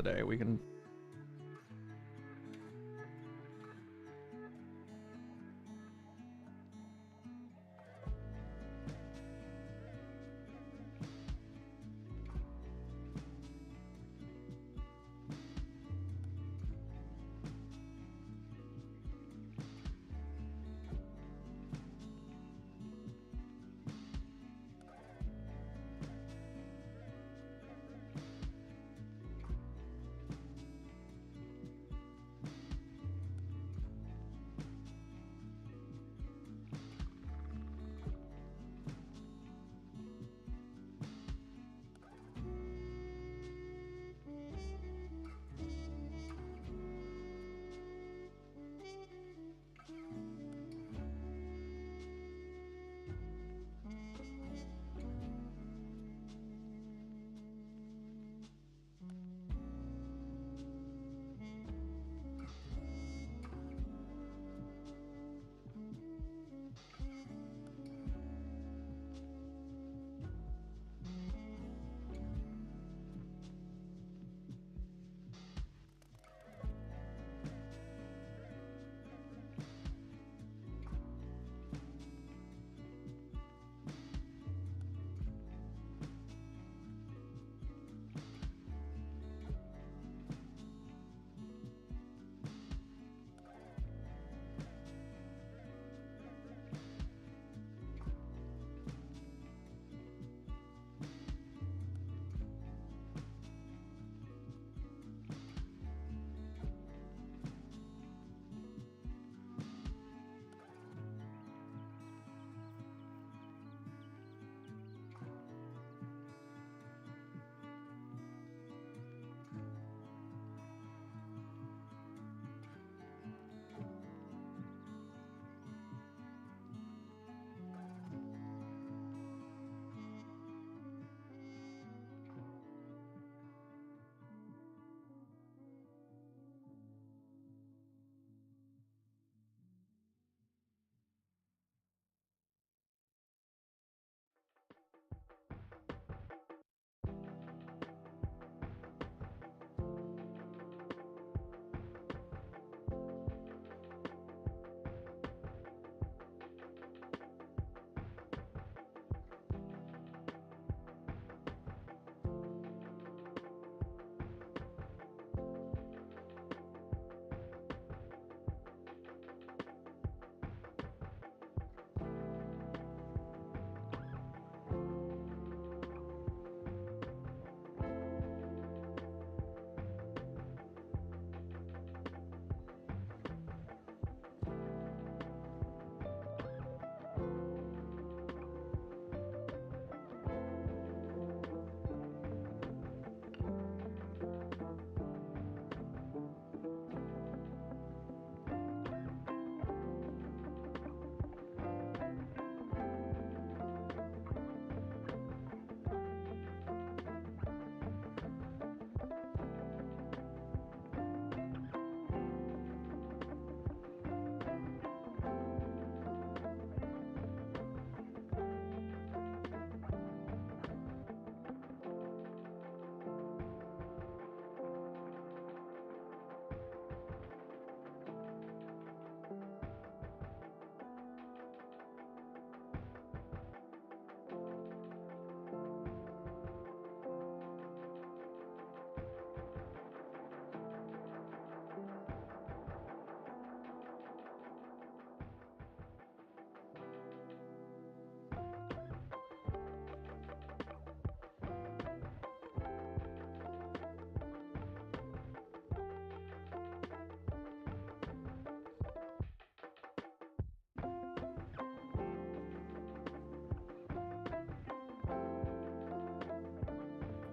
the day. We can.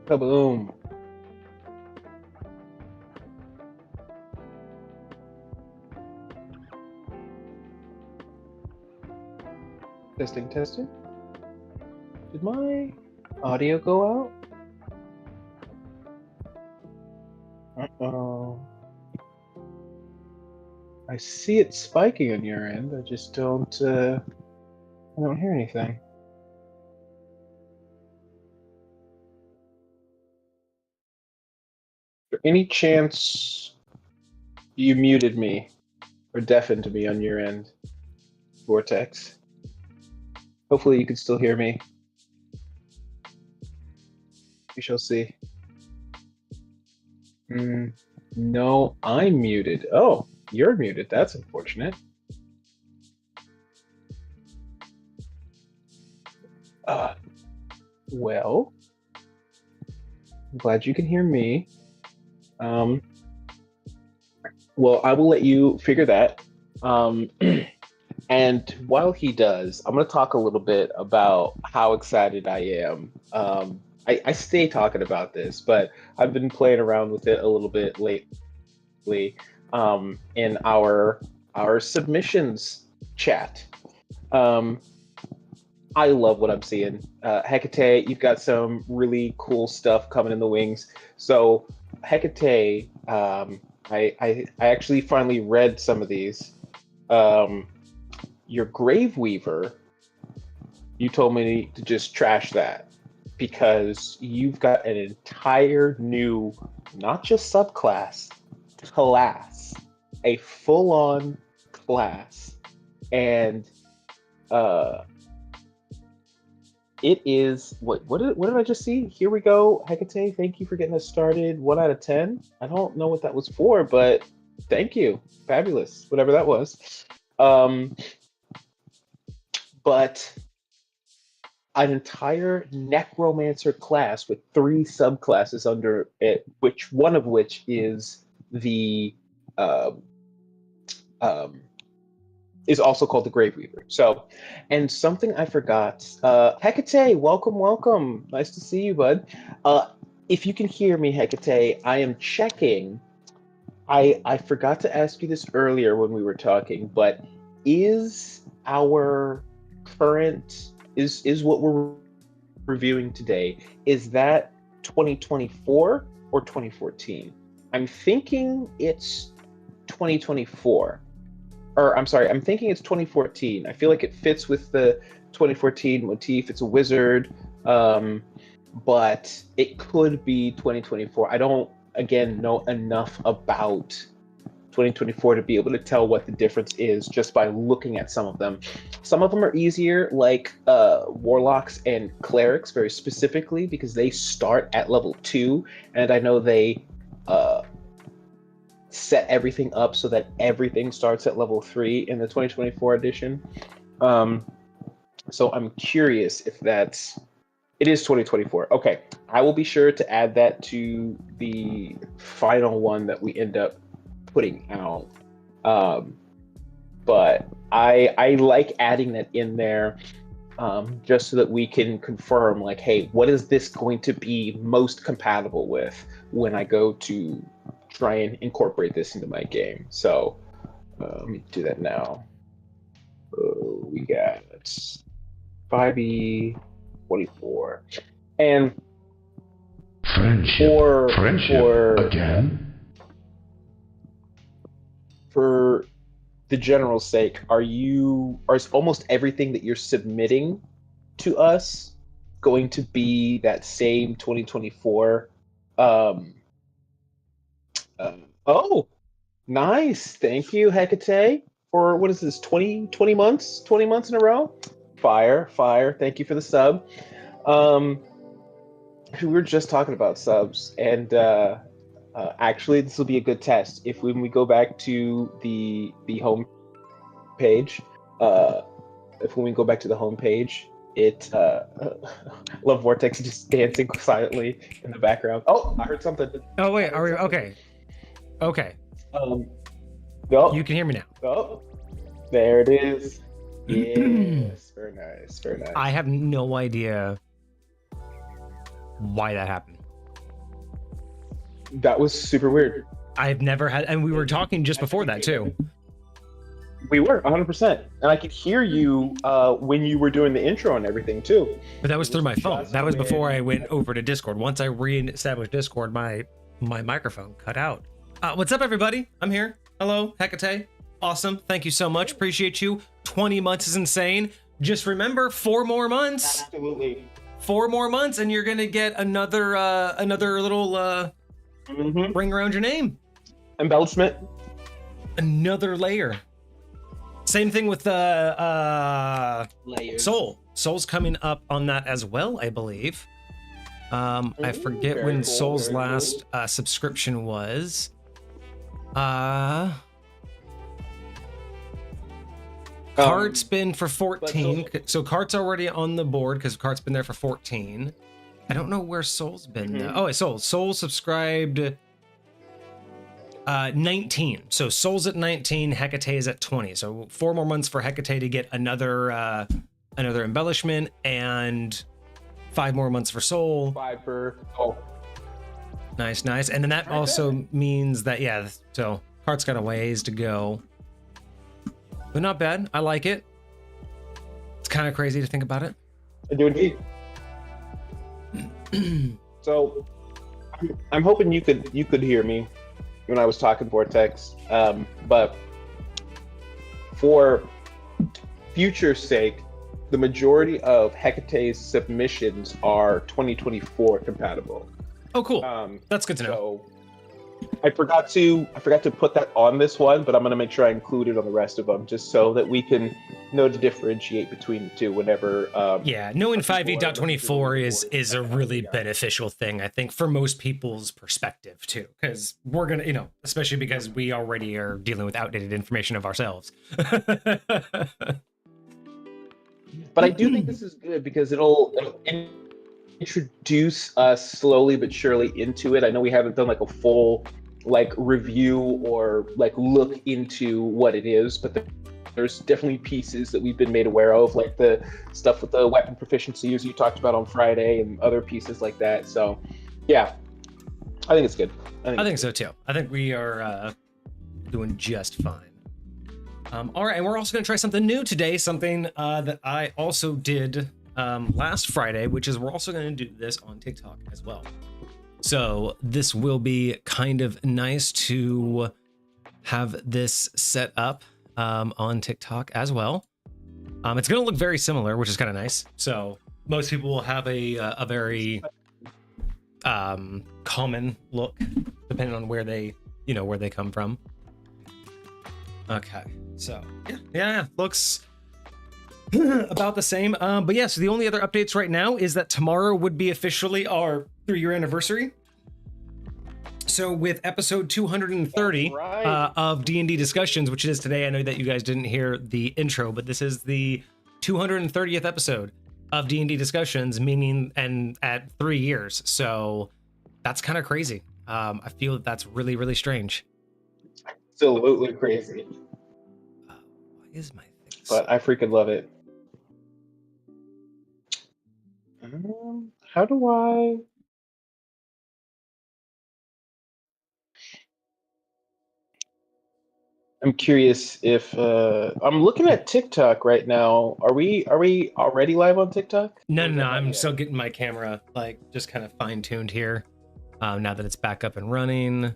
Kaboom. Testing, testing. Did my audio go out? Uh-oh. I see it spiking on your end. I just don't hear anything. Any chance you muted me or deafened me on your end, Vortex? Hopefully you can still hear me. We shall see. No, I'm muted. Oh, you're muted. That's unfortunate. Well, I'm glad you can hear me. Well, I will let you figure that. And while he does, I'm going to talk a little bit about how excited I am. I stay talking about this, but I've been playing around with it a little bit lately in our submissions chat. I love what I'm seeing. Hecate, you've got some really cool stuff coming in the wings. So Hecate, I actually finally read some of these. Your Grave Weaver, you told me to just trash that because you've got an entire new, not just subclass, class, a full-on class, and it is what did I just see? Here we go, Hecate. Thank you for getting us started. 1 out of 10. I don't know what that was for, but thank you. Fabulous, whatever that was. But an entire necromancer class with 3 subclasses under it, one of which is the is also called the Grave Weaver. So, and something I forgot. Hecate, welcome. Nice to see you, bud. If you can hear me, Hecate, I am checking. I forgot to ask you this earlier when we were talking, but is our current is what we're reviewing today, is that 2024 or 2014? I'm thinking it's 2024. Or I'm sorry, I'm thinking it's 2014. I feel like it fits with the 2014 motif. It's a wizard, but it could be 2024. I don't, again, know enough about 2024 to be able to tell what the difference is just by looking at some of them. Some of them are easier, like warlocks and clerics, very specifically, because they start at level 2, and I know they set everything up so that everything starts at level 3 in the 2024 edition. So I'm curious if it is 2024. Okay, I will be sure to add that to the final one that we end up putting out. But I like adding that in there just so that we can confirm, like, hey, what is this going to be most compatible with when I go to try and incorporate this into my game. So let me do that now. We got 5e24 and friendship again. For the general sake, is almost everything that you're submitting to us going to be that same 2024 oh, nice. Thank you, Hecate, for what is this, 20 months? 20 months in a row? Fire. Thank you for the sub. We were just talking about subs, and actually, this will be a good test. When we go back to the home page, it love Vortex just dancing silently in the background. Oh, I heard something. Oh wait, are we okay? Okay. Oh, you can hear me now. Oh, there it is. Yes, very nice. I have no idea why that happened. That was super weird. I've never had, and we were talking just before that too. We were 100%, and I could hear you when you were doing the intro and everything too. But that was through my phone. That was before I went over to Discord. Once I re-established Discord, my microphone cut out. What's up, everybody? I'm here. Hello, Hecate. Awesome. Thank you so much. Appreciate you. 20 months is insane. Just remember, 4 more months. Absolutely. 4 more months, and you're gonna get another little ring around your name. Embellishment. Another layer. Same thing with the Layers. Soul. Soul's coming up on that as well, I believe. I forget when Soul's last subscription was. Cart spin for 14. So Cart's already on the board because Cart's been there for 14. I don't know where Soul's been though. Oh, Soul subscribed 19. So Soul's at 19, Hecate is at 20. So 4 more months for Hecate to get another embellishment, and 5 more months for Soul. 5 for Soul. Nice. And then that also means that, yeah, so Cart's got a ways to go. But not bad. I like it. It's kind of crazy to think about it. I do indeed. So I'm hoping you could hear me when I was talking Vortex. But for future's sake, the majority of Hecate's submissions are 2024 compatible. Oh, cool. That's good to know. So I forgot to put that on this one, but I'm going to make sure I include it on the rest of them, just so that we can know to differentiate between the two whenever. Yeah, knowing 5e.24 is a really beneficial thing, I think, for most people's perspective too, because we're gonna, especially because we already are dealing with outdated information of ourselves. But I do think this is good because it'll introduce us slowly but surely into it. I know we haven't done like a full review or look into what it is, but there's definitely pieces that we've been made aware of, like the stuff with the weapon proficiency as you talked about on Friday and other pieces like that. So yeah, I think it's good. I think so too. I think we are doing just fine. All right, and we're also going to try something new today, something that I also did last Friday, which is we're also going to do this on TikTok as well. So this will be kind of nice to have this set up on TikTok as well. It's going to look very similar, which is kind of nice. So most people will have a very common look, depending on where they come from. Okay, so yeah, looks about the same. But yeah, so the only other updates right now is that tomorrow would be officially our 3-year anniversary. So with episode 230 of D&D Discussions, which is today, I know that you guys didn't hear the intro, but this is the 230th episode of D&D Discussions, meaning and at 3 years. So that's kind of crazy. I feel that that's really, really strange. Absolutely crazy. Why is my thing? But I freaking love it. How do I? I'm curious if I'm looking at TikTok right now. Are we already live on TikTok? No. I'm still getting my camera just kind of fine-tuned here. Now that it's back up and running.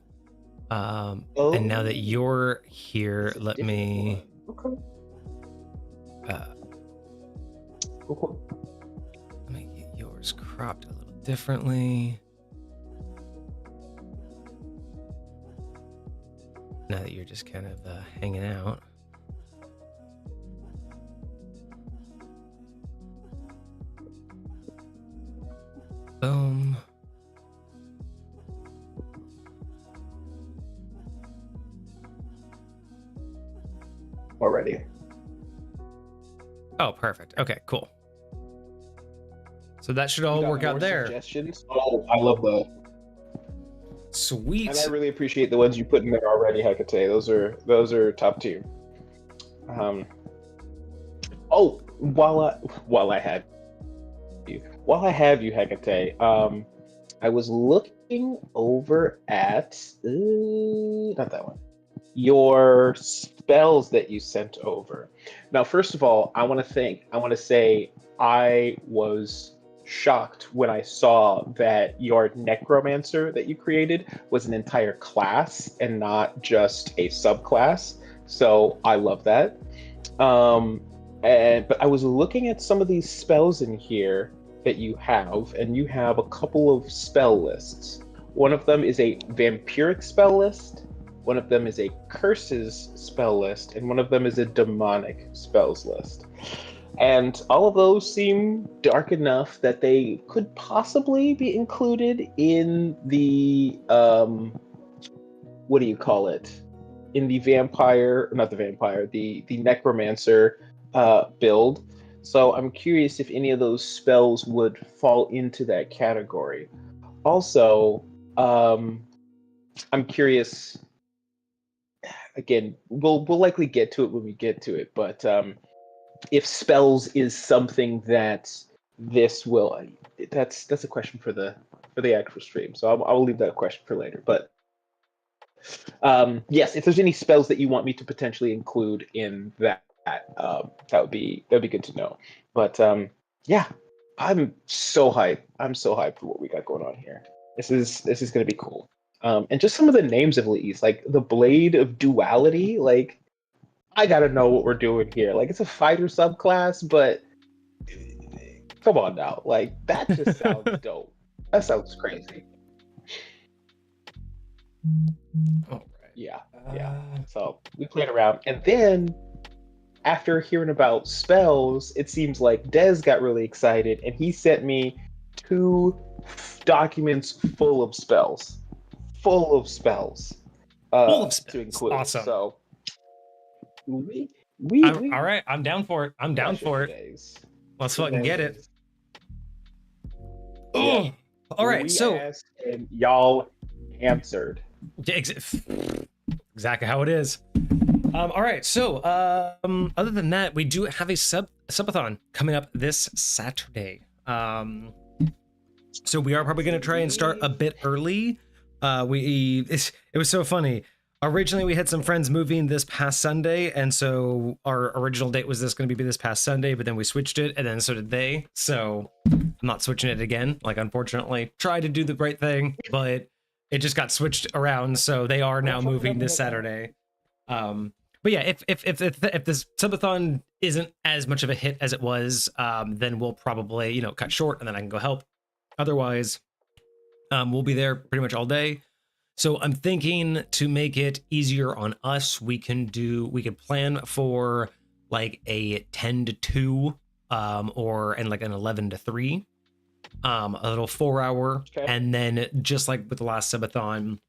And now that you're here, let me cool. Let me get yours cropped a little differently. Now that you're just kind of hanging out. Boom. Already. Oh, perfect. Okay, cool. So that should all work out there. Suggestions? Oh, I love that. Sweet. And I really appreciate the ones you put in there already, Hecate. Those are top tier. Oh, while I have you, Hecate, I was looking over at not that one. Your spells that you sent over. Now, first of all, I want to say I was shocked when I saw that your necromancer that you created was an entire class and not just a subclass. So I love that. But I was looking at some of these spells in here that you have, and you have a couple of spell lists. One of them is a vampiric spell list, one of them is a curses spell list, and one of them is a demonic spells list. And all of those seem dark enough that they could possibly be included in the what do you call it? In the vampire, not the vampire, the necromancer build. So I'm curious if any of those spells would fall into that category. Also, I'm curious. Again, we'll likely get to it when we get to it, but if spells is something that this will, that's a question for the actual stream. So I'll leave that question for later. But yes, if there's any spells that you want me to potentially include in that, that'd be good to know. But yeah, I'm so hyped. I'm so hyped for what we got going on here. This is gonna be cool. And just some of the names of these, like the Blade of Duality, like I gotta know what we're doing here. Like it's a fighter subclass, but come on now, like that just sounds dope. That sounds crazy. All right. Yeah. So we played around, and then after hearing about spells, it seems like Dez got really excited, and he sent me 2 documents full of spells. Full of spells to include. Awesome. So we all right. I'm down for it. I'm down for it. Let's fucking get it. Oh, all right. So asked and y'all answered. Exactly how it is. All right. So other than that, we do have a subathon coming up this Saturday. So we are probably going to try and start a bit early. It was so funny. Originally, we had some friends moving this past Sunday, and so our original date was going to be this past Sunday, but then we switched it, and then so did they. So I'm not switching it again. Like, unfortunately, tried to do the right thing, but it just got switched around. So they are now moving this Saturday. But yeah, if this subathon isn't as much of a hit as it was, then we'll probably cut short, and then I can go help. Otherwise, we'll be there pretty much all day. So I'm thinking to make it easier on us, we can plan for like a 10 to 2, and like an 11 to 3, a little 4-hour. Okay. And then just like with the last subathon,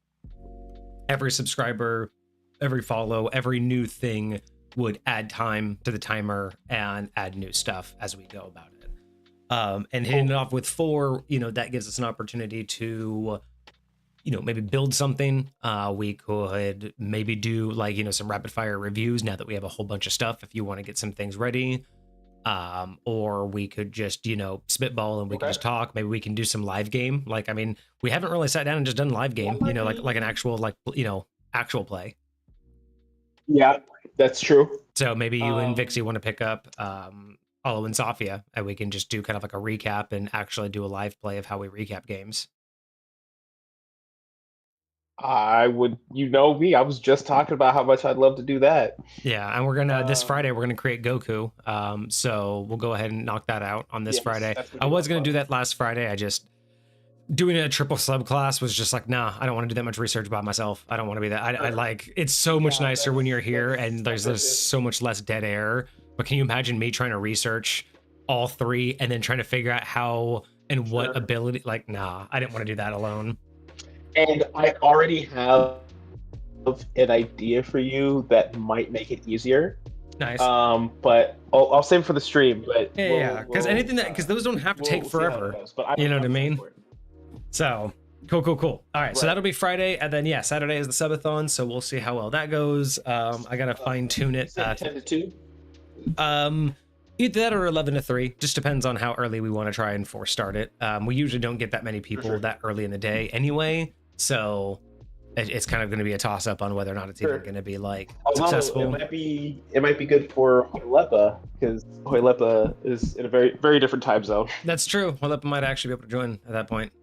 every subscriber, every follow, every new thing would add time to the timer and add new stuff as we go about it. And hitting it off with 4, that gives us an opportunity to maybe build something. We could maybe do like, some rapid fire reviews now that we have a whole bunch of stuff if you want to get some things ready. Or we could just, spitball and we can just talk. Maybe we can do some live game. Like, I mean, we haven't really sat down and just done live game, like an actual, actual play. Yeah, that's true. So maybe you and Vixie want to pick up, Olo and Safia, and we can just do kind of like a recap and actually do a live play of how we recap games. I would, me, I was just talking about how much I'd love to do that. Yeah, and we're gonna this Friday we're gonna create Goku. So we'll go ahead and knock that out on this Friday. I was gonna do that last Friday. I just doing a triple subclass was just like, nah, I don't want to do that much research by myself. I don't want to be that. I like it's so much nicer when you're here and there's so much less dead air. But can you imagine me trying to research all 3 and then trying to figure out how and what ability? Like, nah, I didn't want to do that alone. And I already have an idea for you that might make it easier. Nice. But I'll save it for the stream. But yeah, because because those don't have to take forever. You know what I mean? So cool. All right, so that'll be Friday, and then Saturday is the subathon. So we'll see how well that goes. I gotta fine tune it. 10 to 2. Either that or 11 to 3. Just depends on how early we want to try and force start it. We usually don't get that many people that early in the day anyway. So it's kind of going to be a toss up on whether or not it's even going to be like successful. It might be good for Hoilepa because Hoilepa is in a very, very different time zone. That's true. Hoilepa might actually be able to join at that point.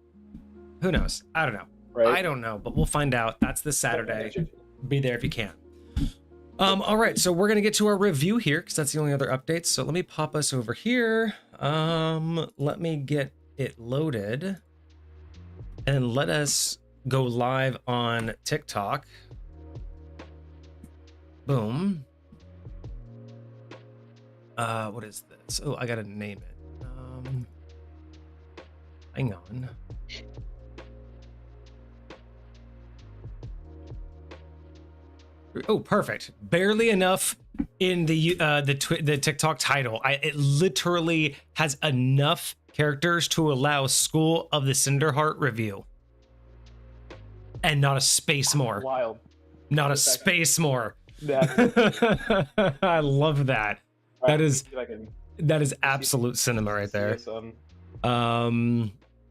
Who knows? I don't know. Right? I don't know, but we'll find out. That's this Saturday. Be there if you can. All right, so we're going to get to our review here because that's the only other updates. So let me pop us over here. Let me get it loaded and let us go live on TikTok. Boom. What is this? Oh, I gotta name it. Hang on. Oh, perfect. Barely enough in the TikTok title. It literally has enough characters to allow School of the Cinderheart review, and not a space more. Wild. Not a space more. That's I love that. right, That is absolute cinema right there.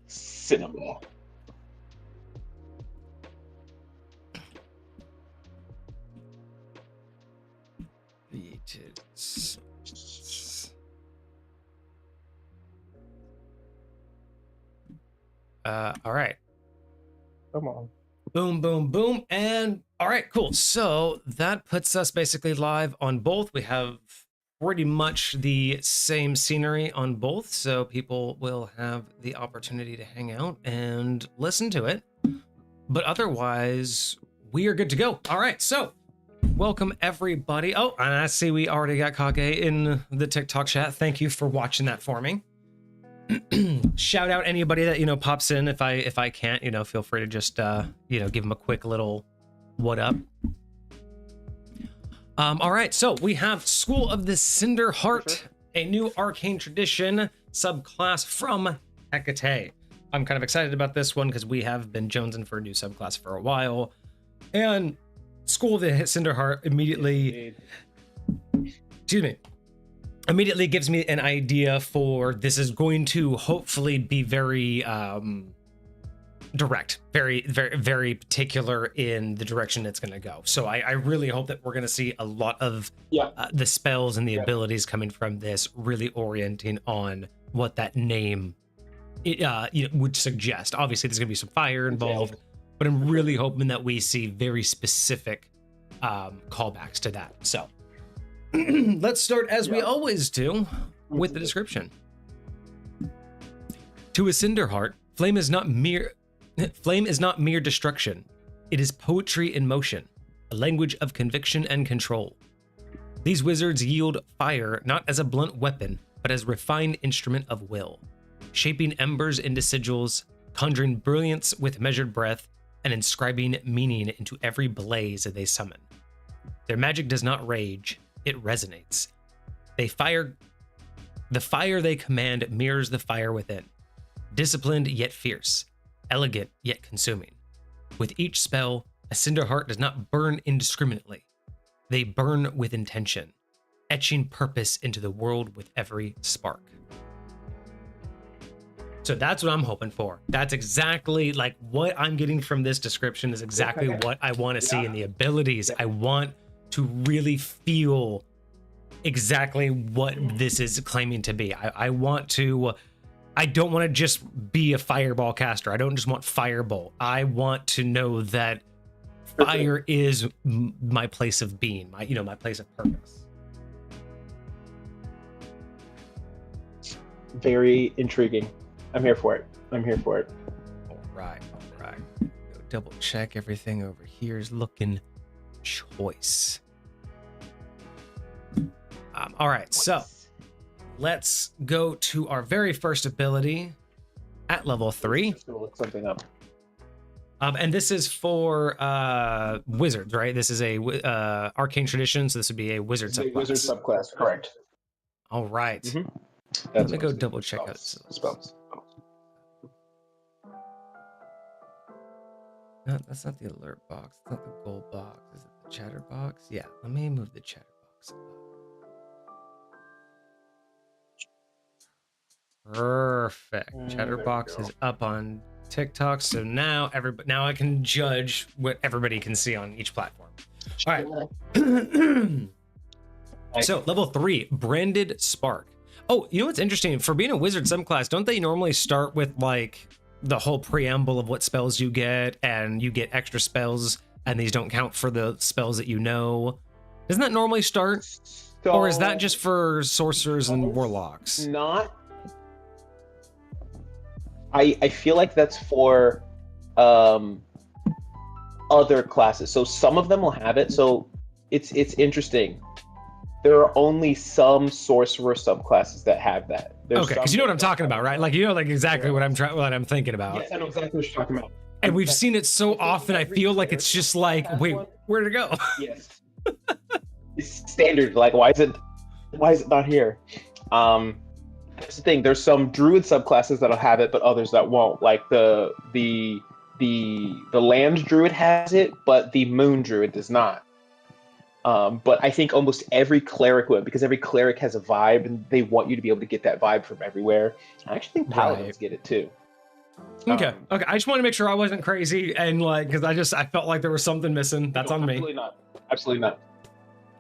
Cinema. All right. Come on. Boom, boom, boom. And all right, cool. So that puts us basically live on both. We have pretty much the same scenery on both, so people will have the opportunity to hang out and listen to it. But otherwise, we are good to go. All right, so welcome everybody. Oh, and I see we already got Kage in the TikTok chat. Thank you for watching that for me. Shout out anybody that pops in. If I can't, feel free to just give them a quick little what up. All right, so we have School of the Cinderheart, a new arcane tradition subclass from Hecate. I'm kind of excited about this one because we have been jonesing for a new subclass for a while, and School of the Cinderheart immediately gives me an idea for this is going to hopefully be very direct, very, very, very particular in the direction it's going to go. So I really hope that we're going to see a lot of the spells and the abilities coming from this really orienting on what that name would suggest. Obviously, there's going to be some fire involved, but I'm really hoping that we see very specific callbacks to that. So let's start as we always do with the description. To a Cinderheart, flame is not mere destruction. It is poetry in motion, a language of conviction and control. These wizards yield fire not as a blunt weapon, but as a refined instrument of will, shaping embers into sigils, conjuring brilliance with measured breath, and inscribing meaning into every blaze that they summon. Their magic does not rage, it resonates. The fire they command mirrors the fire within, disciplined yet fierce, elegant yet consuming. With each spell, a Cinderheart does not burn indiscriminately. They burn with intention, etching purpose into the world with every spark. So that's what I'm hoping for. That's exactly like what I'm getting from this description is exactly what I want to see in the abilities. I want to really feel exactly what this is claiming to be. I don't want to just be a fireball caster. I don't just want firebolt. I want to know that fire is my place of being, my place of purpose. Very intriguing. I'm here for it. All right. Go double check everything over here is looking choice. All right, so let's go to our very first ability at level 3. Let's go look something up. And this is for wizards, right? This is a arcane tradition, so this would be a wizard subclass. Wizard subclass, correct. All right. Mm-hmm. Let me go double check out spells. No, that's not the alert box. It's not the gold box. Is it the chatter box? Yeah, let me move the chatter box up. Perfect. Chatterbox is up on TikTok, so now I can judge what everybody can see on each platform. All right. So level 3, branded spark. Oh, you know what's interesting? For being a wizard subclass, don't they normally start with like the whole preamble of what spells you get, and you get extra spells, and these don't count for the spells that you know? Doesn't that normally start? So, or is that just for sorcerers and warlocks? Not. I feel like that's for other classes. So some of them will have it. So it's interesting. There are only some sorcerer subclasses that have that. There's Okay, because you know what I'm talking about, right? Like, you know, like exactly what I'm thinking about. Yes, I know exactly what you're talking about. And we've seen it so often. I feel like it's just like, wait, where'd it go? Yes. It's standard. Like, why is it not here? That's the thing. There's some druid subclasses that'll have it, but others that won't. Like the land druid has it, but the moon druid does not. But I think almost every cleric would, because every cleric has a vibe, and they want you to be able to get that vibe from everywhere. I actually think paladins get it too. Okay. Okay. I just want to make sure I wasn't crazy, and like, because I felt like there was something missing. That's on me. Absolutely not. Absolutely not.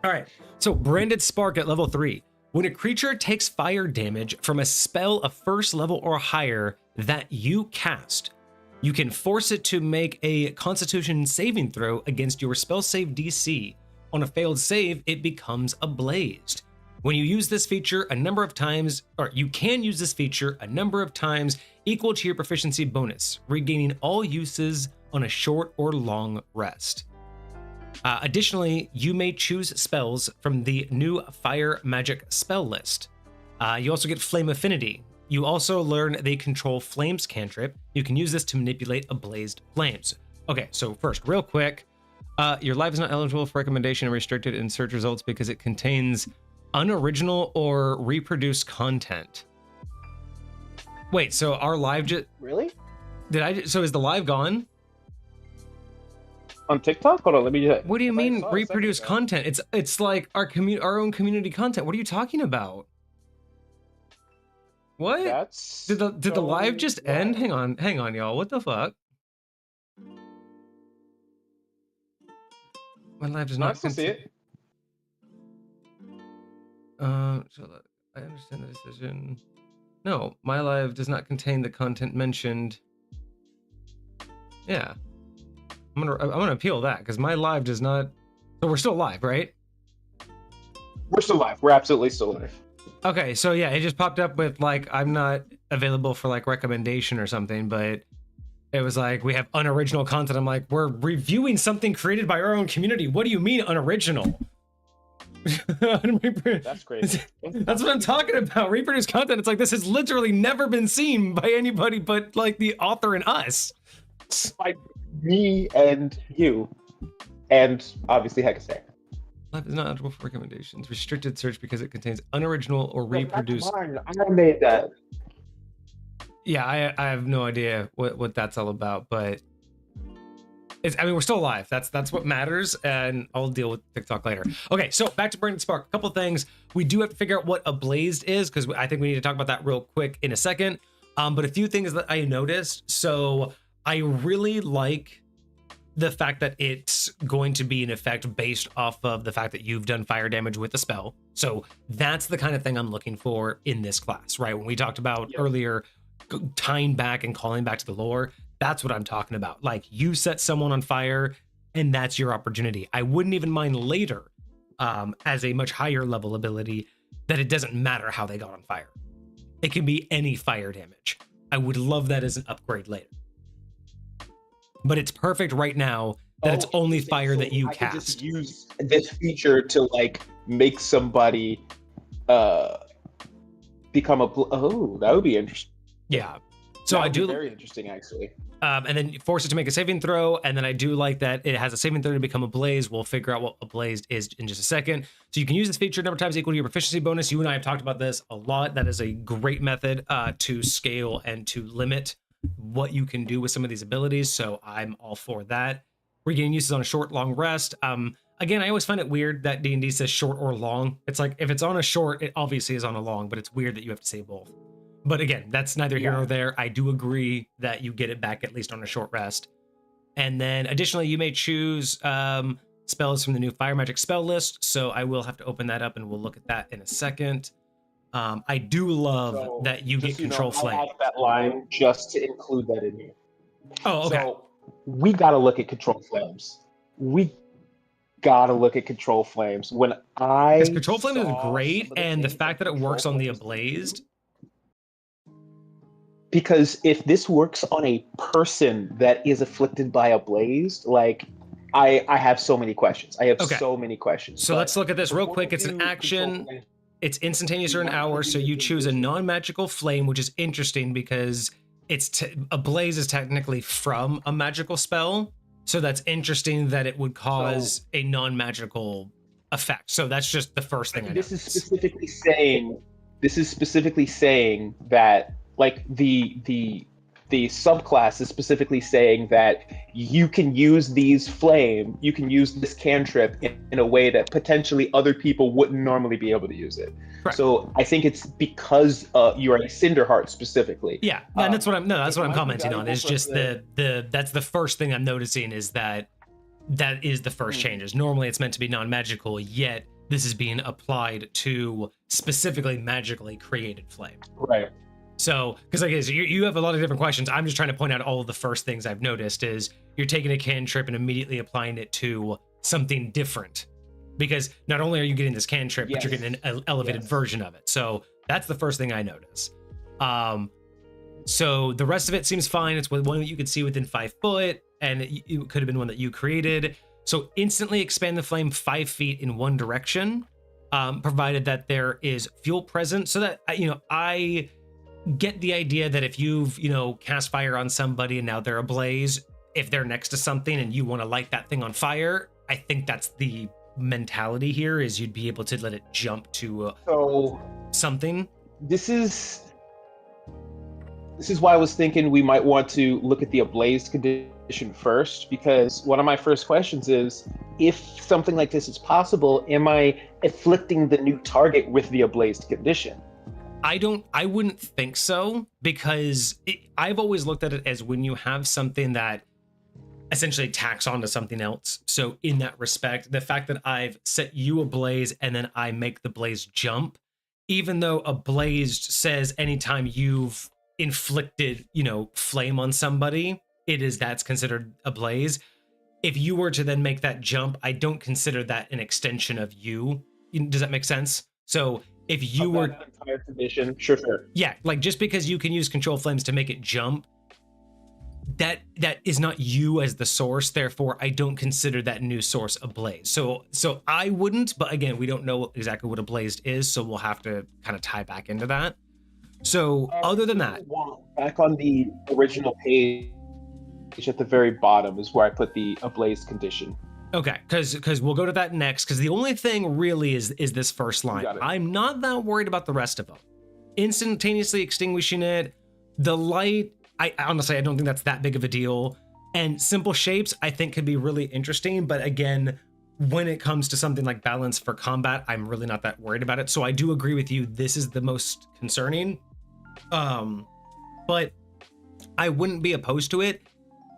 All right. So branded spark at level 3. When a creature takes fire damage from a spell of first level or higher that you cast, you can force it to make a Constitution saving throw against your spell save DC. On a failed save, it becomes ablazed. When you use this feature a number of times, or you can use this feature a number of times equal to your proficiency bonus, regaining all uses on a short or long rest. Additionally, you may choose spells from the new Fire Magic spell list. You also get Flame Affinity. You also learn they control Flames cantrip. You can use this to manipulate ablazed flames. Okay, so first, real quick, your live is not eligible for recommendation and restricted in search results because it contains unoriginal or reproduced content. Wait, so our live just... Really? So is the live gone? On TikTok? Hold on, let me just... What do you mean reproduce content? It's like our own community content. What are you talking about? What? Did the live just end? Hang on, y'all. What the fuck? My live does not. I still see it. So I understand the decision. No, my live does not contain the content mentioned. Yeah. I'm gonna appeal that because my live does not. So we're still live, right? We're still live. We're absolutely still live. Okay, so yeah, it just popped up with like I'm not available for like recommendation or something, but it was like we have unoriginal content. I'm like, we're reviewing something created by our own community. What do you mean unoriginal? That's crazy. That's what I'm talking about. Reproduced content. It's like this has literally never been seen by anybody but like the author and us. By me and you, and obviously Hecate. Live is not eligible for recommendations. Restricted search because it contains unoriginal or reproduced. I made that. Yeah, I have no idea what that's all about, but I mean, we're still alive. That's what matters, and I'll deal with TikTok later. Okay, so back to Branded Spark. A couple things. We do have to figure out what ablazed is, because I think we need to talk about that real quick in a second. But a few things that I noticed. So I really like the fact that it's going to be an effect based off of the fact that you've done fire damage with the spell. So that's the kind of thing I'm looking for in this class, right? When we talked about earlier, tying back and calling back to the lore, that's what I'm talking about. Like, you set someone on fire and that's your opportunity. I wouldn't even mind later, as a much higher level ability, that it doesn't matter how they got on fire. It can be any fire damage. I would love that as an upgrade later. But it's perfect right now that it's only fire that you cast. I can just use this feature to like make somebody become a... Oh, that would be interesting. Yeah. So I do... Very interesting, actually. And then force it to make a saving throw. And then I do like that it has a saving throw to become a blaze. We'll figure out what a blaze is in just a second. So you can use this feature a number of times equal to your proficiency bonus. You and I have talked about this a lot. That is a great method to scale and to limit what you can do with some of these abilities. So I'm all for that. Regaining uses on a short, long rest. Again, I always find it weird that D&D says short or long. It's like, if it's on a short, it obviously is on a long, but it's weird that you have to say both. But again, that's neither here nor there. I do agree that you get it back at least on a short rest. And then additionally, you may choose spells from the new Fire Magic spell list. So I will have to open that up and we'll look at that in a second. I do love that you get Control Flame. I added that line just to include that in here. Oh, okay. So we got to look at Control Flames. We got to look at Control Flames. Because Control Flame is great, and the fact that it works on the Ablazed. Because if this works on a person that is afflicted by Ablazed, like, I have so many questions. I have Okay. so many questions. So let's look at this real quick. It's an do action. control- It's instantaneous or an hour, so you choose a non-magical flame, which is interesting because a blaze is technically from a magical spell. So that's interesting that it would cause a non-magical effect. So that's just the first thing I This noticed. is specifically saying that like the subclass is specifically saying that you can use you can use this cantrip in a way that potentially other people wouldn't normally be able to use it. Correct. So I think it's because you are a Cinderheart specifically. Yeah, and that's what I'm commenting on. Is just that's the first thing I'm noticing is that is the first changes. Normally it's meant to be non-magical, yet this is being applied to specifically magically created flame. Right. So, because like you have a lot of different questions. I'm just trying to point out all of the first things I've noticed is you're taking a cantrip and immediately applying it to something different. Because not only are you getting this cantrip, but you're getting an elevated version of it. So that's the first thing I notice. So the rest of it seems fine. It's one that you could see within 5 foot, and it could have been one that you created. So instantly expand the flame 5 feet in one direction, provided that there is fuel present. So that I get the idea that if you've cast fire on somebody and now they're ablaze, if they're next to something and you want to light that thing on fire, I think that's the mentality here, is you'd be able to let it jump to something. This is why I was thinking we might want to look at the ablazed condition first, because one of my first questions is, if something like this is possible, am I afflicting the new target with the ablazed condition? I wouldn't think so, because I've always looked at it as when you have something that essentially tacks onto something else. So in that respect, the fact that I've set you ablaze and then I make the blaze jump, even though ablazed says anytime you've inflicted, flame on somebody, that's considered ablaze. If you were to then make that jump, I don't consider that an extension of you. Does that make sense? So if you were entire condition, sure. Yeah, like just because you can use control flames to make it jump, that is not you as the source. Therefore, I don't consider that new source ablaze. So I wouldn't, but again, we don't know exactly what ablazed is, so we'll have to kind of tie back into that. So other than that, back on the original page at the very bottom is where I put the ablazed condition. Okay, because we'll go to that next, because the only thing really is this first line. I'm not that worried about the rest of them. Instantaneously extinguishing it, the light, I honestly, I don't think that's that big of a deal. And simple shapes, I think could be really interesting, but again, when it comes to something like balance for combat, I'm really not that worried about it. So I do agree with you, this is the most concerning. But I wouldn't be opposed to it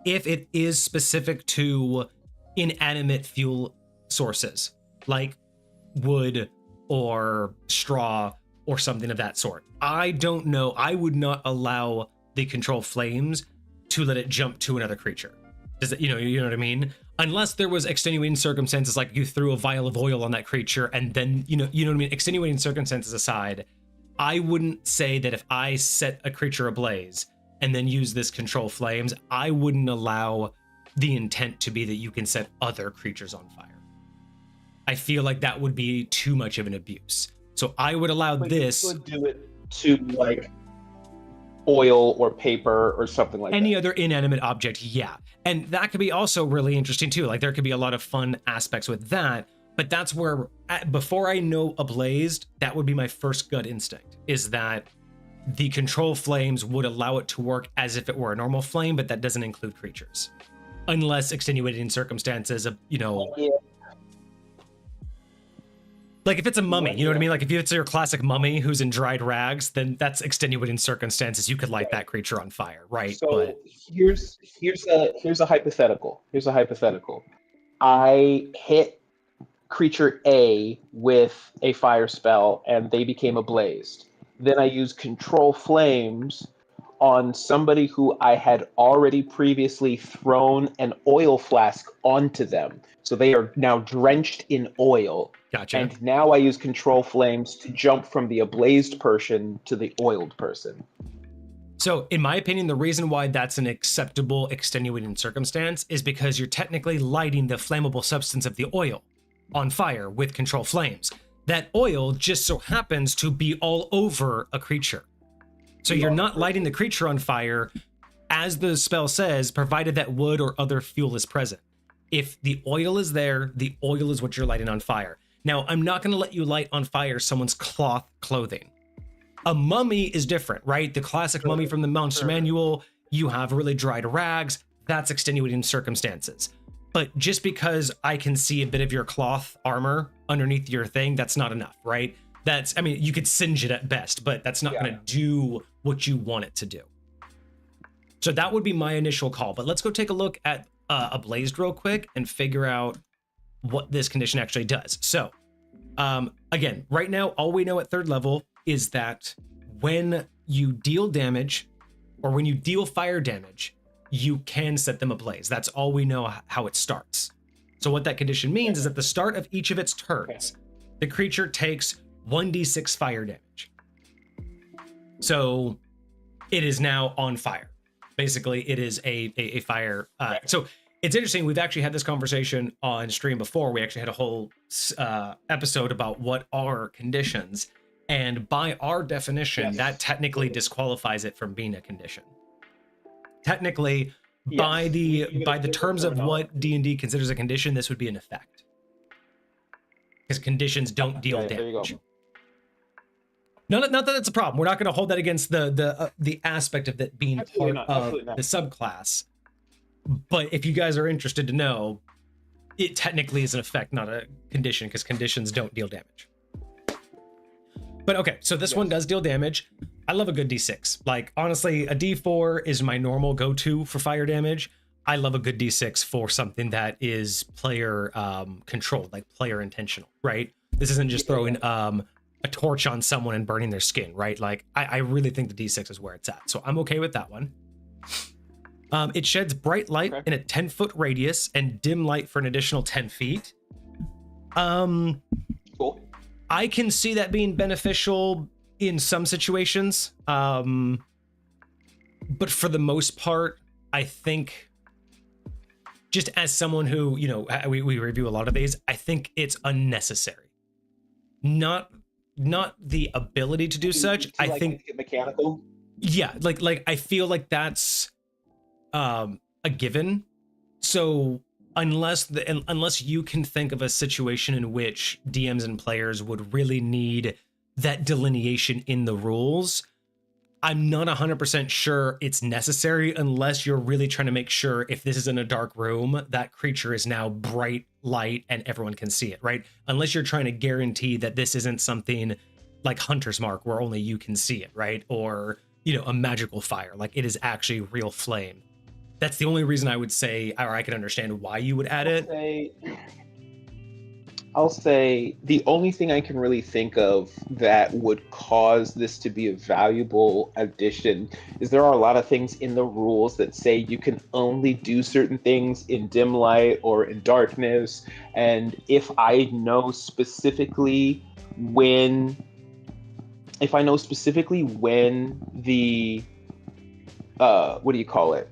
if it is specific to inanimate fuel sources like wood or straw or something of that sort. I don't know. I would not allow the control flames to let it jump to another creature. Does it, you know what I mean? Unless there was extenuating circumstances, like you threw a vial of oil on that creature and then, you know what I mean? Extenuating circumstances aside, I wouldn't say that if I set a creature ablaze and then use this control flames, I wouldn't allow the intent to be that you can set other creatures on fire. I feel like that would be too much of an abuse. So I would allow this. You could do it to like oil or paper or something like any that. other inanimate object, yeah. And that could be also really interesting too. Like there could be a lot of fun aspects with that, but that's where, before I know ablazed, that would be my first gut instinct, is that the control flames would allow it to work as if it were a normal flame, but that doesn't include creatures. Unless extenuating circumstances of, Yeah. Like if it's a mummy, you know what I mean? Like if it's your classic mummy who's in dried rags, then that's extenuating circumstances. You could light that creature on fire, right? So but here's a hypothetical. Here's a hypothetical. I hit creature A with a fire spell and they became ablazed. Then I use control flames on somebody who I had already previously thrown an oil flask onto them. So they are now drenched in oil. Gotcha. And now I use control flames to jump from the ablazed person to the oiled person. So, in my opinion, the reason why that's an acceptable extenuating circumstance is because you're technically lighting the flammable substance of the oil on fire with control flames. That oil just so happens to be all over a creature. So you're not lighting the creature on fire, as the spell says, provided that wood or other fuel is present. If the oil is there, the oil is what you're lighting on fire. Now, I'm not going to let you light on fire someone's cloth clothing. A mummy is different, right? The classic mummy from the Monster Manual, you have really dried rags, that's extenuating circumstances. But just because I can see a bit of your cloth armor underneath your thing, that's not enough, right? I mean, you could singe it at best, but that's not going to do what you want it to do. So that would be my initial call. But let's go take a look at Ablazed real quick and figure out what this condition actually does. So again, right now, all we know at 3rd level is that when you deal damage or when you deal fire damage, you can set them ablaze. That's all we know how it starts. So what that condition means is at the start of each of its turns, the creature takes 1d6 fire damage. So it is now on fire. Basically, it is a fire. So it's interesting. We've actually had this conversation on stream before. We actually had a whole episode about what are conditions. And by our definition, that technically disqualifies it from being a condition. Technically, by the terms of what D&D considers a condition, this would be an effect. Because conditions don't deal damage. Not that that's a problem. We're not going to hold that against the aspect of that being part of the subclass. But if you guys are interested to know, it technically is an effect, not a condition, because conditions don't deal damage. But okay, so this one does deal damage. I love a good D6. Like, honestly, a D4 is my normal go-to for fire damage. I love a good D6 for something that is player controlled, like player intentional, right? This isn't just throwing a torch on someone and burning their skin, right? Like, I really think the D6 is where it's at. So I'm okay with that one. It sheds bright light in a 10-foot radius and dim light for an additional 10 feet. Cool. I can see that being beneficial in some situations. But for the most part, I think just as someone who, you know, we review a lot of these, I think it's unnecessary. Not the ability to do such. I think mechanical. Yeah, like I feel like that's a given. So unless you can think of a situation in which DMs and players would really need that delineation in the rules, I'm not 100% sure it's necessary unless you're really trying to make sure if this is in a dark room, that creature is now bright light and everyone can see it, right? Unless you're trying to guarantee that this isn't something like Hunter's Mark where only you can see it, right? Or, you know, a magical fire, like it is actually real flame. That's the only reason I would say, or I can understand why you would add I'll say the only thing I can really think of that would cause this to be a valuable addition is there are a lot of things in the rules that say you can only do certain things in dim light or in darkness. And if I know specifically when the what do you call it?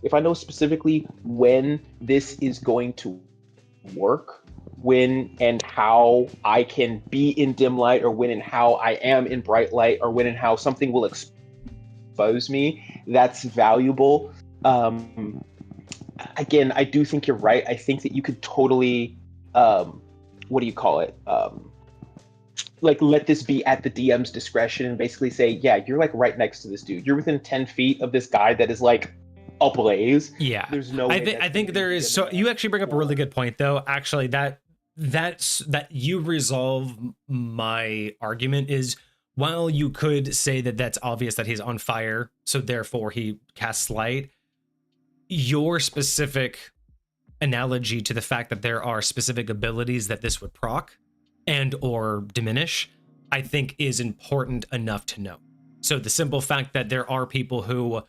If I know specifically when this is going to work, when and how I can be in dim light, or when and how I am in bright light, or when and how something will expose me, that's valuable. Again, I do think you're right. I think that you could totally, what do you call it? Like let this be at the DM's discretion and basically say, yeah, you're like right next to this dude. You're within 10 feet of this guy that is like ablaze. Yeah, there's no way I think there is. So you actually bring up a really good point though. Actually, that you resolve my argument is, while you could say that that's obvious that he's on fire, so therefore he casts light, your specific analogy to the fact that there are specific abilities that this would proc and or diminish, I think is important enough to know. So the simple fact that there are people who,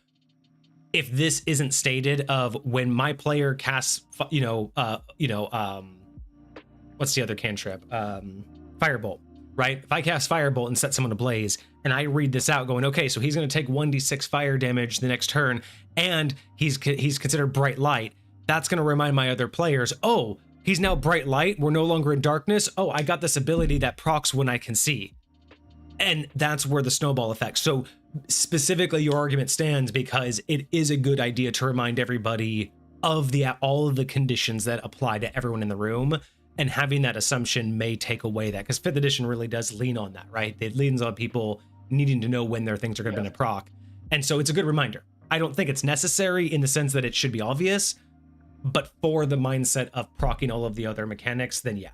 if this isn't stated of when my player casts, what's the other cantrip? Firebolt. right? If I cast Firebolt and set someone ablaze, and I read this out going, okay, so he's going to take 1d6 fire damage the next turn, and he's considered bright light, that's going to remind my other players, oh, he's now bright light, we're no longer in darkness, oh, I got this ability that procs when I can see. And that's where the snowball effect. So specifically your argument stands because it is a good idea to remind everybody of all of the conditions that apply to everyone in the room, and having that assumption may take away that, because 5th edition really does lean on that, right? It leans on people needing to know when their things are going to be in a proc. And so it's a good reminder. I don't think it's necessary in the sense that it should be obvious, but for the mindset of proccing all of the other mechanics, then yeah.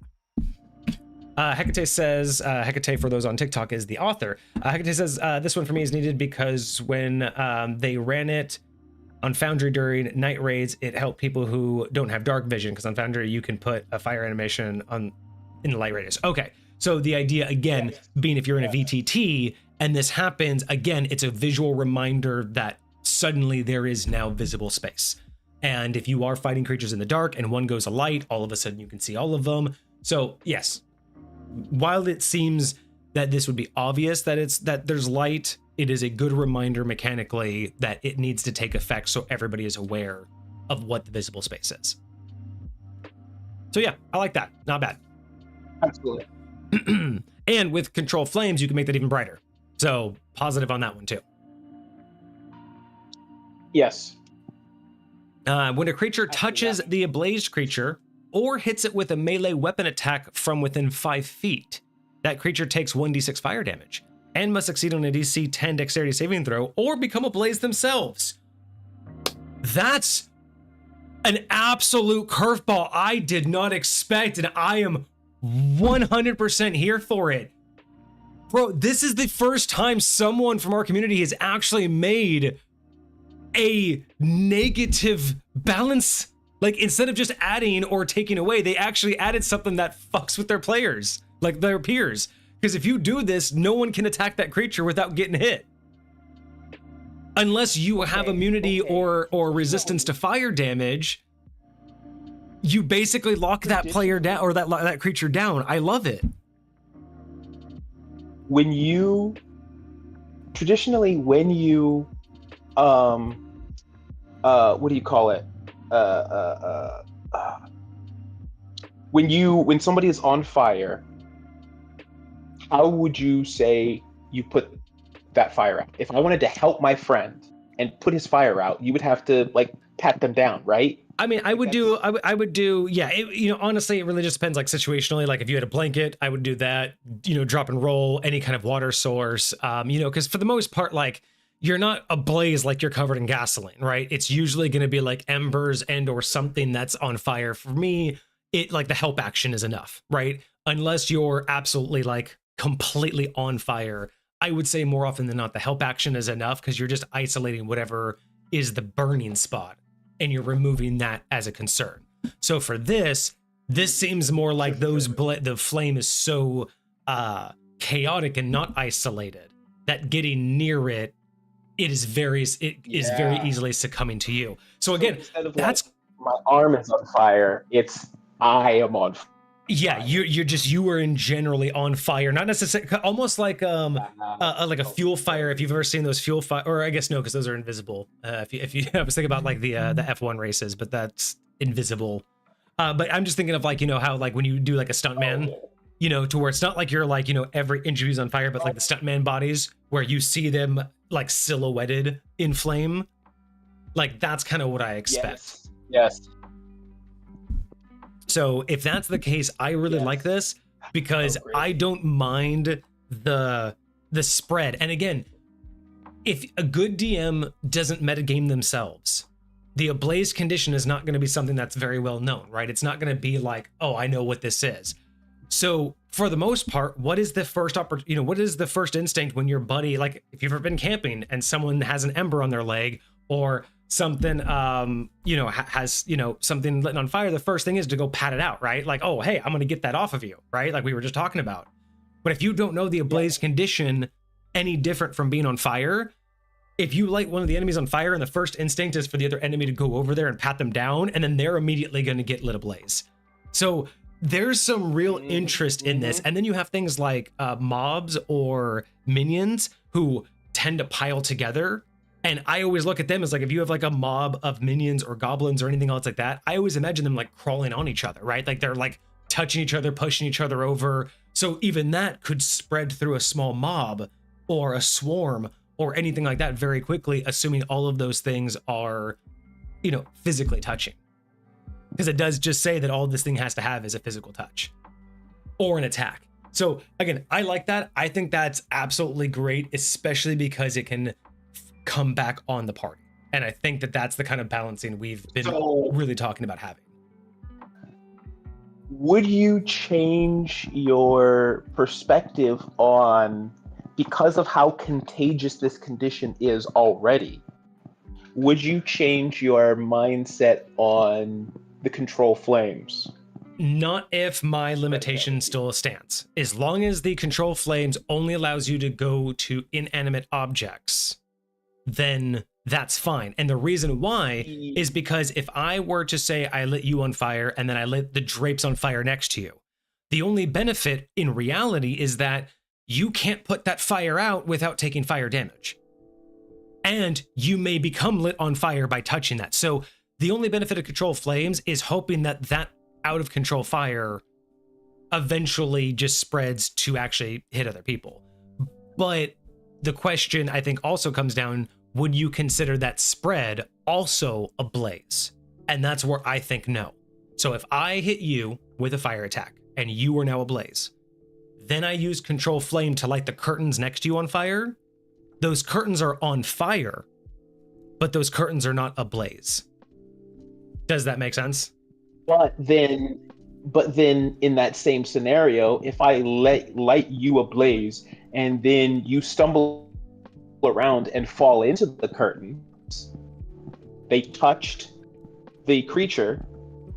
Hecate says, Hecate for those on TikTok is the author. Hecate says, this one for me is needed because when they ran it on Foundry during night raids, it helped people who don't have dark vision, because on Foundry you can put a fire animation in the light radius. Okay, so the idea again being if you're in a VTT and this happens, again, it's a visual reminder that suddenly there is now visible space. And if you are fighting creatures in the dark and one goes a light, all of a sudden you can see all of them. So yes, while it seems that this would be obvious that there's light, it is a good reminder mechanically that it needs to take effect so everybody is aware of what the visible space is. So yeah, I like that. Not bad. Absolutely. And with control flames, you can make that even brighter. So positive on that one too. Yes. When a creature touches the ablazed creature or hits it with a melee weapon attack from within 5 feet, that creature takes 1d6 fire damage and must succeed on a DC 10 dexterity saving throw or become ablaze themselves. That's an absolute curveball I did not expect, and I am 100% here for it. Bro, this is the first time someone from our community has actually made a negative balance. Like, instead of just adding or taking away, they actually added something that fucks with their players, like their peers. Because if you do this, no one can attack that creature without getting hit. Unless you have immunity or resistance to fire damage, you basically lock that player down or that creature down. I love it. When you traditionally, when you what do you call it? When somebody is on fire, how would you say you put that fire out? If I wanted to help my friend and put his fire out, you would have to like pat them down, right? I mean, I would do, yeah. Honestly, it really just depends, like situationally. Like if you had a blanket, I would do that. Drop and roll, any kind of water source. Because for the most part, like you're not ablaze like you're covered in gasoline, right? It's usually going to be like embers and or something that's on fire. For me, it like the help action is enough, right? Unless you're absolutely like completely on fire, I would say more often than not, the help action is enough because you're just isolating whatever is the burning spot and you're removing that as a concern. So for this seems more like the flame is so chaotic and not isolated that getting near it, is very easily succumbing to you. So again, that's like, my arm is on fire. It's I am on fire. Yeah, you were in generally on fire, not necessarily, almost like a fuel fire. If you've ever seen those fuel fire, or I guess no, because those are invisible. If you I was thinking about like the F1 races, but that's invisible. But I'm just thinking of like how like when you do like a stuntman, to where it's not like you're like every inch of you's on fire, but like the stuntman bodies where you see them like silhouetted in flame. Like that's kind of what I expect. Yes. So if that's the case, I really like this because I don't mind the spread. And again, if a good DM doesn't metagame themselves, the ablaze condition is not going to be something that's very well known, right? It's not going to be like, oh, I know what this is. So for the most part, what is the first what is the first instinct when your buddy, like if you've ever been camping and someone has an ember on their leg or something has something lit on fire, the first thing is to go pat it out, right? Like, oh hey, I'm gonna get that off of you, right? Like we were just talking about. But if you don't know the ablaze condition any different from being on fire, if you light one of the enemies on fire and the first instinct is for the other enemy to go over there and pat them down, and then they're immediately going to get lit ablaze. So there's some real interest in this. And then you have things like mobs or minions who tend to pile together. And I always look at them as like, if you have like a mob of minions or goblins or anything else like that, I always imagine them like crawling on each other, right? Like they're like touching each other, pushing each other over. So even that could spread through a small mob or a swarm or anything like that very quickly, assuming all of those things are, you know, physically touching. Because it does just say that all this thing has to have is a physical touch or an attack. So again, I like that. I think that's absolutely great, especially because it can come back on the party. And I think that that's the kind of balancing we've been really talking about having. Would you change your perspective on, because of how contagious this condition is already, would you change your mindset on the control flames? Not if my limitation still stands. As long as the control flames only allows you to go to inanimate objects, then that's fine. And the reason why is because if I were to say I lit you on fire and then I lit the drapes on fire next to you, the only benefit in reality is that you can't put that fire out without taking fire damage. And you may become lit on fire by touching that. So the only benefit of control flames is hoping that that out of control fire eventually just spreads to actually hit other people. But the question I think also comes down, would you consider that spread also a blaze? And that's where I think no. So if I hit you with a fire attack and you are now ablaze, then I use control flame to light the curtains next to you on fire. Those curtains are on fire, but those curtains are not ablaze. Does that make sense? But then in that same scenario, if I light you ablaze and then you stumble around and fall into the curtains, they touched the creature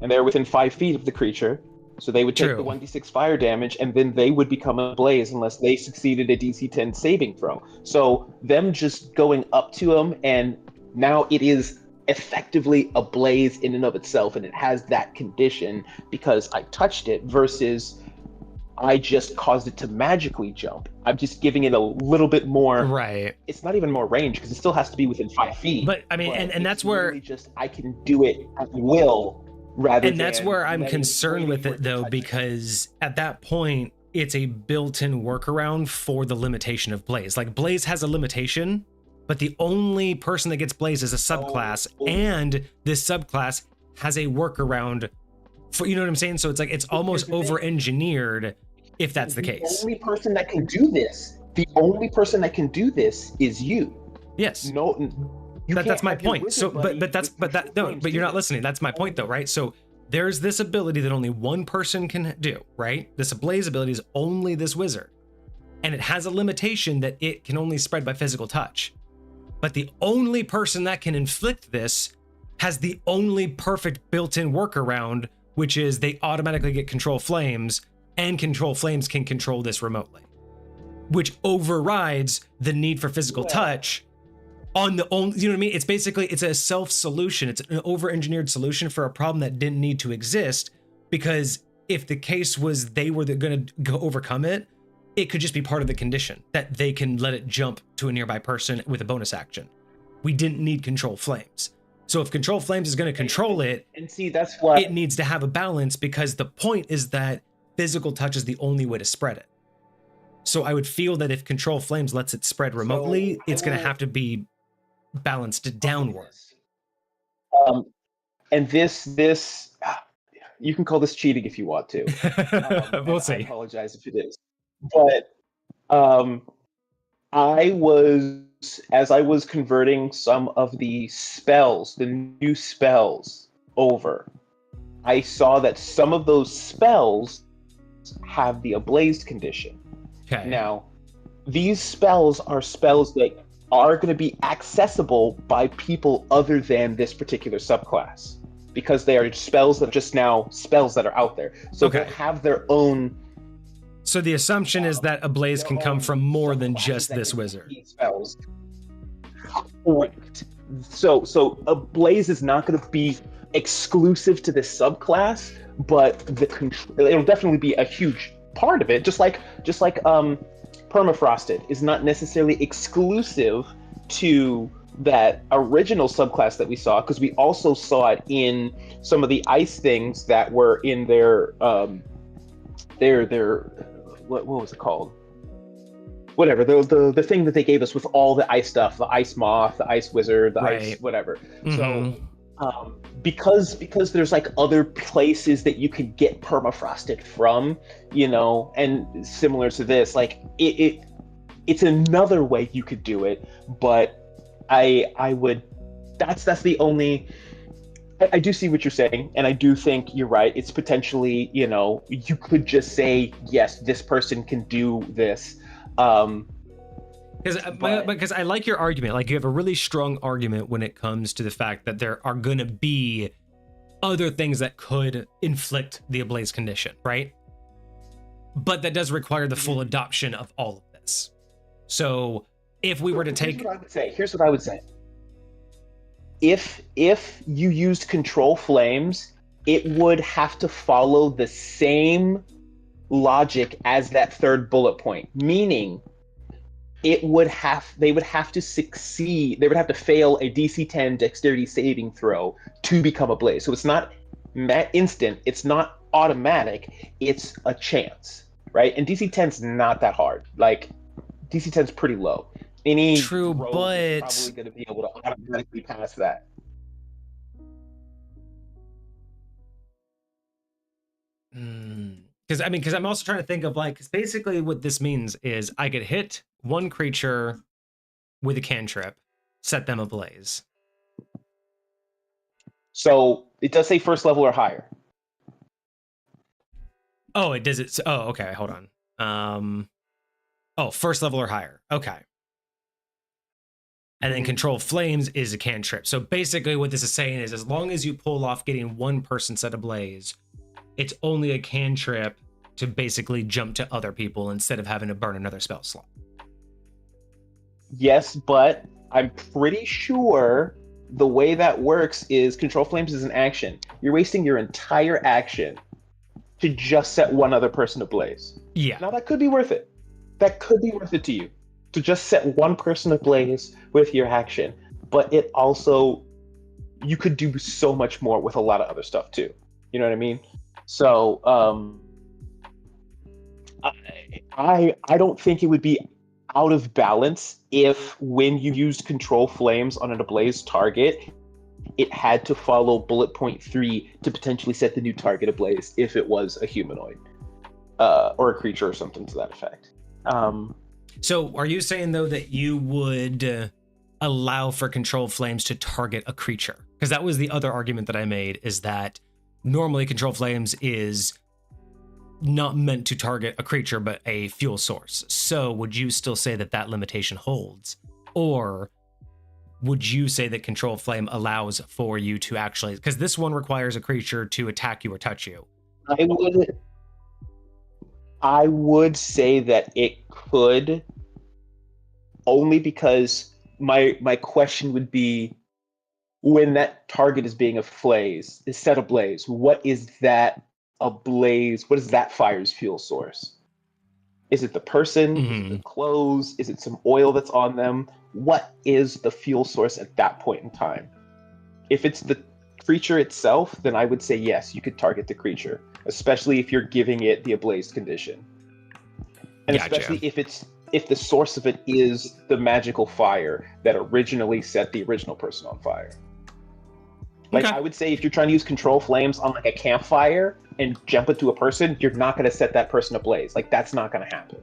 and they're within 5 feet of the creature, so they would take the 1d6 fire damage and then they would become ablaze unless they succeeded a DC 10 saving throw. So them just going up to them, and now it is effectively a blaze in and of itself, and it has that condition because I touched it, versus I just caused it to magically jump. I'm just giving it a little bit more. Right. It's not even more range because it still has to be within 5 feet. But I mean, and that's where just I can do it at will rather. And that's where I'm concerned with it though, because at that point it's a built-in workaround for the limitation of blaze. Like blaze has a limitation, but the only person that gets blaze is a subclass, and this subclass has a workaround for, you know what I'm saying? So it's like it's almost over-engineered if that's the case. The only person that can do this is you. Yes. No, that's my point. So but you're not listening. That's my point though, right? So there's this ability that only one person can do, right? This ablaze ability is only this wizard, and it has a limitation that it can only spread by physical touch. But the only person that can inflict this has the only perfect built-in workaround, which is they automatically get control flames, and control flames can control this remotely, which overrides the need for physical touch on the only, you know what I mean? It's basically, it's a self-solution. It's an over-engineered solution for a problem that didn't need to exist, because if the case was they were going to go overcome it, it could just be part of the condition that they can let it jump to a nearby person with a bonus action. We didn't need control flames. So if control flames is going to control it, and see, that's why it needs to have a balance, because the point is that physical touch is the only way to spread it. So I would feel that if control flames lets it spread remotely, it's going to have to be balanced downward. And this you can call this cheating if you want to. We'll see. I apologize if it is. But as I was converting some of the spells, the new spells over, I saw that some of those spells have the ablaze condition. Okay. Now, these spells are spells that are going to be accessible by people other than this particular subclass, because they are spells that are just now spells that are out there. So they have their own. So the assumption is that ablaze can come from more than just this wizard. Spells. Correct. So ablaze is not going to be exclusive to this subclass, but it'll definitely be a huge part of it. Just like permafrosted is not necessarily exclusive to that original subclass that we saw, because we also saw it in some of the ice things that were in their what was it called? Whatever, the thing that they gave us with all the ice stuff, the ice moth, the ice wizard, the ice whatever. So because there's like other places that you could get permafrosted from, you know, and similar to this, like it's another way you could do it, but I would, that's the only, I do see what you're saying, and I do think you're right. It's potentially, you know, you could just say, yes, this person can do this. Because I like your argument. Like, you have a really strong argument when it comes to the fact that there are going to be other things that could inflict the ablaze condition, right? But that does require the full adoption of all of this. So if we were to take... Here's what I would say. If you used control flames, it would have to follow the same logic as that third bullet point, meaning they would have to succeed, they would have to fail a DC 10 dexterity saving throw to become a blaze. So it's not instant, it's not automatic, it's a chance, right? And DC 10's not that hard. Like, DC 10's pretty low. Any true, but is probably going to be able to automatically pass that. Because I'm also trying to think of, like, 'cause basically what this means is I could hit one creature with a cantrip, set them ablaze. So it does say first level or higher. Oh, it does it. Oh, okay. Hold on. Oh, first level or higher. Okay. And then control flames is a cantrip. So basically what this is saying is, as long as you pull off getting one person set ablaze, it's only a cantrip to basically jump to other people instead of having to burn another spell slot. Yes, but I'm pretty sure the way that works is control flames is an action. You're wasting your entire action to just set one other person ablaze. Yeah. Now that could be worth it. That could be worth it to you, to just set one person ablaze with your action. But it also, you could do so much more with a lot of other stuff too. You know what I mean? So I don't think it would be out of balance if, when you used control flames on an ablaze target, it had to follow bullet point 3 to potentially set the new target ablaze if it was a humanoid or a creature or something to that effect. So are you saying, though, that you would allow for control flames to target a creature? Because that was the other argument that I made, is that normally control flames is not meant to target a creature, but a fuel source. So would you still say that that limitation holds? Or would you say that control flame allows for you to actually, because this one requires a creature to attack you or touch you. I would say that it could, only because my question would be, when that target is being set ablaze, what is that ablaze? What is that fire's fuel source? Is it the person? Is it the clothes? Is it some oil that's on them? What is the fuel source at that point in time? If it's the creature itself, then I would say yes, you could target the creature, especially if you're giving it the ablaze condition. And Gotcha. Especially if the source of it is the magical fire that originally set the original person on fire. Like, okay. I would say if you're trying to use control flames on like a campfire and jump it to a person, you're not going to set that person ablaze. Like, that's not going to happen.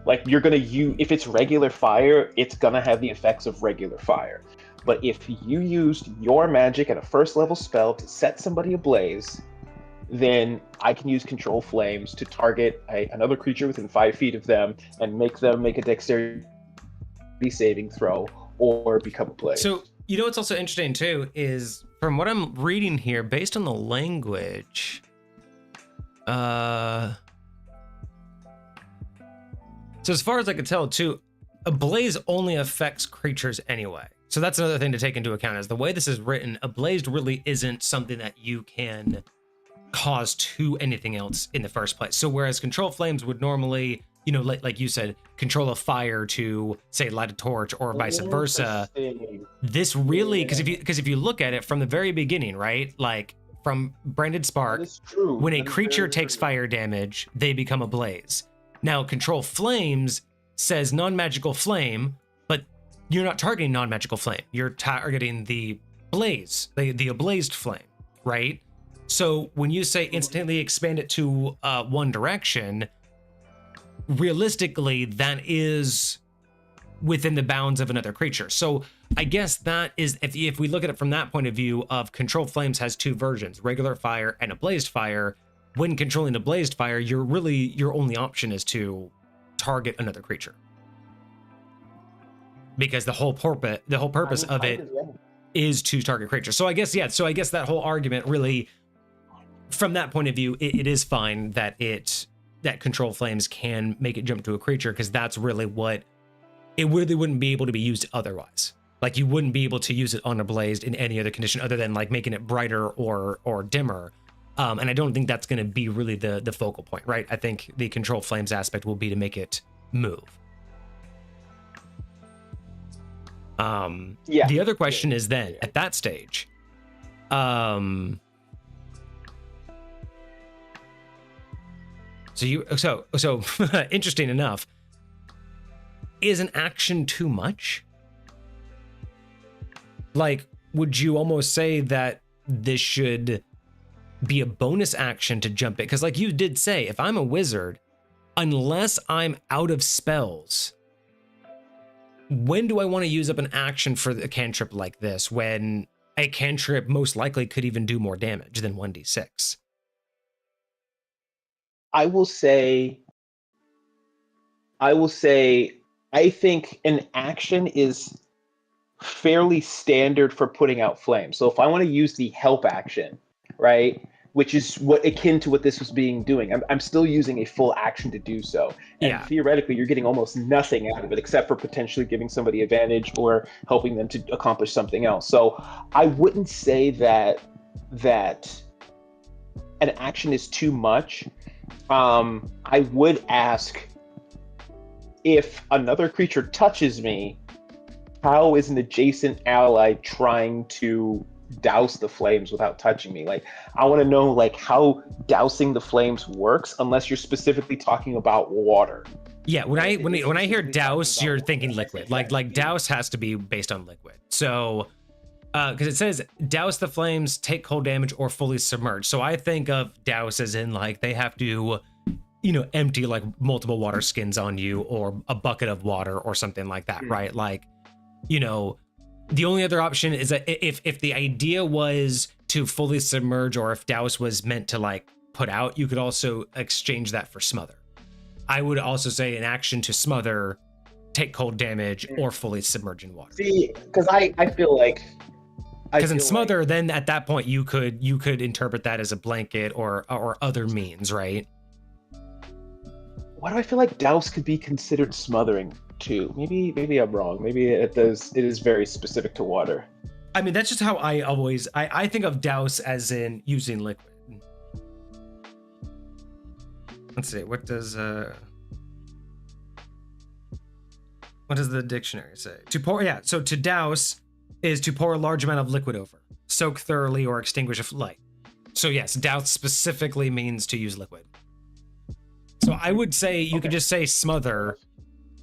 Like, you're going to use, if it's regular fire, it's going to have the effects of regular fire. But if you used your magic and a first level spell to set somebody ablaze, then I can use control flames to target another creature within 5 feet of them and make them make a dexterity saving throw or become ablaze. So, you know what's also interesting too is, from what I'm reading here, based on the language, so as far as I can tell too, ablaze only affects creatures anyway. So that's another thing to take into account, is the way this is written, Ablazed really isn't something that you can cause to anything else in the first place. So whereas Control Flames would normally, you know, like you said, control a fire to, say, light a torch or vice versa, this really, because if you look at it from the very beginning, right, like from Branded Spark, when a creature takes fire damage, they become ablaze. Now, Control Flames says non-magical flame, but you're not targeting non-magical flame. You're targeting the blaze, the ablazed flame, right? So when you say instantly expand it to one direction, realistically, that is within the bounds of another creature. So I guess that is, if we look at it from that point of view of Control Flames has two versions, regular fire and ablazed fire. When controlling ablazed fire, your only option is to target another creature, because the whole purpose of it is to target creatures. So I guess, yeah, so I guess that whole argument really, from that point of view, it is fine that Control Flames can make it jump to a creature, because that's really what it really wouldn't be able to be used otherwise. Like, you wouldn't be able to use it on ablazed in any other condition other than like making it brighter or dimmer. And I don't think that's going to be really the focal point, right? I think the Control Flames aspect will be to make it move. Yeah. The other question is then, at that stage, so interesting enough, is an action too much? Like, would you almost say that this should be a bonus action to jump it? Because like you did say, if I'm a wizard, unless I'm out of spells, when do I want to use up an action for a cantrip like this, when a cantrip most likely could even do more damage than 1d6? I will say, I think an action is fairly standard for putting out flames. So if I want to use the help action, right, which is akin to what this was doing, I'm still using a full action to do so. And theoretically, you're getting almost nothing out of it except for potentially giving somebody advantage or helping them to accomplish something else. So I wouldn't say that an action is too much. I would ask, if another creature touches me, how is an adjacent ally trying to douse the flames without touching me? Like, I want to know like how dousing the flames works, unless you're specifically talking about water. Yeah, when I hear douse, you're thinking liquid. Like douse has to be based on liquid. So because it says douse the flames, take cold damage, or fully submerge. So I think of douse as in like they have to, you know, empty like multiple water skins on you, or a bucket of water or something like that, right? Like, you know, the only other option is that if the idea was to fully submerge, or if douse was meant to like put out, you could also exchange that for smother. I would also say an action to smother, take cold damage, or fully submerge in water. See, because I feel like, because in smother, then at that point you could interpret that as a blanket or other means, right? Why do I feel like douse could be considered smothering too? Maybe I'm wrong. Maybe it is very specific to water. I mean, that's just how I think of douse as in using liquid. Let's see, what does the dictionary say? To pour, yeah, so to douse is to pour a large amount of liquid over, soak thoroughly, or extinguish a light. So yes, douse specifically means to use liquid. So I would say you could just say smother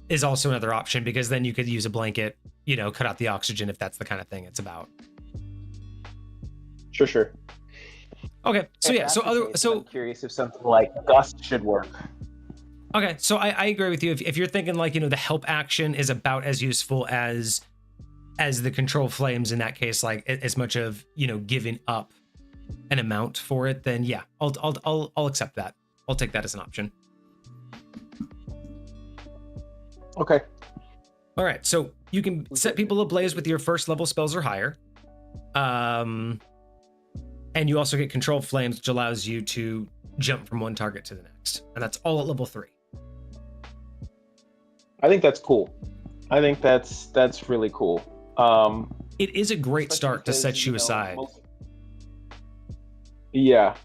is also another option, because then you could use a blanket, you know, cut out the oxygen if that's the kind of thing it's about. Sure. Okay, so yeah, I'm curious if something like gust should work. Okay, so I agree with you. If you're thinking like, you know, the help action is about as useful as the control flames in that case, like as much of, you know, giving up an amount for it, then yeah, I'll accept that. I'll take that as an option. Okay. All right, so you can set people ablaze with your first level spells or higher. And you also get control flames, which allows you to jump from one target to the next. And that's all at level 3. I think that's cool. I think that's really cool. It is a great especially start to because, set you aside. Yeah.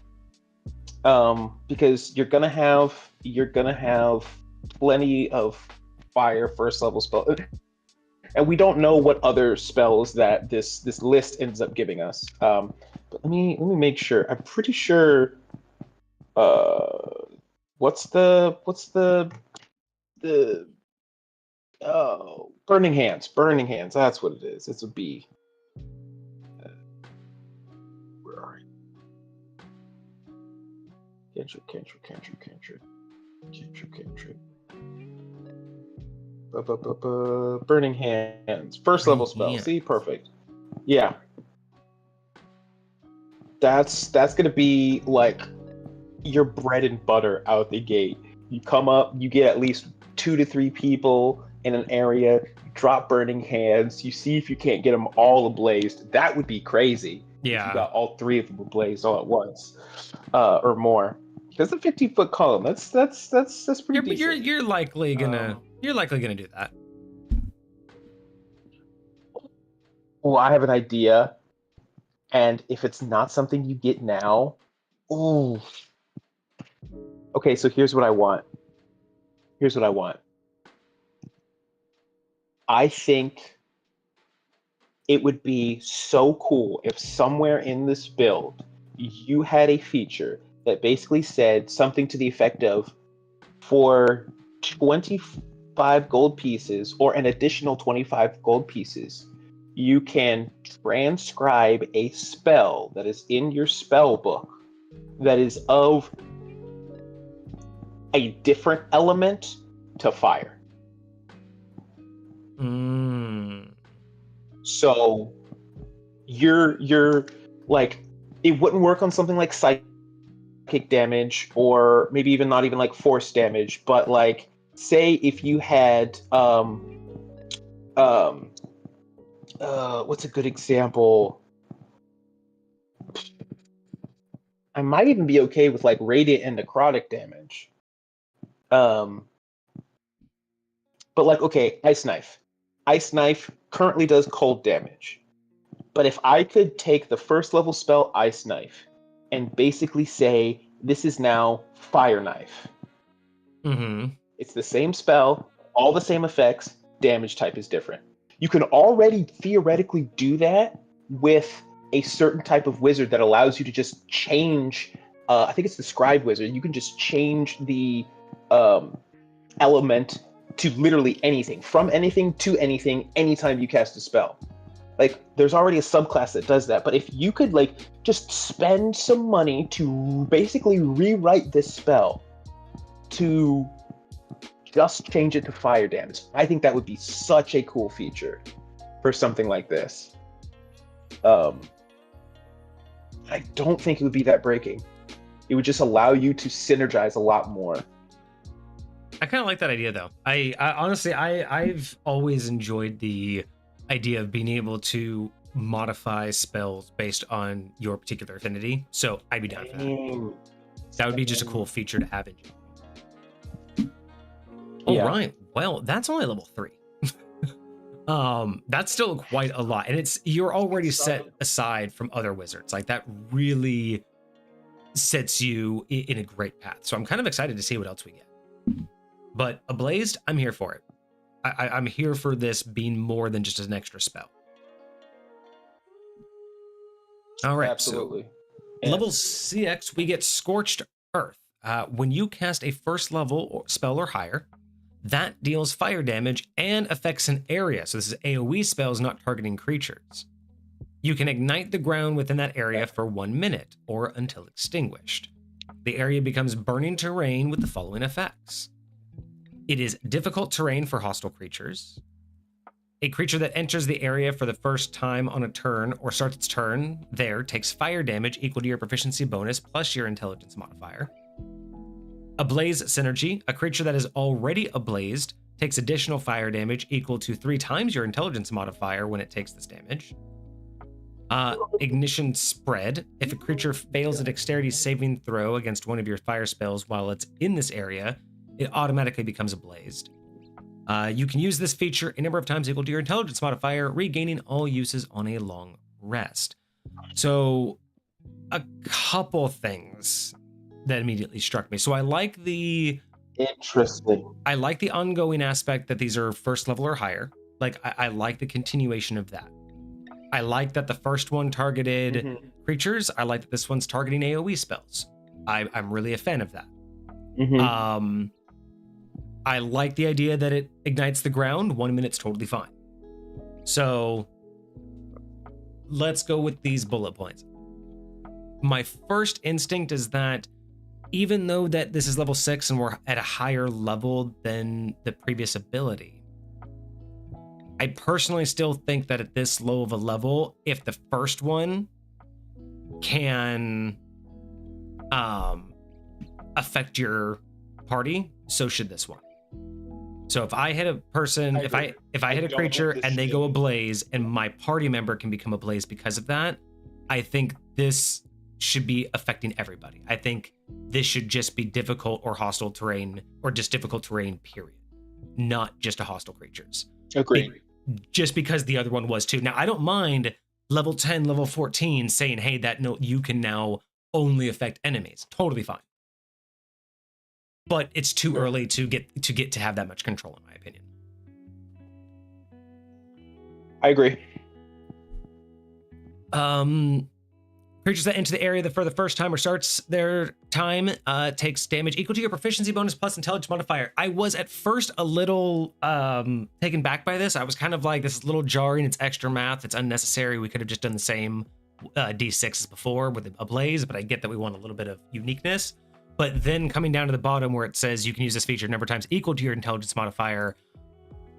Because you're gonna have plenty of fire first level spell, and we don't know what other spells that this list ends up giving us. But let me make sure. I'm pretty sure. What's the oh, burning hands? Burning hands. That's what it is. It's a B. Where are you? Cantrip. Burning hands. First level spell. Yeah. See, perfect. Yeah. That's gonna be like your bread and butter out the gate. You come up, you get at least 2 to 3 people in an area, drop burning hands, you see if you can't get them all ablazed. That would be crazy. Yeah. If you got all 3 of them ablazed all at once, or more. Because the 15-foot column, that's pretty decent. You're likely gonna do that. Well, I have an idea, and if it's not something you get now, ooh. Okay, so here's what I want. I think it would be so cool if somewhere in this build you had a feature that basically said something to the effect of, for 25 gold pieces or an additional 25 gold pieces, you can transcribe a spell that is in your spell book that is of a different element to fire. So you're like, it wouldn't work on something like psychic damage, or maybe even not even like force damage, but like, say if you had what's a good example? I might even be okay with like radiant and necrotic damage. But like, okay, Ice Knife. Ice Knife currently does cold damage. But if I could take the first level spell Ice Knife and basically say, this is now Fire Knife. Mm-hmm. It's the same spell, all the same effects, damage type is different. You can already theoretically do that with a certain type of wizard that allows you to just change, I think it's the Scribe Wizard, you can just change the element to literally anything, from anything to anything, anytime you cast a spell. Like, there's already a subclass that does that, but if you could like just spend some money to basically rewrite this spell to just change it to fire damage, I think that would be such a cool feature for something like this. I don't think it would be that breaking. It would just allow you to synergize a lot more. I kind of like that idea, though. I honestly, I've always enjoyed the idea of being able to modify spells based on your particular affinity. So I'd be down for that. That would be just a cool feature to have in. All right. Well, that's only level 3. That's still quite a lot, and you're already set aside from other wizards. Like, that really sets you in a great path. So I'm kind of excited to see what else we get. But Ablazed, I'm here for it. I'm here for this being more than just an extra spell. All right, absolutely. So level CX, we get Scorched Earth. When you cast a first level spell or higher, that deals fire damage and affects an area. So this is AoE spells, not targeting creatures. You can ignite the ground within that area for 1 minute or until extinguished. The area becomes burning terrain with the following effects. It is difficult terrain for hostile creatures. A creature that enters the area for the first time on a turn or starts its turn there takes fire damage equal to your proficiency bonus plus your intelligence modifier. Ablaze Synergy. A creature that is already ablazed takes additional fire damage equal to 3 times your intelligence modifier when it takes this damage. Ignition Spread. If a creature fails a dexterity saving throw against one of your fire spells while it's in this area, it automatically becomes ablazed. You can use this feature a number of times equal to your intelligence modifier, regaining all uses on a long rest. So a couple things that immediately struck me. So I like the ongoing aspect that these are first level or higher. Like I like the continuation of that. I like that the first one targeted creatures. I like that this one's targeting AoE spells. I'm really a fan of that. I like the idea that it ignites the ground. 1 minute's totally fine. So let's go with these bullet points. My first instinct is that even though that this is level 6 and we're at a higher level than the previous ability, I personally still think that at this low of a level, if the first one can affect your party, so should this one. So if I hit a person, if I hit a creature and they go ablaze and my party member can become ablaze because of that, I think this should be affecting everybody. I think this should just be difficult or hostile terrain, or just difficult terrain, period. Not just to hostile creatures. Agreed. Just because the other one was too. Now, I don't mind level 10, level 14 saying, hey, that note, you can now only affect enemies. Totally fine. But it's too early to get to have that much control, in my opinion. I agree. Creatures that enter the area for the first time or starts their time takes damage equal to your proficiency bonus plus intelligence modifier. I was at first a little taken back by this. I was kind of like, this is a little jarring. It's extra math. It's unnecessary. We could have just done the same D6 as before with a blaze, but I get that we want a little bit of uniqueness. But then coming down to the bottom where it says you can use this feature a number of times equal to your intelligence modifier,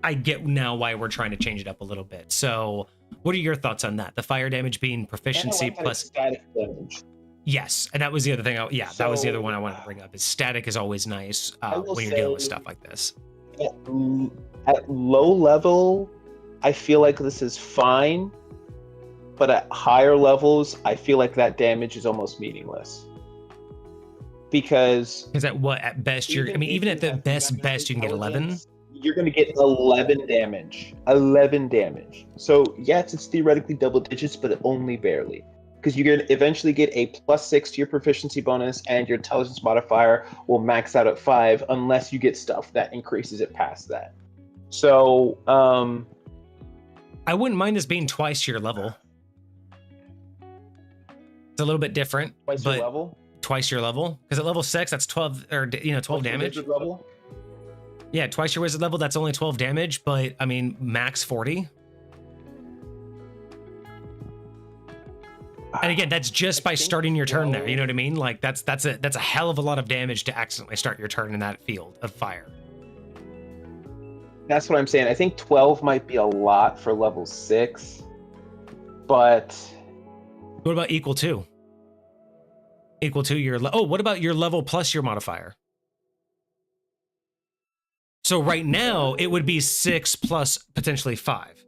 I get now why we're trying to change it up a little bit. So what are your thoughts on that? The fire damage being proficiency plus static damage. Yes, and that was the other thing. That was the other one I wanted to bring up. Is static is always nice when you're dealing with stuff like this. At low level, I feel like this is fine, but at higher levels, I feel like that damage is almost meaningless. Because at what, at best even at the best you can get 11. You're going to get 11 damage. 11 damage. So yes, it's theoretically double digits, but only barely. Because you're going to eventually get a +6 to your proficiency bonus, and your intelligence modifier will max out at 5 unless you get stuff that increases it past that. So I wouldn't mind this being twice your level. It's a little bit different. Twice your level? Twice your level, because at level 6 that's 12 damage. Level? Yeah, twice your wizard level, that's only 12 damage, but I mean max 40. And again, that's just by starting your turn there. You know what I mean? Like that's a hell of a lot of damage to accidentally start your turn in that field of fire. That's what I'm saying. I think 12 might be a lot for level 6, but what about equal to? Equal to your what about your level plus your modifier? So right now it would be 6 plus potentially 5,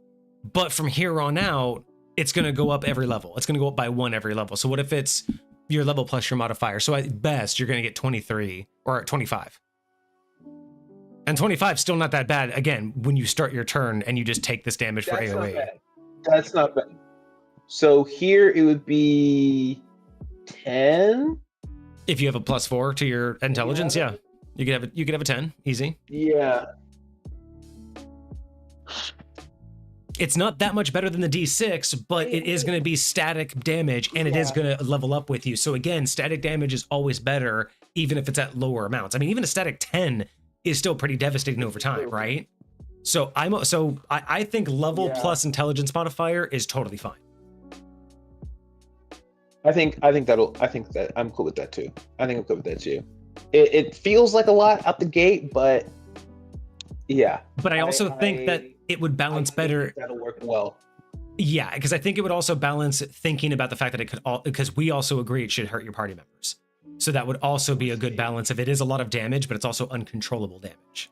but from here on out it's going to go up every level. It's going to go up by 1 every level. So what if it's your level plus your modifier? So at best you're going to get 23 or 25, and 25 still not that bad. Again, when you start your turn and you just take this damage for AoE. That's not bad. So here it would be 10 if you have a +4 to your intelligence. Yeah, you could have a 10 easy. Yeah, it's not that much better than the D6, but it is going to be static damage, and it is going to level up with you. So again, static damage is always better, even if it's at lower amounts. I mean, even a static 10 is still pretty devastating over time, right? So I think level plus intelligence modifier is totally fine. I think that I'm cool with that too. I think I'm cool with that too. It feels like a lot out the gate, but yeah. But I also think that it would balance better. That'll work well. Yeah, because I think it would also balance thinking about the fact that it could because we also agree it should hurt your party members. So that would also be a good balance if it is a lot of damage, but it's also uncontrollable damage.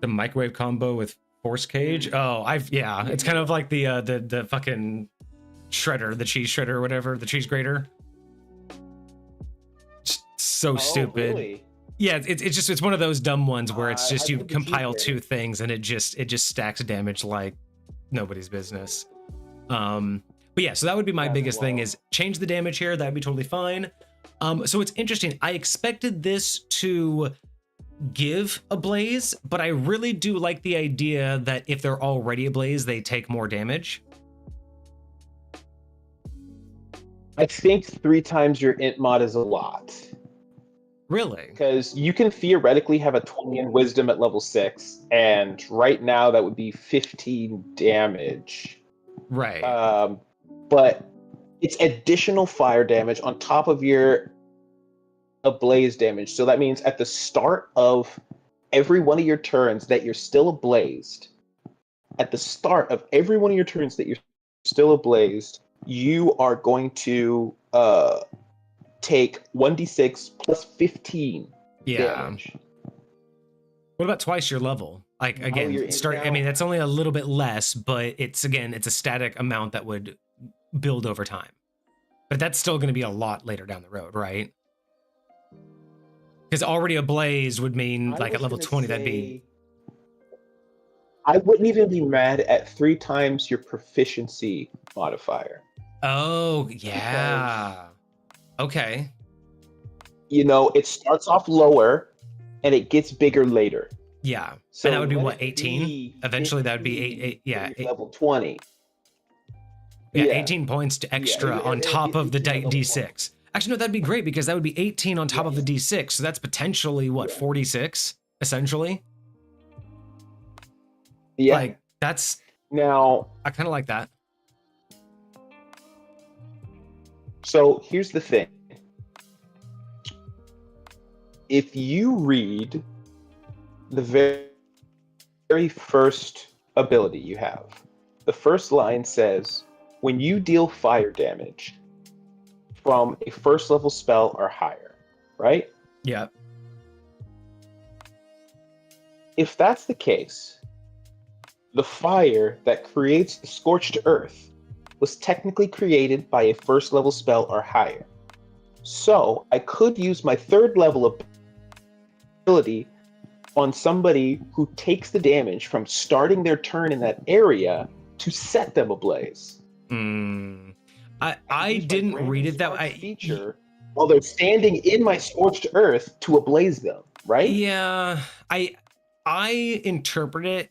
The microwave combo with force cage. Oh, it's kind of like the fucking shredder, the cheese shredder or whatever, the cheese grater. So stupid. Really? Yeah, it's one of those dumb ones where it's just I you put the compile T there. 2 things and it just stacks damage like nobody's business. But yeah, so that would be my That's biggest thing wild. is change the damage here. That'd be totally fine. So it's interesting. I expected this to give a blaze, but I really do like the idea that if they're already ablaze, they take more damage. I think 3 times your int mod is a lot. Really? Because you can theoretically have a 20 in wisdom at level 6, and right now that would be 15 damage. Right. But it's additional fire damage on top of your ablaze damage. So that means at the start of every one of your turns that you're still ablazed, at the start of every one of your turns that you're still ablazed, you are going to take 1d6 plus 15 damage. What about twice your level? Like again, I mean, that's only a little bit less, but it's a static amount that would build over time. But that's still going to be a lot later down the road, right? Because already ablaze would mean like at level 20, that'd be. I wouldn't even be mad at 3 times your proficiency modifier. Oh, yeah. Okay. You know, it starts off lower and it gets bigger later. Yeah. So and that would be what, 18? Eventually that would be 8 level 20. Yeah, 18 points to extra on top of the D6. Actually, no, that'd be great because that would be 18 on top of the D6. So that's potentially what, 46 essentially? Yeah. Like that's now I kind of like that. So here's the thing. If you read the very first ability you have, the first line says, when you deal fire damage from a first level spell or higher, right? Yeah. If that's the case, the fire that creates the scorched earth was technically created by a first level spell or higher. So I could use my 3rd level ability on somebody who takes the damage from starting their turn in that area to set them ablaze. I didn't read it that way. Feature while they're standing in my scorched earth to ablaze them, right? Yeah, I interpreted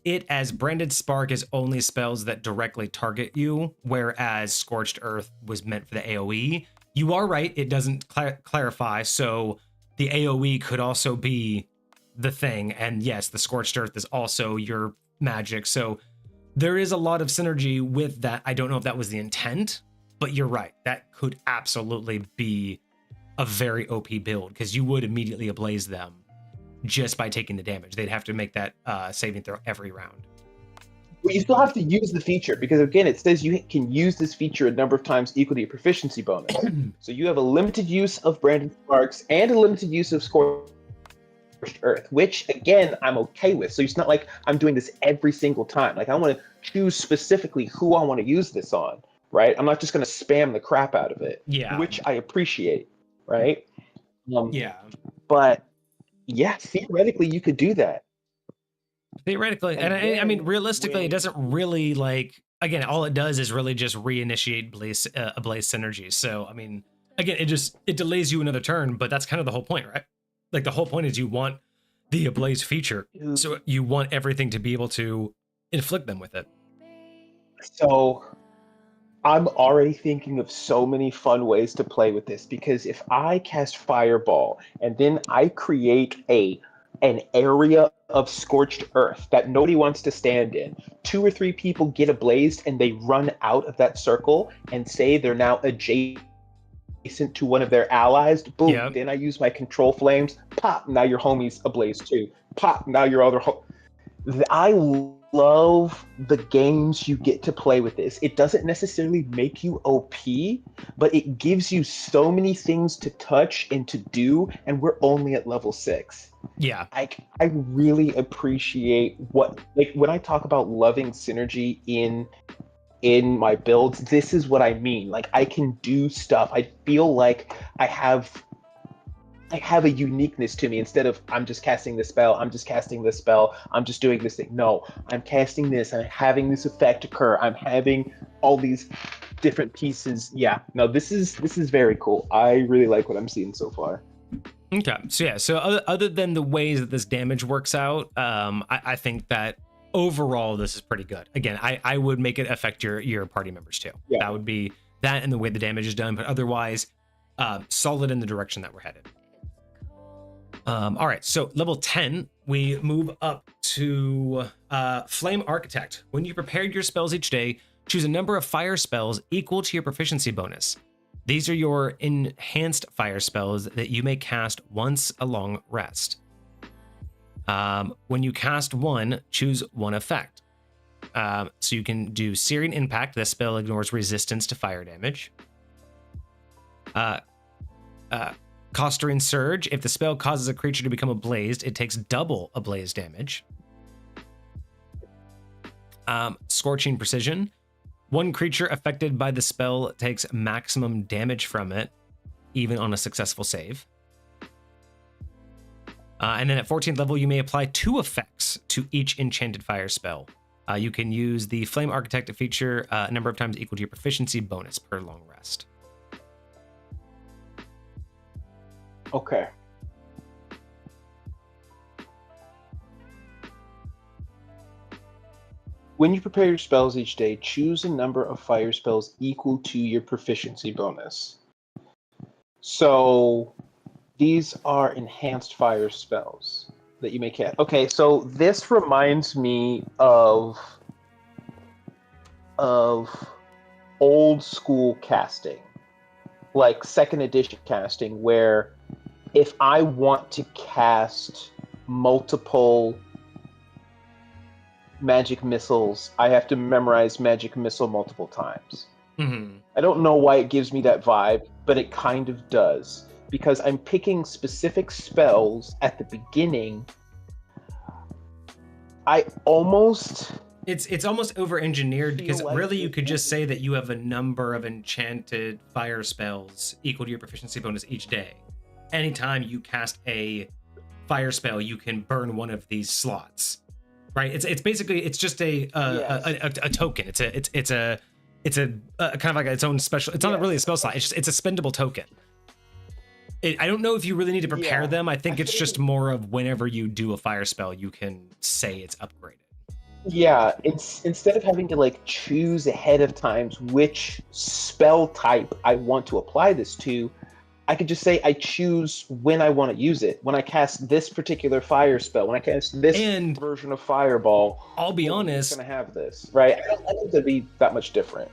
it as Branded Spark is only spells that directly target you, whereas Scorched Earth was meant for the AoE. You are right, it doesn't clarify, so the AoE could also be the thing, and yes, the Scorched Earth is also your magic, so there is a lot of synergy with that. I don't know if that was the intent, but you're right, that could absolutely be a very OP build, because you would immediately ablaze them just by taking the damage. They'd have to make that saving throw every round. But you still have to use the feature, because again, it says you can use this feature a number of times equal to your proficiency bonus. So you have a limited use of Branded Sparks and a limited use of Scorched Earth, which again, I'm okay with. So it's not like I'm doing this every single time. Like I want to choose specifically who I want to use this on, right? I'm not just going to spam the crap out of it, which I appreciate, right? But yeah, theoretically, you could do that. Theoretically, and I mean, realistically, it doesn't really like. Again, all it does is really just reinitiate ablaze synergy. So, I mean, again, it delays you another turn, but that's kind of the whole point, right? Like the whole point is you want the ablaze feature, so you want everything to be able to inflict them with it. So, I'm already thinking of so many fun ways to play with this, because if I cast Fireball and then I create an area of scorched earth that nobody wants to stand in, 2 or 3 people get ablazed and they run out of that circle and say they're now adjacent to one of their allies, boom, then I use my control flames, pop, now your homie's ablaze too, pop, now your other I love the games you get to play with this. It doesn't necessarily make you OP, but it gives you so many things to touch and to do, and we're only at level 6. Yeah. I really appreciate when I talk about loving synergy in my builds, this is what I mean. Like I can do stuff. I feel like I have I have a uniqueness to me instead of I'm just casting this spell, I'm just casting this spell, I'm just doing this thing. No, I'm casting this, I'm having this effect occur, I'm having all these different pieces. Yeah, no, this is very cool. I really like what I'm seeing so far. Okay, so yeah, so other than the ways that this damage works out, I think that overall this is pretty good. Again, I would make it affect your party members too. Yeah. That would be that and the way the damage is done, but otherwise, solid in the direction that we're headed. All right, so level 10, we move up to Flame Architect. When you prepared your spells each day, choose a number of fire spells equal to your proficiency bonus. These are your enhanced fire spells that you may cast once a long rest. When you cast one, choose one effect. So you can do Searing Impact. This spell ignores resistance to fire damage. Costering Surge. If the spell causes a creature to become ablazed, it takes double ablaze damage. Scorching Precision. One creature affected by the spell takes maximum damage from it, even on a successful save. And then at 14th level, you may apply 2 effects to each enchanted fire spell. You can use the Flame Architect feature a number of times equal to your proficiency bonus per long rest. Okay. When you prepare your spells each day, choose a number of fire spells equal to your proficiency bonus. So these are enhanced fire spells that you may cast. Okay, so this reminds me of old school casting, like second edition casting, where if I want to cast multiple magic missiles, I have to memorize magic missile multiple times. Mm-hmm. I don't know why it gives me that vibe, but it kind of does, because I'm picking specific spells at the beginning. It's almost over-engineered, because like really you could just say that you have a number of enchanted fire spells equal to your proficiency bonus each day. Anytime you cast a fire spell, you can burn one of these slots. Right? It's basically just a token. It's a kind of like its own special. It's not really a spell slot. It's a spendable token. I don't know if you really need to prepare them. I think it's just more of whenever you do a fire spell, you can say it's upgraded. Yeah, it's instead of having to like choose ahead of time which spell type I want to apply this to, I could just say I choose when I want to use it. When I cast this particular fire spell, when I cast this version of Fireball, I'll be honest, I'm gonna have this, right? I don't think it'd be that much different.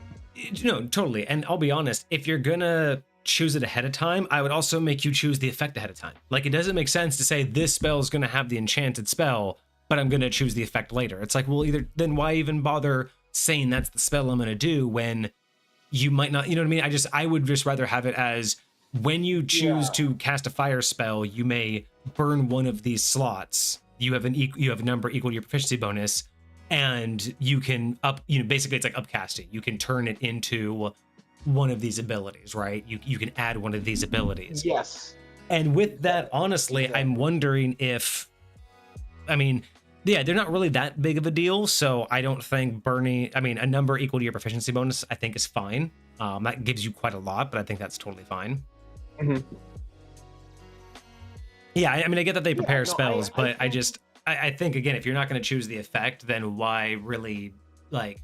No, totally. And I'll be honest, if you're gonna choose it ahead of time, I would also make you choose the effect ahead of time. Like, it doesn't make sense to say this spell is gonna have the enchanted spell, but I'm gonna choose the effect later. It's like, well, then why even bother saying that's the spell I'm gonna do when you might not, you know what I mean? I would just rather have it as, when you choose to cast a fire spell, you may burn one of these slots. You have a number equal to your proficiency bonus, and you can basically it's like upcasting. You can turn it into one of these abilities, right? You can add one of these abilities. Yes. And with that, honestly, I'm wondering if, they're not really that big of a deal. So I don't think a number equal to your proficiency bonus, I think is fine. That gives you quite a lot, but I think that's totally fine. Mm-hmm. Yeah, I get that they prepare spells, but I think, again, if you're not going to choose the effect, then why really, like,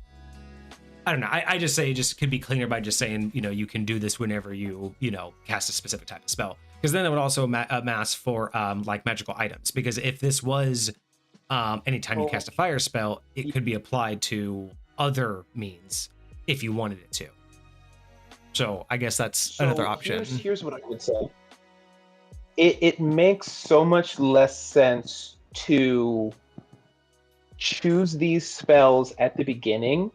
I don't know. I just say it just could be cleaner by just saying, you can do this whenever you cast a specific type of spell. Because then it would also mask for, like, magical items. Because if this was anytime you cast a fire spell, it could be applied to other means if you wanted it to. So I guess that's another option. Here's what I would say. It makes so much less sense to choose these spells at the beginning,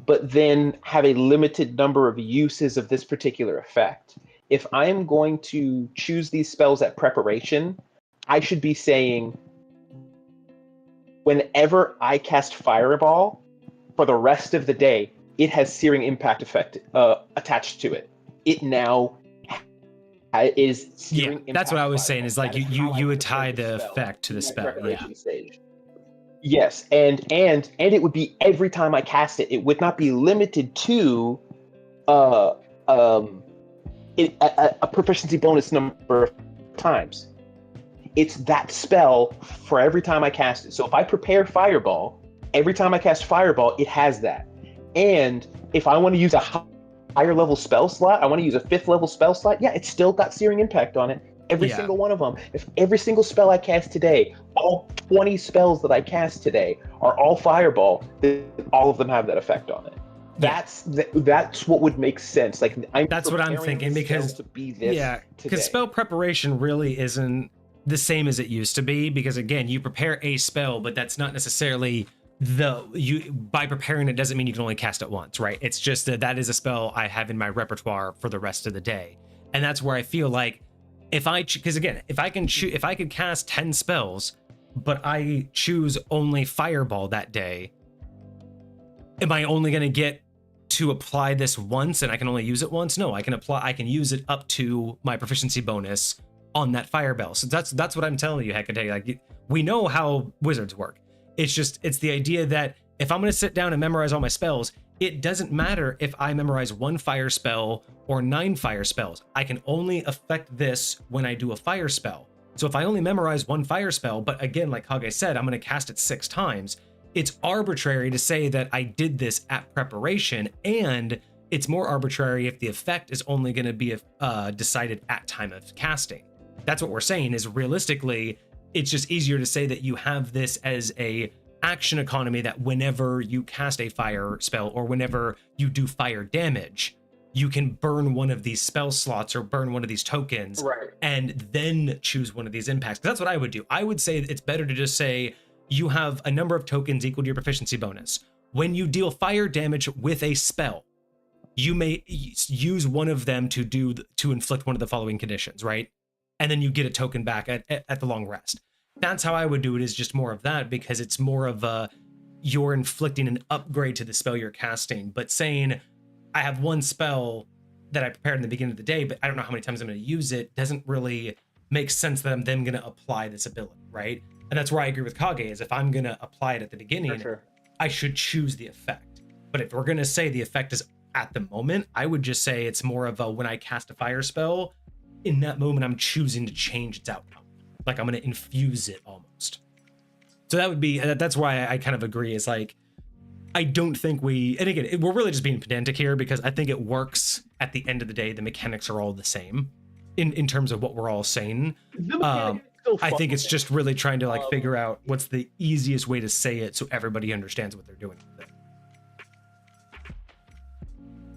but then have a limited number of uses of this particular effect. If I am going to choose these spells at preparation, I should be saying, whenever I cast Fireball, for the rest of the day, it has Searing Impact effect attached to it. It now is Yeah, searing that's what I impact was saying. fireball. Is like That is you how I would prepare tie the the spell effect to in the my spell. Yeah. preparation stage. Yes, and it would be every time I cast it. It would not be limited to uh um a proficiency bonus number of times. It's that spell for every time I cast it. So if I prepare Fireball, every time I cast Fireball, it has that. And if I want to use a higher level spell slot, I want to use a 5th level spell slot, yeah, it's still got Searing Impact on it. Every Yeah. single one of them. If every single spell I cast today, all 20 spells that I cast today are all Fireball, then all of them have that effect on it. That's what would make sense. Like That's what I'm thinking, because to be this because today. spell preparation really isn't the same as it used to be, because again, you prepare a spell, but that's not necessarily by preparing it doesn't mean you can only cast it once, right? It's just that is a spell I have in my repertoire for the rest of the day. And that's where I feel like because again, if I could cast 10 spells, but I choose only Fireball that day, am I only going to get to apply this once and I can only use it once? No, I can use it up to my proficiency bonus on that Fireball. So that's what I'm telling you, Hecate. Like, we know how wizards work. It's the idea that if I'm going to sit down and memorize all my spells, it doesn't matter if I memorize 1 fire spell or 9 fire spells. I can only affect this when I do a fire spell. So if I only memorize 1 fire spell, but again, like Kage said, I'm going to cast it 6 times, it's arbitrary to say that I did this at preparation, and it's more arbitrary if the effect is only going to be decided at time of casting. That's what we're saying, is realistically, it's just easier to say that you have this as a action economy, that whenever you cast a fire spell or whenever you do fire damage, you can burn one of these spell slots or burn one of these tokens, right, and then choose one of these impacts. Because that's what I would do. I would say it's better to just say you have a number of tokens equal to your proficiency bonus. When you deal fire damage with a spell, you may use one of them to inflict one of the following conditions, right? And then you get a token back at the long rest. That's how I would do it, is just more of that, because it's more of you're inflicting an upgrade to the spell you're casting. But saying, I have 1 spell that I prepared in the beginning of the day, but I don't know how many times I'm going to use it, doesn't really make sense that I'm then going to apply this ability, right? And that's where I agree with Kage, is if I'm going to apply it at the beginning, sure, I should choose the effect. But if we're going to say the effect is at the moment, I would just say it's more of when I cast a fire spell, in that moment, I'm choosing to change its outcome. Like, I'm going to infuse it almost. So that's why I kind of agree, is like, I don't think and again, we're really just being pedantic here, because I think it works at the end of the day. The mechanics are all the same in terms of what we're all saying. I think it's just really trying to like figure out what's the easiest way to say it so everybody understands what they're doing with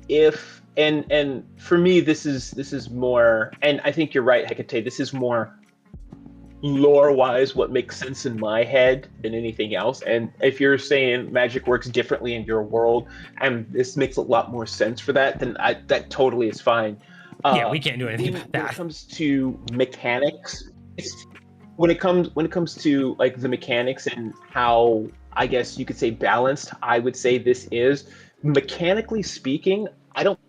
it. And for me, this is more, and I think you're right, Hecate, this is more lore-wise what makes sense in my head than anything else. And if you're saying magic works differently in your world, and this makes a lot more sense for that, then that totally is fine. Yeah, we can't do anything about that. When it comes to mechanics, when it comes to like the mechanics and how, I guess you could say, balanced, I would say this is, mechanically speaking, I don't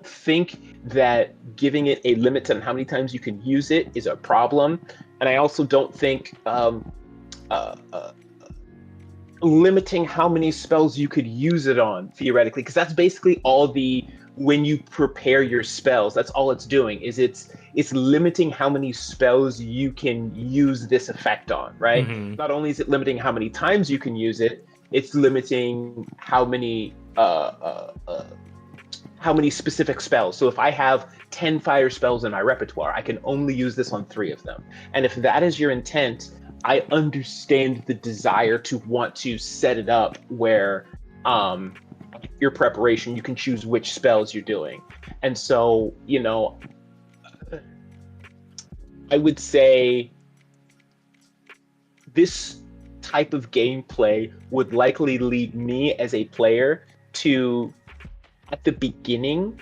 think that giving it a limit on how many times you can use it is a problem. And I also don't think limiting how many spells you could use it on, theoretically, because that's basically all when you prepare your spells, that's all it's doing, is it's limiting how many spells you can use this effect on, right? Mm-hmm. Not only is it limiting how many times you can use it, it's limiting how many specific spells. So if I have 10 fire spells in my repertoire, I can only use this on 3 of them. And if that is your intent, I understand the desire to want to set it up where your preparation, you can choose which spells you're doing. And so, I would say this type of gameplay would likely lead me as a player to, at the beginning,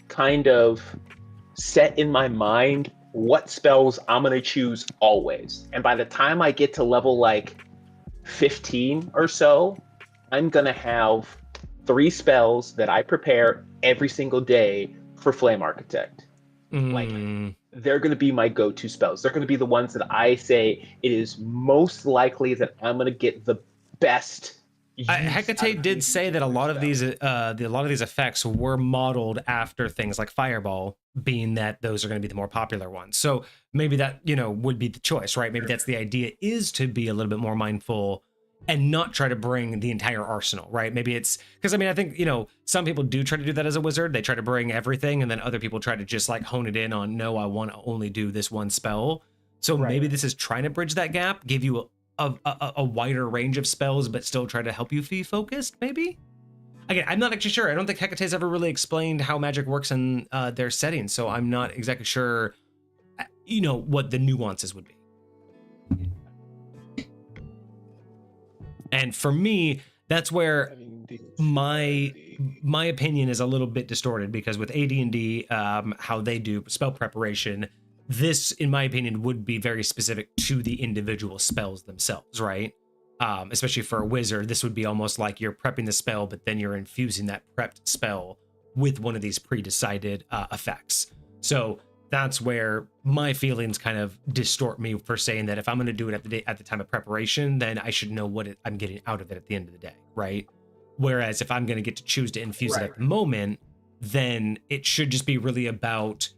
kind of set in my mind what spells I'm going to choose always. And by the time I get to level like 15 or so, I'm going to have 3 spells that I prepare every single day for Flame Architect. Like, they're going to be my go-to spells. They're going to be the ones that I say it is most likely that I'm going to get the best. Hecate did say that a lot of these effects were modeled after things like Fireball, being that those are going to be the more popular ones. So maybe that, you know, would be the choice, right? Maybe that's the idea, is to be a little bit more mindful and not try to bring the entire arsenal, right? Maybe it's because, I mean, I think, you know, some people do try to do that as a wizard. They try to bring everything, and then other people try to just like hone it in on, no, I want to only do this one spell. So maybe this is trying to bridge that gap, give you a wider range of spells, but still try to help you be focused, maybe? Again, I'm not actually sure. I don't think Hecate's ever really explained how magic works in their settings, so I'm not exactly sure, you know, what the nuances would be. And for me, that's where my opinion is a little bit distorted, because with AD&D, how they do spell preparation, this, in my opinion, would be very specific to the individual spells themselves, right? Especially for a wizard, this would be almost like you're prepping the spell, but then you're infusing that prepped spell with one of these pre-decided effects. So that's where my feelings kind of distort me for saying that if I'm going to do it at the time of preparation, then I should know what I'm getting out of it at the end of the day, right? Whereas if I'm going to get to choose to infuse it at the moment, then it should just be really about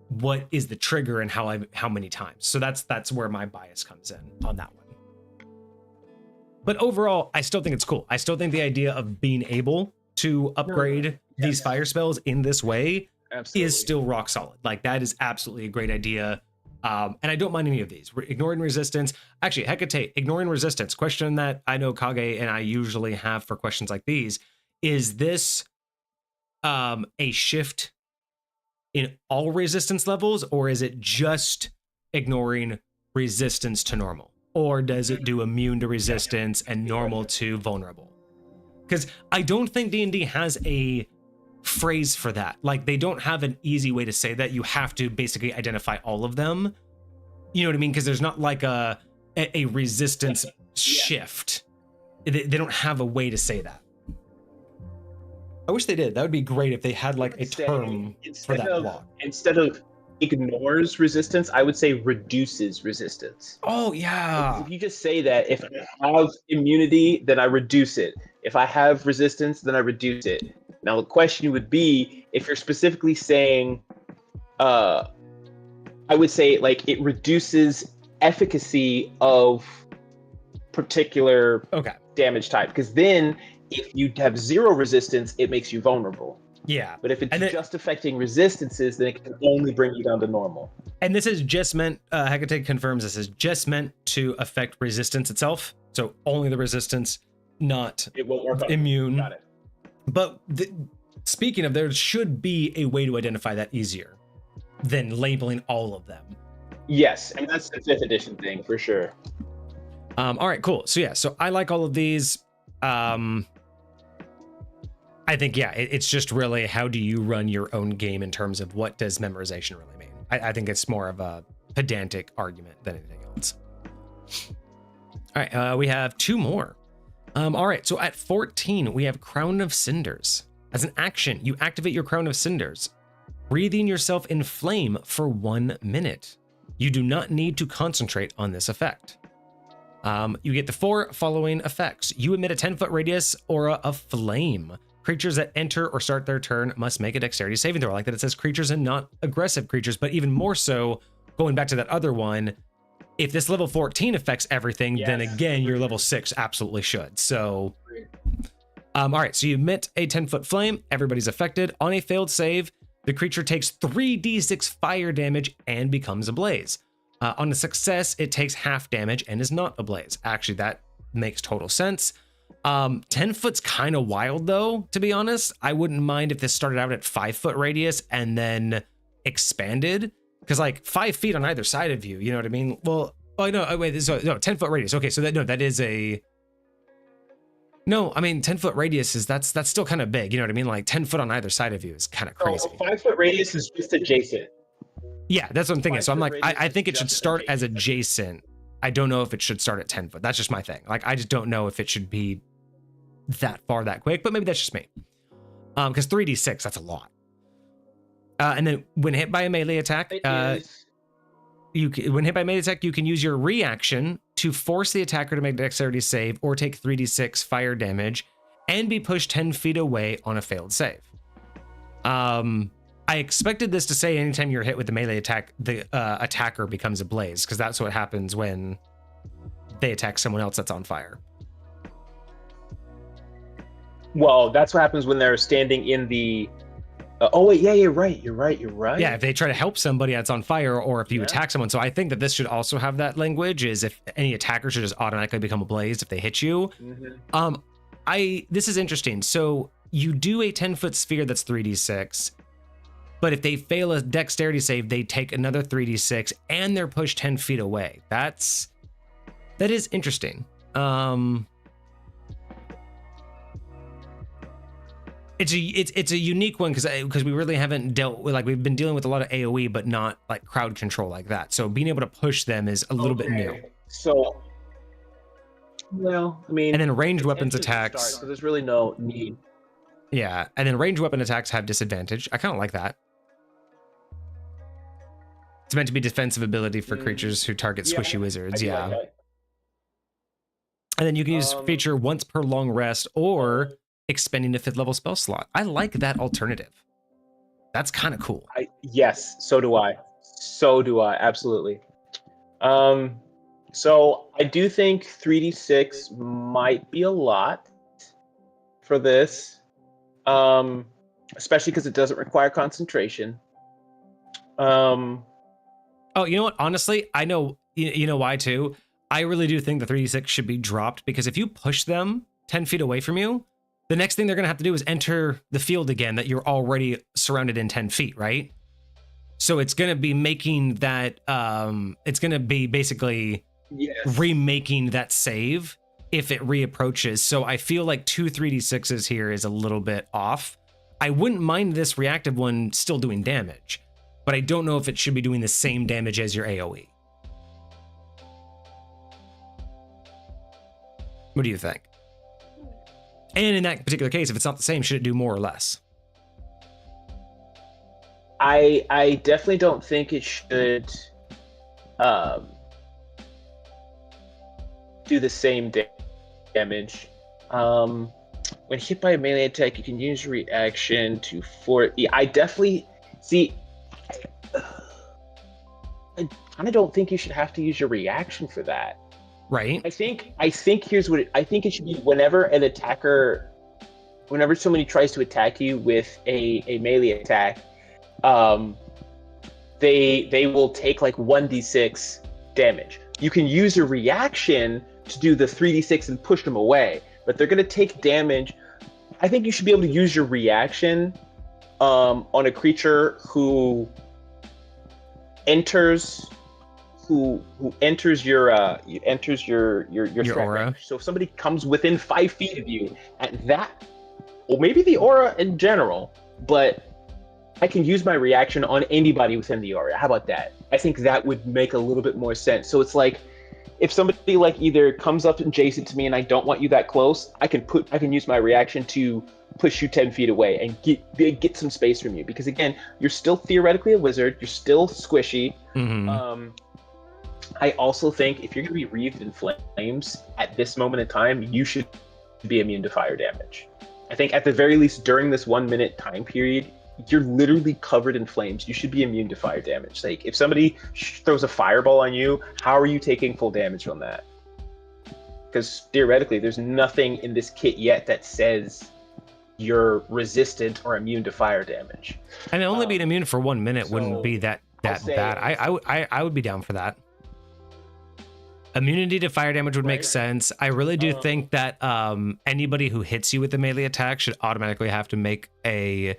what is the trigger and how many times. So that's where my bias comes in on that one. But overall, I still think it's cool. I still think the idea of being able to upgrade these fire spells in this way is still rock solid. Like, that is absolutely a great idea. And I don't mind any of these. Ignoring resistance. Actually, Hecate, ignoring resistance. Question that I know Kage and I usually have for questions like these. Is this a shift in all resistance levels, or is it just ignoring resistance to normal? Or does it do immune to resistance and normal to vulnerable? Because I don't think D&D has a phrase for that. Like, they don't have an easy way to say that. You have to basically identify all of them. You know what I mean? Because there's not like a resistance shift. They don't have a way to say that. I wish they did. That would be great if they had like a term for that block. Instead of ignores resistance, I would say reduces resistance. Oh, yeah. If you just say that, if I have immunity, then I reduce it. If I have resistance, then I reduce it. Now, the question would be, if you're specifically saying, I would say, like, it reduces efficacy of particular damage type. Because then, if you have zero resistance, it makes you vulnerable. Yeah. But if it's just affecting resistances, then it can only bring you down to normal. And this is just meant, Hecate confirms this is just meant to affect resistance itself. So only the resistance, not it won't work immune. Got it. But speaking of, there should be a way to identify that easier than labeling all of them. Yes, and that's the 5th edition thing for sure. All right, cool. So yeah, so I like all of these. I think, yeah, it's just really how do you run your own game in terms of what does memorization really mean? I think it's more of a pedantic argument than anything else. All right, we have 2 more. All right, so at 14, we have Crown of Cinders. As an action, you activate your Crown of Cinders, breathing yourself in flame for 1 minute. You do not need to concentrate on this effect. You get the 4 following effects. You emit a 10-foot radius aura of flame. Creatures that enter or start their turn must make a dexterity saving throw. I like that it says creatures and not aggressive creatures, but even more so, going back to that other one, if this level 14 affects everything, then again, your level 6 absolutely should. So, all right, so you emit a 10-foot flame. Everybody's affected. On a failed save, the creature takes 3d6 fire damage and becomes ablaze. On a success, it takes half damage and is not ablaze. Actually, that makes total sense. 10 foot's kind of wild though, to be honest. I wouldn't mind if this started out at 5-foot radius and then expanded, because like 5 feet on either side of you, you know what I mean? Well, oh no, wait, so no, 10-foot radius. Okay, so that is a, no, I mean, 10-foot radius is, that's still kind of big, you know what I mean? Like 10 foot on either side of you is kind of crazy. 5-foot radius is just adjacent. Yeah, that's what I'm thinking. So I'm like, I think it should start as adjacent. I don't know if it should start at 10 foot. That's just my thing. Like, I just don't know if it should be that far that quick, but maybe that's just me. Because 3d6, that's a lot. And then when hit by a melee attack, you can use your reaction to force the attacker to make a dexterity save or take 3d6 fire damage and be pushed 10 feet away on a failed save. I expected this to say anytime you're hit with the melee attack, the attacker becomes ablaze, because that's what happens when they attack someone else that's on fire. Well, that's what happens when they're standing in the... oh, wait, yeah, you're right. Yeah, if they try to help somebody that's on fire, or if you attack someone. So I think that this should also have that language, is if any attacker should just automatically become ablaze if they hit you. This is interesting. So you do a 10-foot sphere that's 3d6, but if they fail a dexterity save, they take another 3d6 and they're pushed 10 feet away. That is interesting. It's a unique one because we really haven't dealt with, like, we've been dealing with a lot of AoE, but not like crowd control like that. So being able to push them is a little bit new. So, well, I mean, and then ranged weapons attacks. So there's really no need. Yeah, and then ranged weapon attacks have disadvantage. I kind of like that. It's meant to be defensive ability for creatures who target squishy wizards. Yeah. Like, and then you can use feature once per long rest or expending a 5th level spell slot. I like that alternative. That's kind of cool. Yes, so do I. Absolutely. So I do think 3d6 might be a lot for this, especially because it doesn't require concentration. Oh, you know what? Honestly, I know, you know why too? I really do think the 3d6 should be dropped, because if you push them 10 feet away from you, the next thing they're going to have to do is enter the field again that you're already surrounded in 10 feet, right? So it's going to be making that, it's going to be basically remaking that save if it reapproaches. So I feel like 2 3d6s here is a little bit off. I wouldn't mind this reactive one still doing damage, but I don't know if it should be doing the same damage as your AoE. What do you think? And in that particular case, if it's not the same, should it do more or less? I definitely don't think it should do the same damage. When hit by a melee attack, you can use reaction to I definitely see. I kind of don't think you should have to use your reaction for that. Right. I think here's what I think it should be. Whenever somebody tries to attack you with a melee attack, they will take like 1d6 damage. You can use your reaction to do the 3d6 and push them away, but they're going to take damage. I think you should be able to use your reaction on a creature who enters your aura. So if somebody comes within 5 feet of you at that, or maybe the aura in general, but I can use my reaction on anybody within the aura. How about that? I think that would make a little bit more sense. So it's like, if somebody like either comes up adjacent to me and I don't want you that close, I can use my reaction to push you 10 feet away and get some space from you. Because again, you're still theoretically a wizard. You're still squishy. Mm-hmm. I also think if you're going to be wreathed in flames at this moment in time, you should be immune to fire damage. I think at the very least during this 1 minute time period, you're literally covered in flames. You should be immune to fire damage. Like if somebody throws a fireball on you, how are you taking full damage on that? Because theoretically, there's nothing in this kit yet that says you're resistant or immune to fire damage. And only being immune for 1 minute wouldn't be that bad. I would be down for that. Immunity to fire damage would make sense. I really do think that anybody who hits you with a melee attack should automatically have to make a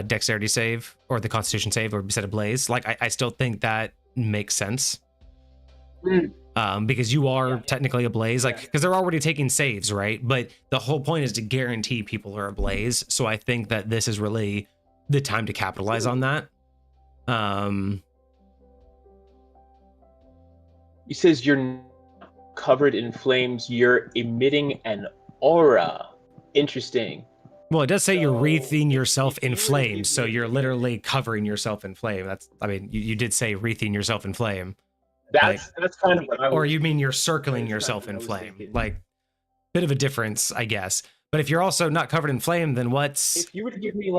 dexterity save or the constitution save or be set ablaze. Like I still think that makes sense. Because you are technically ablaze, like because they're already taking saves, right? But the whole point is to guarantee people are ablaze. So I think that this is really the time to capitalize on that. He says you're covered in flames. You're emitting an aura. Interesting. Well, it does say you're wreathing yourself in flames, so you're literally covering yourself in flame. I mean, you did say wreathing yourself in flame. That's kind of what I was. Or you mean you're circling yourself in flame? Like, bit of a difference, I guess. But if you're also not covered in flame, then what's... If you were to give me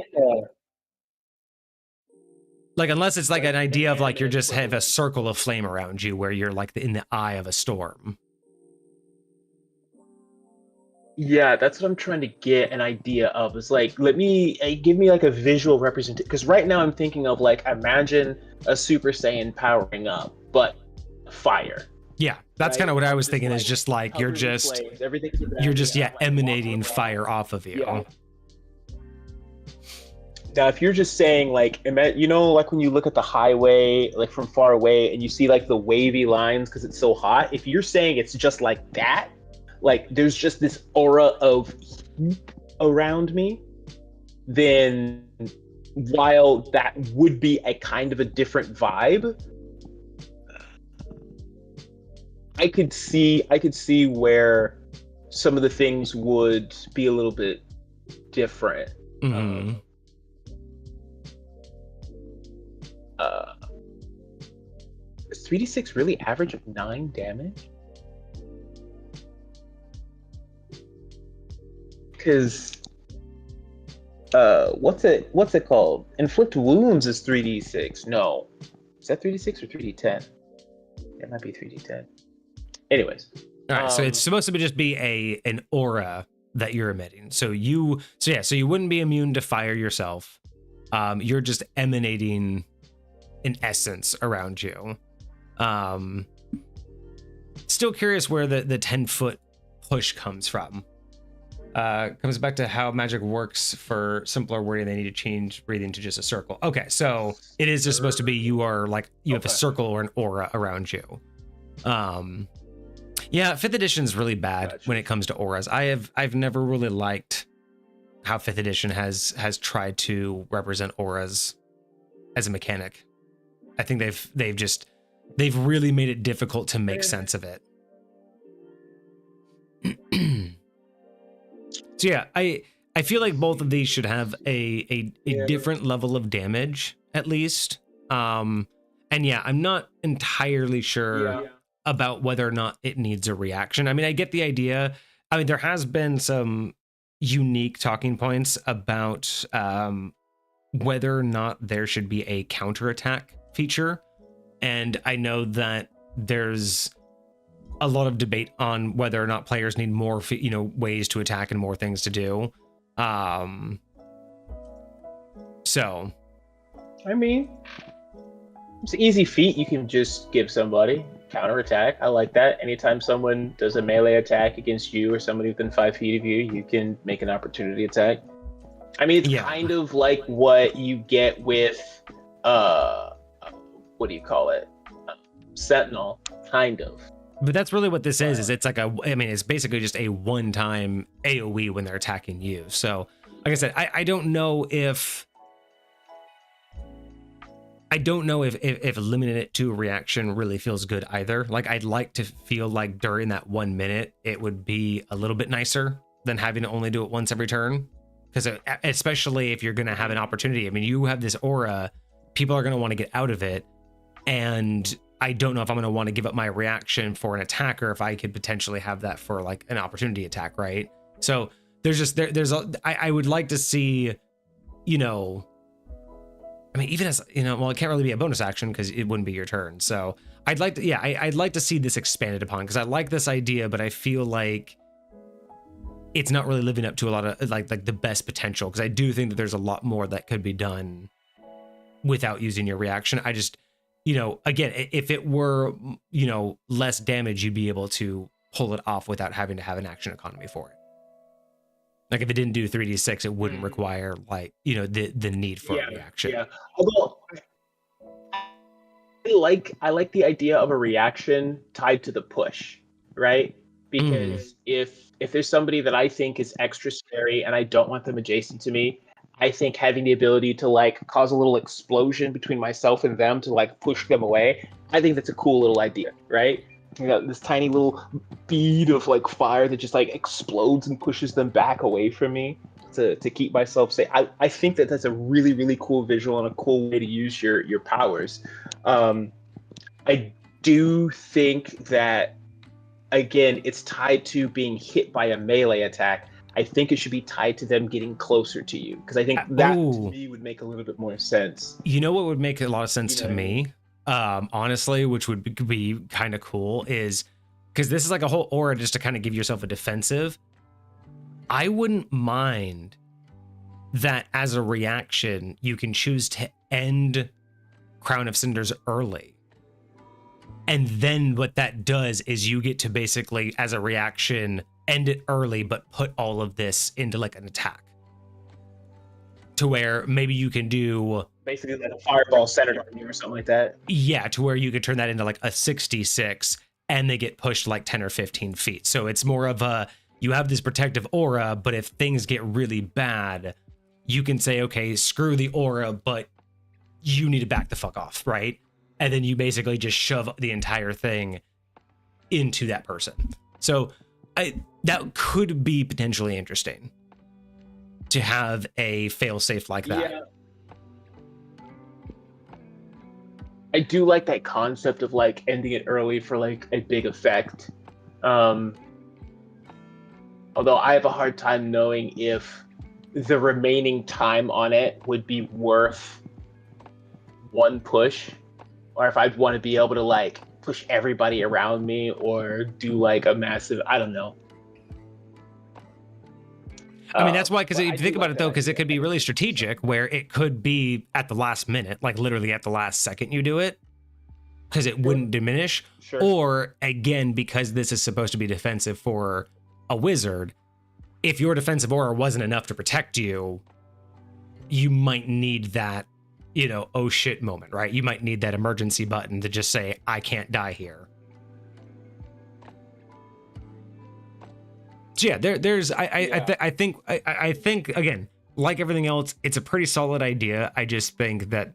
like, unless it's like an idea of like you're just have a circle of flame around you where you're like in the eye of a storm. Yeah, that's what I'm trying to get an idea of. Is like, give me like a visual representation. Because right now I'm thinking of like, imagine a Super Saiyan powering up, but fire. Yeah, that's kind of what I was thinking. Is just like you're just emanating fire off of you. Yeah. Now, if you're just saying like, you know, like when you look at the highway, like from far away, and you see like the wavy lines because it's so hot. If you're saying it's just like that, like there's just this aura of heat around me, then while that would be a kind of a different vibe, I could see where some of the things would be a little bit different. Mm-hmm. Is 3d6 really average of 9 damage? Because what's it called? Inflict wounds is 3d6. No, is that 3d6 or 3d10? It might be 3d10. Anyways, all right. So it's supposed to be an aura that you're emitting. So you wouldn't be immune to fire yourself. You're just emanating an essence around you. Still curious where the 10-foot push comes from. Comes back to how magic works. For simpler wording, they need to change breathing to just a circle. Okay, so it is just supposed to be you have a circle or an aura around you. Yeah, 5th edition is really bad when it comes to auras. I've never really liked how 5th edition has tried to represent auras as a mechanic. I think they've really made it difficult to make sense of it. So yeah, I feel like both of these should have a different level of damage at least. And yeah, I'm not entirely sure about whether or not it needs a reaction. I mean, I get the idea. I mean, there has been some unique talking points about whether or not there should be a counterattack feature. And I know that there's a lot of debate on whether or not players need more, ways to attack and more things to do. So, I mean, it's an easy feat you can just give somebody. Counterattack. I like that. Anytime someone does a melee attack against you or somebody within 5 feet of you, you can make an opportunity attack. I mean, it's kind of like what you get with, what do you call it? Sentinel, kind of. But that's really what this is it's like it's basically just a one-time AoE when they're attacking you. So, like I said, I don't know if limiting it to a reaction really feels good either. Like, I'd like to feel like during that 1 minute, it would be a little bit nicer than having to only do it once every turn. Because especially if you're going to have an opportunity. I mean, you have this aura, people are going to want to get out of it. And I don't know if I'm going to want to give up my reaction for an attacker if I could potentially have that for like an opportunity attack, right? So I would like to see, I mean, even as, well, it can't really be a bonus action because it wouldn't be your turn. So I'd like to, I'd like to see this expanded upon because I like this idea, but I feel like it's not really living up to a lot of like the best potential. Because I do think that there's a lot more that could be done without using your reaction. I just, again, if it were, less damage, you'd be able to pull it off without having to have an action economy for it. Like if it didn't do 3d6, it wouldn't require like, the need for a reaction. Yeah. Although I like the idea of a reaction tied to the push, right? Because if there's somebody that I think is extra scary and I don't want them adjacent to me, I think having the ability to like cause a little explosion between myself and them to like push them away, I think that's a cool little idea, right? This tiny little bead of like fire that just like explodes and pushes them back away from me. to keep myself safe. I think that that's a really, really cool visual and a cool way to use your powers. I do think that, again, it's tied to being hit by a melee attack. I think it should be tied to them getting closer to you, because I think that to me would make a little bit more sense. You know what would make a lot of sense to me, honestly, which would be kind of cool, is because this is like a whole aura just to kind of give yourself a defensive. I wouldn't mind that as a reaction, you can choose to end Crown of Cinders early. And then what that does is you get to basically, as a reaction, end it early, but put all of this into like an attack. To where maybe you can do... basically like a fireball centered on you or something like that. Yeah, to where you could turn that into like a 66 and they get pushed like 10 or 15 feet. So it's more of a, you have this protective aura, but if things get really bad, you can say, okay, screw the aura, but you need to back the fuck off, right? And then you basically just shove the entire thing into that person. So that could be potentially interesting to have a failsafe like that. Yeah. I do like that concept of like ending it early for like a big effect. Although I have a hard time knowing if the remaining time on it would be worth one push, or if I'd want to be able to like push everybody around me or do like a massive, I don't know. I mean, that's why, because if you think about it though, because it could be really strategic where it could be at the last minute, like literally at the last second you do it, because it wouldn't diminish. Sure. Or again, because this is supposed to be defensive for a wizard, if your defensive aura wasn't enough to protect you, you might need that, you know, oh shit moment, right? You might need that emergency button to just say, I can't die here. So yeah, I think again, like everything else, it's a pretty solid idea. I just think that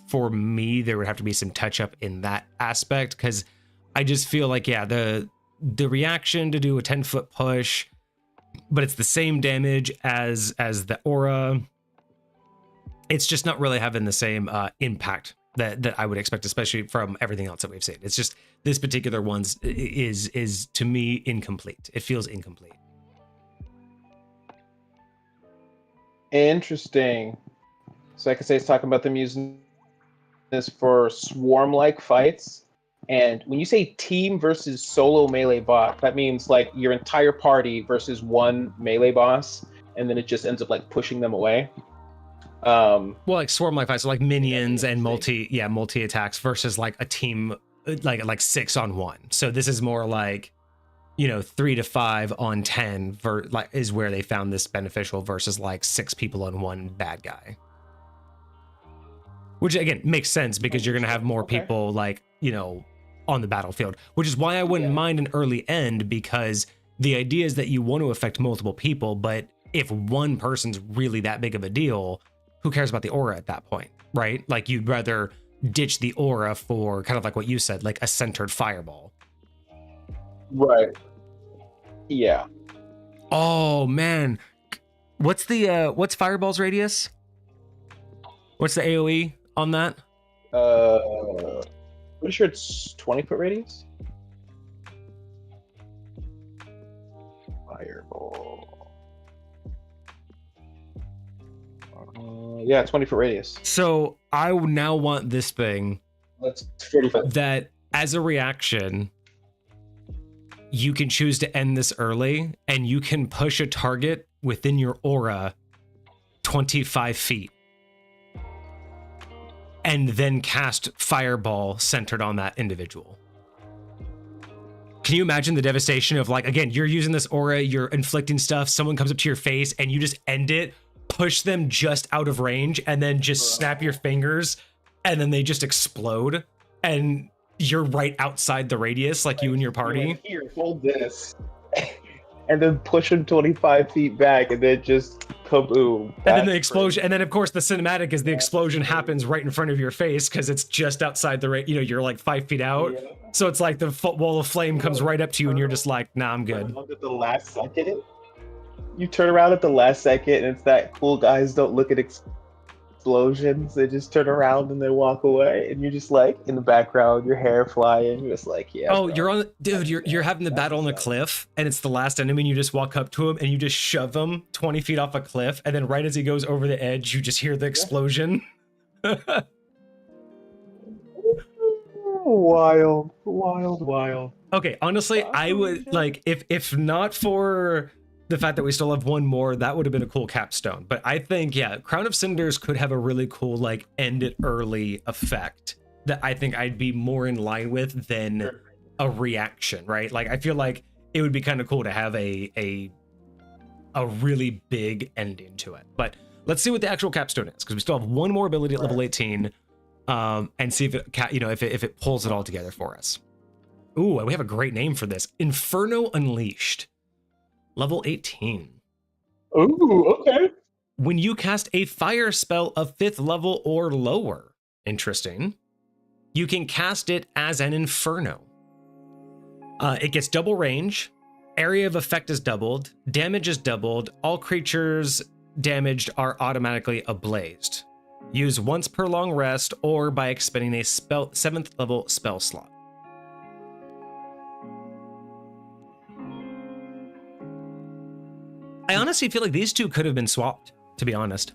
for me, there would have to be some touch up in that aspect, because I just feel like, yeah, the reaction to do a 10-foot push, but it's the same damage as the aura. It's just not really having the same impact that I would expect, especially from everything else that we've seen. It's just this particular one's is to me incomplete. It feels incomplete. Interesting. So I could say it's talking about them using this for swarm-like fights. And when you say team versus solo melee boss, that means like your entire party versus one melee boss, and then it just ends up like pushing them away. Well, like swarm-like fights, so like minions and multi attacks versus like a team like 6-on-1. So this is more like, you know, 3 to 5 on 10 like is where they found this beneficial versus like 6 people on one bad guy. Which again makes sense because you're gonna have more people like, you know, on the battlefield. Which is why I wouldn't mind an early end, because the idea is that you want to affect multiple people, but if one person's really that big of a deal, who cares about the aura at that point, right? Like you'd rather ditch the aura for kind of like what you said, like a centered fireball. Right. Yeah. Oh man, what's fireball's radius? What's the AoE on that? Pretty sure it's 20-foot radius. Fireball. Yeah, 20-foot radius. So I now want this thing. That's 40-foot. That as a reaction, you can choose to end this early, and you can push a target within your aura 25 feet. And then cast fireball centered on that individual. Can you imagine the devastation of, like, again, you're using this aura, you're inflicting stuff, someone comes up to your face and you just end it, push them just out of range, and then just snap your fingers, and then they just explode, and you're right outside the radius, like you and your party. Like, here, hold this. And then push them 25 feet back, and then just kaboom. And then the explosion, and then of course the cinematic is the explosion happens right in front of your face because it's just outside the you know, you're like 5 feet out. Yeah. So it's like the wall of flame comes right up to you, and you're just like, nah, I'm good. At the last second. you turn around at the last second, and it's that cool guys don't look at explosions. They just turn around and they walk away, and you're just like in the background, your hair flying. You're just like, yeah. Oh, bro. you're on, dude. You're having the battle on the cliff, and it's the last enemy. And you just walk up to him, and you just shove him 20 feet off a cliff, and then right as he goes over the edge, you just hear the explosion. Wild, wild, wild. Okay, honestly, I would like if not for the fact that we still have one more, that would have been a cool capstone. But I think, yeah, Crown of Cinders could have a really cool like end it early effect that I think I'd be more in line with than a reaction, right? Like I feel like it would be kind of cool to have a really big ending to it. But let's see what the actual capstone is, because we still have one more ability at level 18. And see if it, if it pulls it all together for us. Ooh, we have a great name for this. Inferno Unleashed. Level 18. Ooh, okay. When you cast a fire spell of 5th level or lower, interesting, you can cast it as an Inferno. It gets double range, area of effect is doubled, damage is doubled, all creatures damaged are automatically ablazed. Use once per long rest or by expending a 7th level spell slot. I honestly feel like these two could have been swapped, to be honest.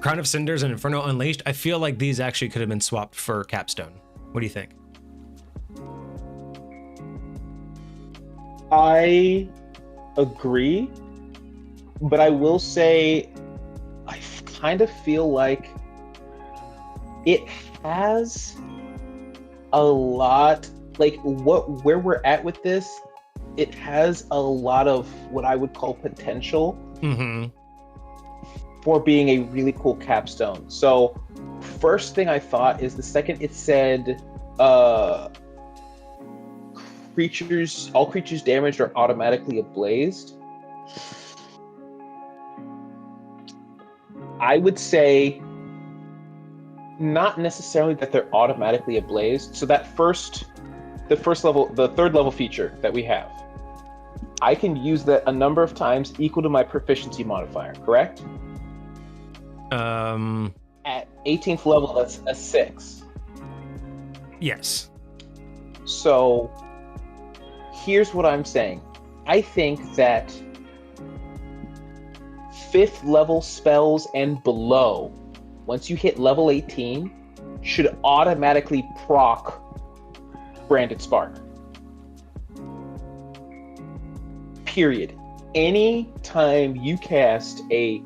Crown of Cinders and Inferno Unleashed, I feel like these actually could have been swapped for Capstone. What do you think? I agree, but I will say I kind of feel like it has a lot, like where we're at with this, it has a lot of what I would call potential for being a really cool capstone. So first thing I thought is the second it said all creatures damaged are automatically ablazed, I would say not necessarily that they're automatically ablazed. So that the third level feature that we have, I can use that a number of times equal to my proficiency modifier, correct? At 18th level, that's a 6. Yes. So here's what I'm saying. I think that 5th level spells and below, once you hit level 18, should automatically proc Branded Spark. Period. Any time you cast a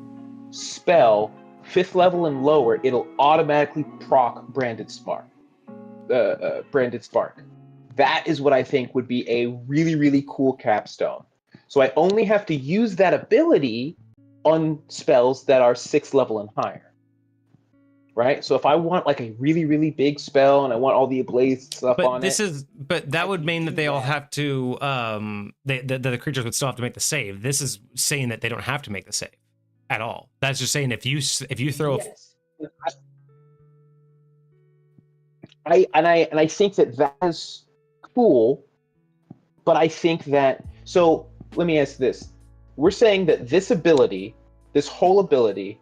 spell 5th level and lower, it'll automatically proc Branded Spark. Branded Spark. That is what I think would be a really, really cool capstone. So I only have to use that ability on spells that are 6th level and higher. Right? So if I want like a really, really big spell and I want all the ablazed stuff on it. But that would mean that they all have to, the creatures would still have to make the save. This is saying that they don't have to make the save at all. That's just saying if you throw yes. I think that is cool, but I think that, so let me ask this. We're saying that this ability, this whole ability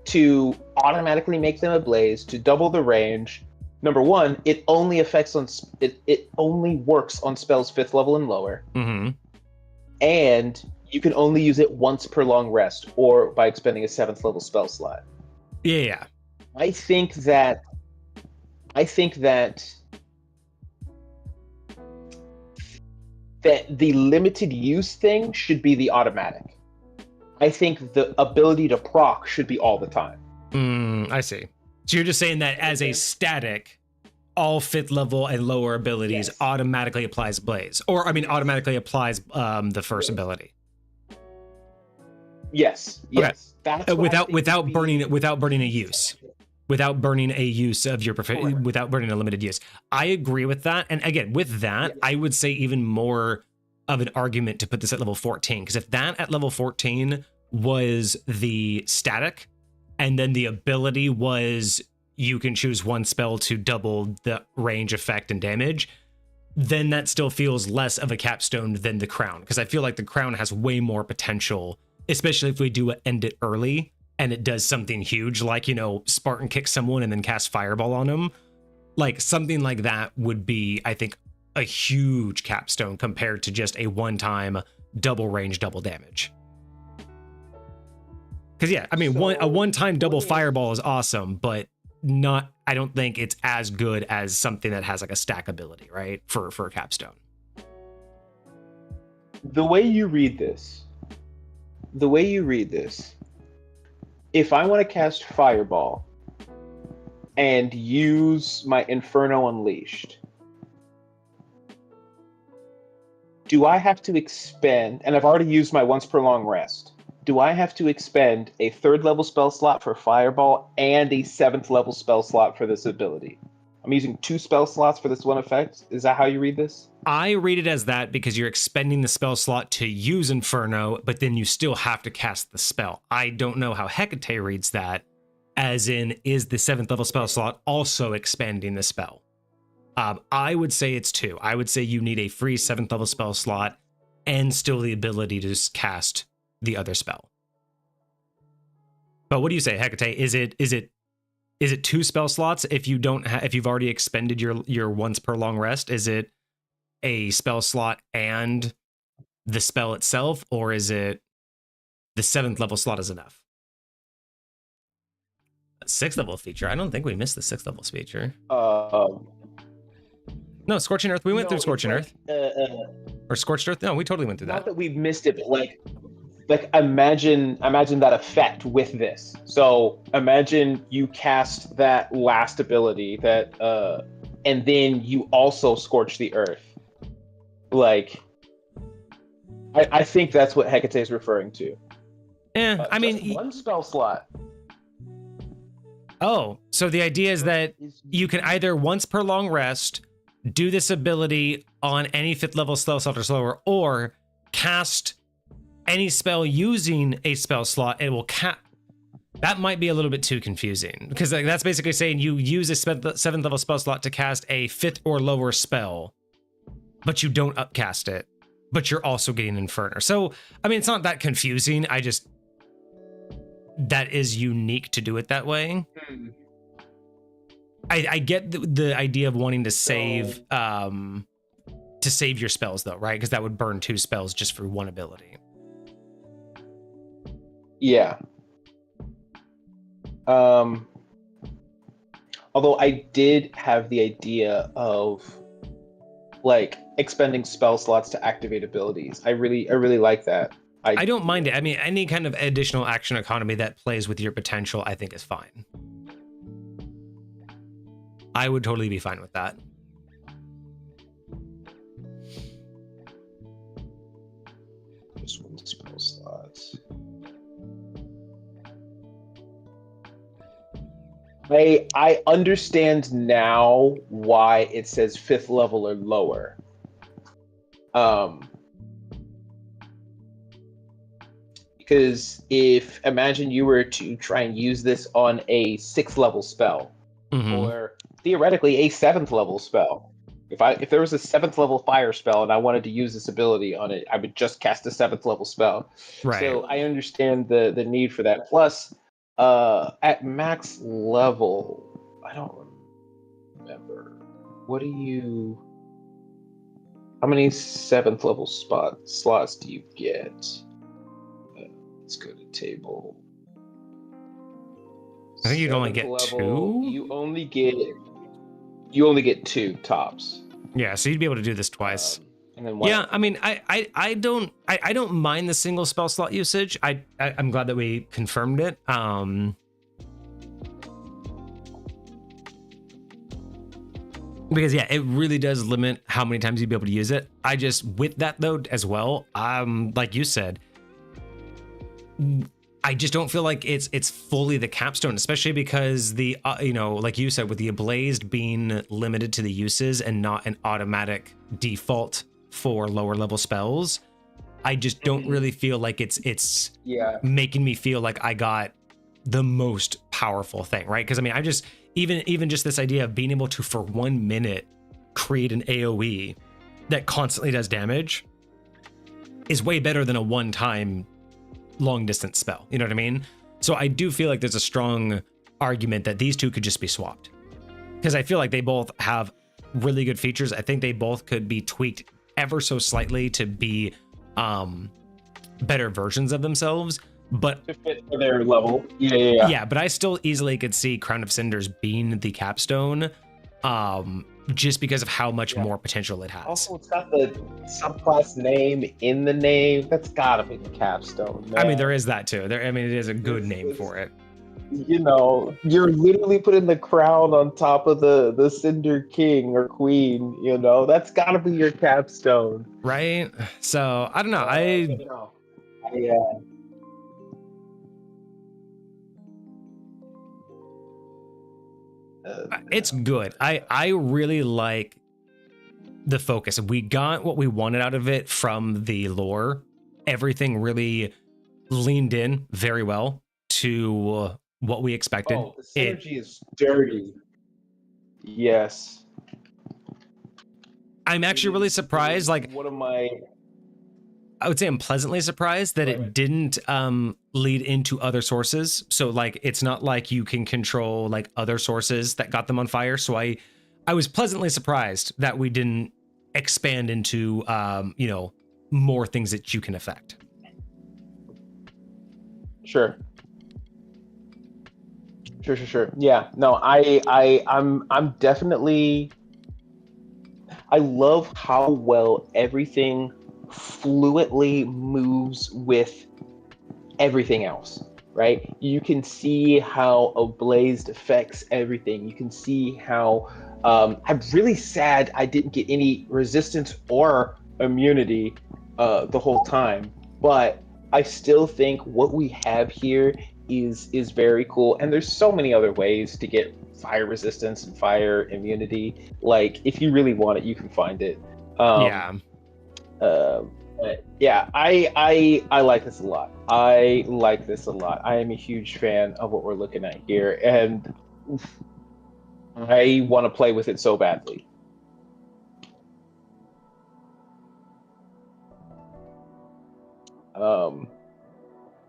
to automatically make them ablaze, to double the range, number one, it only affects on it only works on spells 5th level and lower. And you can only use it once per long rest or by expending a 7th level spell slot. Yeah. I think that the limited use thing should be the automatic. I think the ability to proc should be all the time. I see. So you're just saying that as a static, all 5th level and lower abilities automatically applies Blaze, or I mean, automatically applies the first ability. Yes. Okay. That's without burning a use. Without burning a use of your without burning a limited use. I agree with that. And again, with that, I would say even more of an argument to put this at level 14. Because if that at level 14 was the static, and then the ability was you can choose one spell to double the range, effect, and damage, then that still feels less of a capstone than the crown, because I feel like the crown has way more potential, especially if we do end it early and it does something huge, like, you know, Spartan kick someone and then cast fireball on them. Like something like that would be, I think, a huge capstone compared to just a one-time double range, double damage. Because yeah, I mean, a one-time double fireball is awesome, but not, I don't think it's as good as something that has like a stack ability, right? For a capstone. The way you read this, if I want to cast fireball and use my Inferno Unleashed, do I have to expend, and I've already used my once per long rest, do I have to expend a 3rd level spell slot for fireball and a 7th level spell slot for this ability? I'm using 2 spell slots for this one effect. Is that how you read this? I read it as that because you're expending the spell slot to use Inferno, but then you still have to cast the spell. I don't know how Hecate reads that, as in, is the 7th level spell slot also expanding the spell? I would say it's 2. I would say you need a free 7th level spell slot and still the ability to just cast the other spell. But what do you say, Hecate? Is it 2 spell slots if you don't if you've already expended your once per long rest? Is it a spell slot and the spell itself, or is it the 7th level slot is enough? 6th level feature. I don't think we missed the 6th level feature. No, Scorching Earth. We went through Scorching Earth. Or Scorched Earth. No, we totally went through that. Not that we've missed it, but like imagine that effect with this. So imagine you cast that last ability that and then you also scorch the earth. Like I think that's what Hecate is referring to. Yeah, I mean, one spell slot. Oh, so the idea is that you can either once per long rest do this ability on any 5th level spell slot or slower, or cast any spell using a spell slot. It will that might be a little bit too confusing, because like, that's basically saying you use a 7th level spell slot to cast a 5th or lower spell, but you don't upcast it, but you're also getting Inferno. So, I mean, it's not that confusing. That is unique to do it that way. I get the idea of wanting to save your spells though, right? Because that would burn 2 spells just for one ability. Yeah. Although I did have the idea of like expending spell slots to activate abilities. I really like that. I don't mind it. I mean, any kind of additional action economy that plays with your potential, I think is fine. I would totally be fine with that. Just one spell slot. I understand now why it says 5th level or lower. Because imagine you were to try and use this on a 6th level spell, or theoretically a 7th level spell. If there was a 7th level fire spell and I wanted to use this ability on it, I would just cast a 7th level spell. Right. So I understand the need for that. Plus, at max level, I don't remember. How many 7th level slots do you get? Let's go to table. I think you'd only get level, 2. You only get 2 tops. Yeah, so you'd be able to do this twice. And then yeah, I mean, I don't mind the single spell slot usage. I'm glad that we confirmed it. Because yeah, it really does limit how many times you'd be able to use it. I just, with that though as well, like you said, I just don't feel like it's fully the capstone, especially because the like you said, with the Ablazed being limited to the uses and not an automatic default for lower level spells, I just don't really feel like it's making me feel like I got the most powerful thing, right? Because I mean, I just even just this idea of being able to for 1 minute create an AoE that constantly does damage is way better than a one-time long distance spell. You know what I mean? So I do feel like there's a strong argument that these two could just be swapped, because I feel like they both have really good features. I think they both could be tweaked ever so slightly to be better versions of themselves, but to fit for their level. Yeah. But I still easily could see Crown of Cinders being the capstone, just because of how much more potential it has. Also, it's got the subclass name in the name. That's gotta be the capstone, man. I mean, there is that too. It is a good name for it. You know, you're literally putting the crown on top of the Cinder King or Queen. You know, that's gotta be your capstone, right? So I don't know. It's good. I really like the focus. We got what we wanted out of it from the lore. Everything really leaned in very well to what we expected. Oh, the synergy is dirty. Yes. I'm actually really surprised. Like, I would say I'm pleasantly surprised that it didn't lead into other sources. So like, it's not like you can control like other sources that got them on fire. So I was pleasantly surprised that we didn't expand into more things that you can affect. Sure. Yeah. No, I'm definitely. I love how well everything fluently moves with everything else, right? You can see how Ablaze affects everything. You can see how I'm really sad I didn't get any resistance or immunity the whole time, but I still think what we have here is very cool, and there's so many other ways to get fire resistance and fire immunity. Like, if you really want it, you can find it. But yeah, I like this a lot. I am a huge fan of what we're looking at here, and I want to play with it so badly.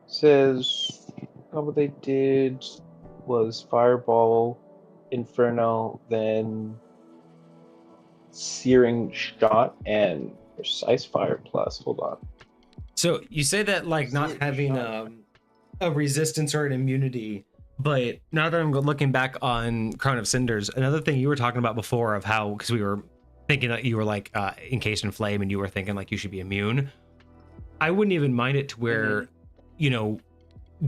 Says what they did was Fireball, Inferno, then Searing Shot, and Precise Fire Plus. Hold on. So you say that like not having a resistance or an immunity, but now that I'm looking back on Crown of Cinders, another thing you were talking about before of how, because we were thinking that you were like encased in flame and you were thinking like you should be immune. I wouldn't even mind it to where,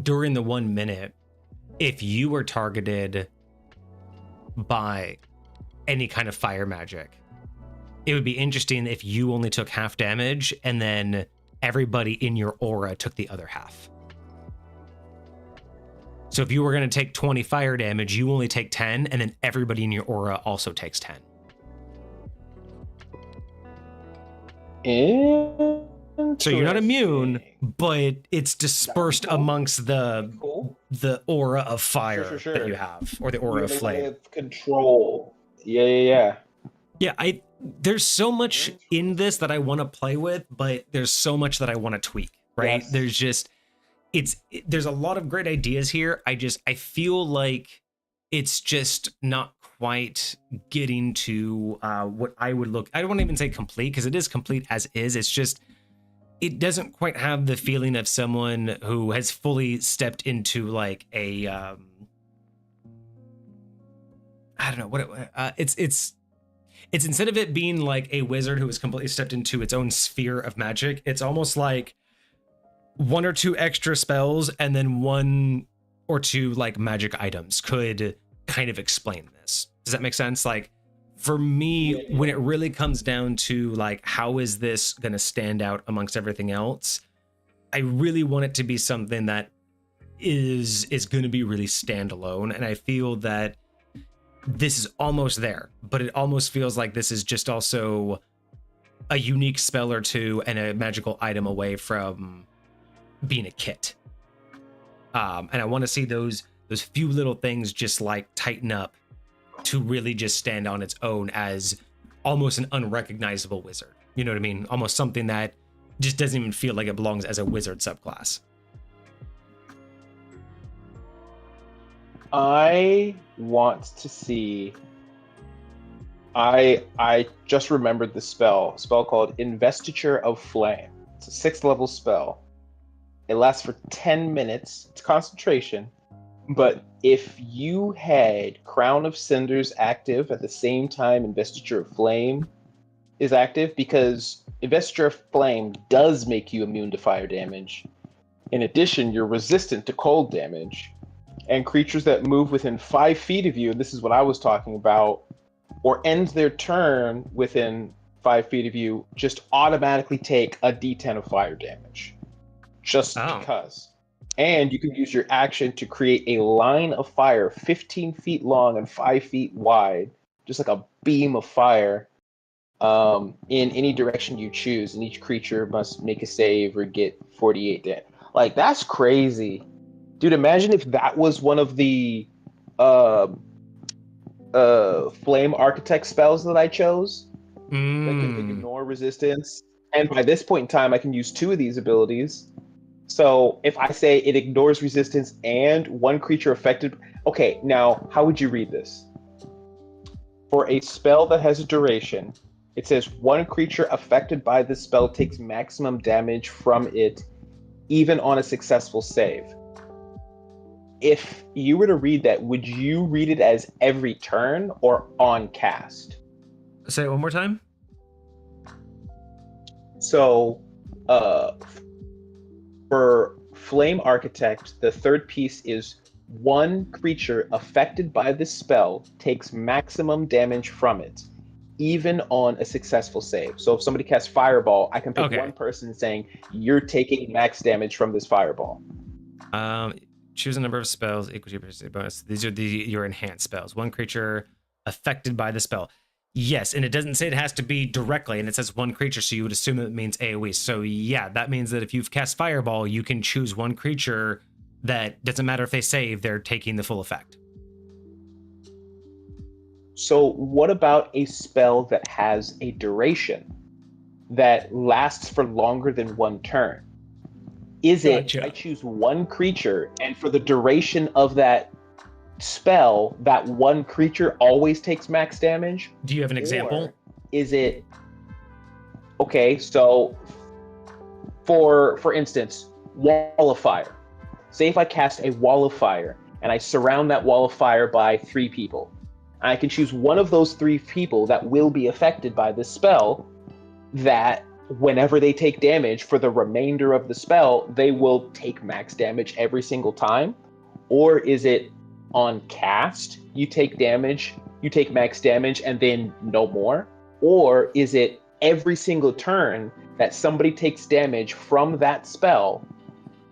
during the 1 minute, if you were targeted by any kind of fire magic, it would be interesting if you only took half damage and then everybody in your aura took the other half. So if you were going to take 20 fire damage, you only take 10, and then everybody in your aura also takes 10. So you're not immune, but it's dispersed amongst the aura of fire that you have, or the aura of flame. Control. Yeah. There's so much in this that I want to play with, but there's so much that I want to tweak, right? Yes. There's a lot of great ideas here. I feel like it's just not quite getting to what I would look. I don't want to even say complete, because it is complete as is. It's just, it doesn't quite have the feeling of someone who has fully stepped into like a I don't know what it's instead of it being like a wizard who has completely stepped into its own sphere of magic, it's almost like 1 or 2 extra spells and then 1 or 2 like magic items could kind of explain this. Does that make sense? Like, for me, when it really comes down to like, how is this going to stand out amongst everything else? I really want it to be something that is going to be really standalone. And I feel that this is almost there, but it almost feels like this is just also a unique spell or 2 and a magical item away from being a kit. And I want to see those few little things just like tighten up to really just stand on its own as almost an unrecognizable wizard. You know what I mean? Almost something that just doesn't even feel like it belongs as a wizard subclass. I want to see. I just remembered the spell. A spell called Investiture of Flame. It's a 6th level spell. It lasts for 10 minutes. It's concentration. But if you had Crown of Cinders active at the same time Investiture of Flame is active, because Investiture of Flame does make you immune to fire damage. In addition, you're resistant to cold damage. And creatures that move within 5 feet of you, and this is what I was talking about, or end their turn within 5 feet of you, just automatically take a d10 of fire damage. Just because. And you can use your action to create a line of fire 15 feet long and 5 feet wide, just like a beam of fire, in any direction you choose. And each creature must make a save or get 48 damage. Like, that's crazy. Dude, imagine if that was one of the Flame Architect spells that I chose. That could ignore resistance. And by this point in time, I can use 2 of these abilities. So if I say it ignores resistance and one creature affected... Okay, now, how would you read this? For a spell that has a duration, it says one creature affected by this spell takes maximum damage from it, even on a successful save. If you were to read that, would you read it as every turn or on cast? Say it one more time. So, for Flame Architect, the 3rd piece is one creature affected by this spell takes maximum damage from it, even on a successful save. So if somebody casts Fireball, I can pick one person saying, you're taking max damage from this Fireball. Choose a number of spells equal to your bonus. These are your enhanced spells. One creature affected by the spell. Yes, and it doesn't say it has to be directly, and it says one creature, so you would assume it means AoE. So yeah, that means that if you've cast Fireball, you can choose one creature that doesn't matter if they save, they're taking the full effect. So what about a spell that has a duration that lasts for longer than one turn? Is it, I choose one creature, and for the duration of that spell, that one creature always takes max damage? Do you have an example? Or is it... Okay, so for instance, Wall of Fire. Say if I cast a Wall of Fire, and I surround that Wall of Fire by 3 people. I can choose one of those 3 people that will be affected by this spell, that whenever they take damage for the remainder of the spell, they will take max damage every single time? Or is it on cast, you take damage, you take max damage, and then no more? Or is it every single turn that somebody takes damage from that spell,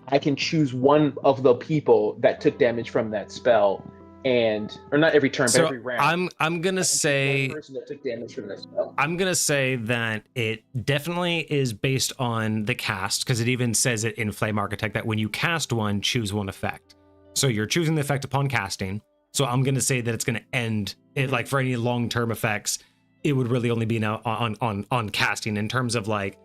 I can choose one of the people that took damage from that spell, and or not every turn, but every round. I'm gonna say one person that took damage from that spell. I'm gonna say that it definitely is based on the cast, because it even says it in Flame Architect that when you cast one, choose one effect. So you're choosing the effect upon casting. So I'm gonna say that it's gonna end it, like for any long-term effects, it would really only be now on casting in terms of like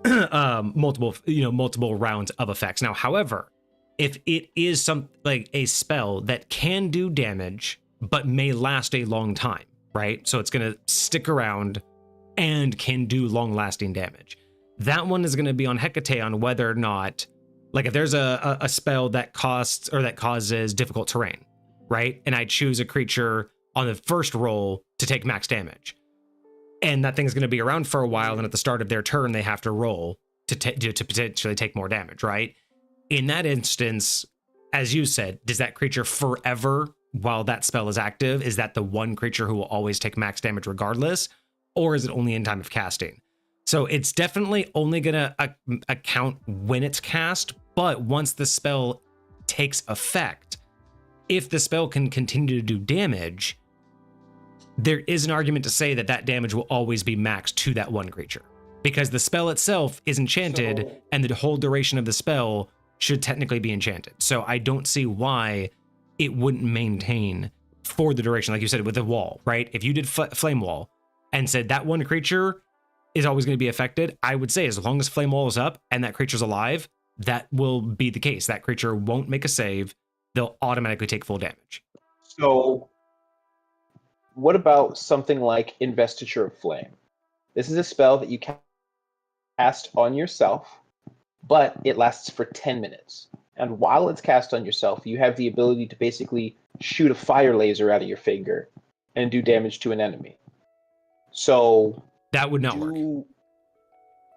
multiple rounds of effects. Now, however, if it is some like a spell that can do damage but may last a long time, right? So it's going to stick around and can do long-lasting damage. That one is going to be on Hecate on whether or not, like if there's a spell that costs or that causes difficult terrain, right? And I choose a creature on the first roll to take max damage, and that thing's going to be around for a while, and at the start of their turn they have to roll to potentially take more damage, right? In that instance, as you said, does that creature forever while that spell is active? Is that the one creature who will always take max damage regardless? Or is it only in time of casting? So it's definitely only going to account when it's cast, but once the spell takes effect, if the spell can continue to do damage, there is an argument to say that that damage will always be maxed to that one creature, because the spell itself is enchanted and the whole duration of the spell should technically be enchanted. So I don't see why it wouldn't maintain for the duration, like you said, with the wall, right? If you did Flame Wall and said that one creature is always going to be affected. I would say as long as Flame Wall is up and that creature's alive, that will be the case. That creature won't make a save. They'll automatically take full damage. So what about something like Investiture of Flame? This is a spell that you cast on yourself, but it lasts for 10 minutes. And while it's cast on yourself, you have the ability to basically shoot a fire laser out of your finger and do damage to an enemy. So that would not work.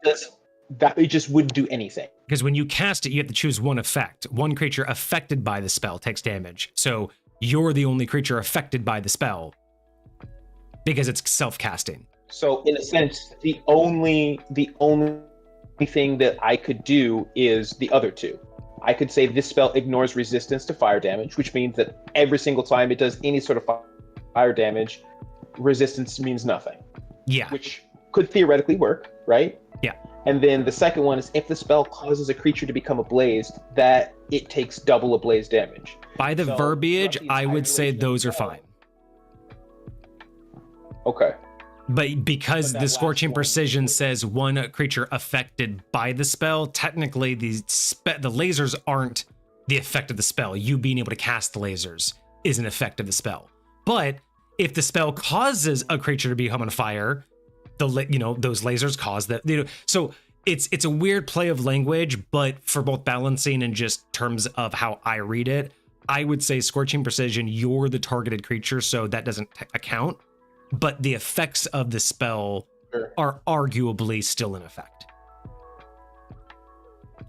It just wouldn't do anything. Because when you cast it, you have to choose one effect. One creature affected by the spell takes damage. So you're the only creature affected by the spell because it's self-casting. So in a sense, the only thing that I could do is the other two. I could say this spell ignores resistance to fire damage, which means that every single time it does any sort of fire damage, resistance means nothing. Yeah. Which could theoretically work, right? Yeah. And then the second one is if the spell causes a creature to become ablazed, that it takes double ablaze damage. By the verbiage, I would say those are fine. Okay. But because the Scorching Precision says one creature affected by the spell, technically the lasers aren't the effect of the spell. You being able to cast the lasers is an effect of the spell. But if the spell causes a creature to become on fire, those lasers cause that. So it's a weird play of language, but for both balancing and just terms of how I read it, I would say Scorching Precision, you're the targeted creature, so that doesn't account. But the effects of the spell are arguably still in effect.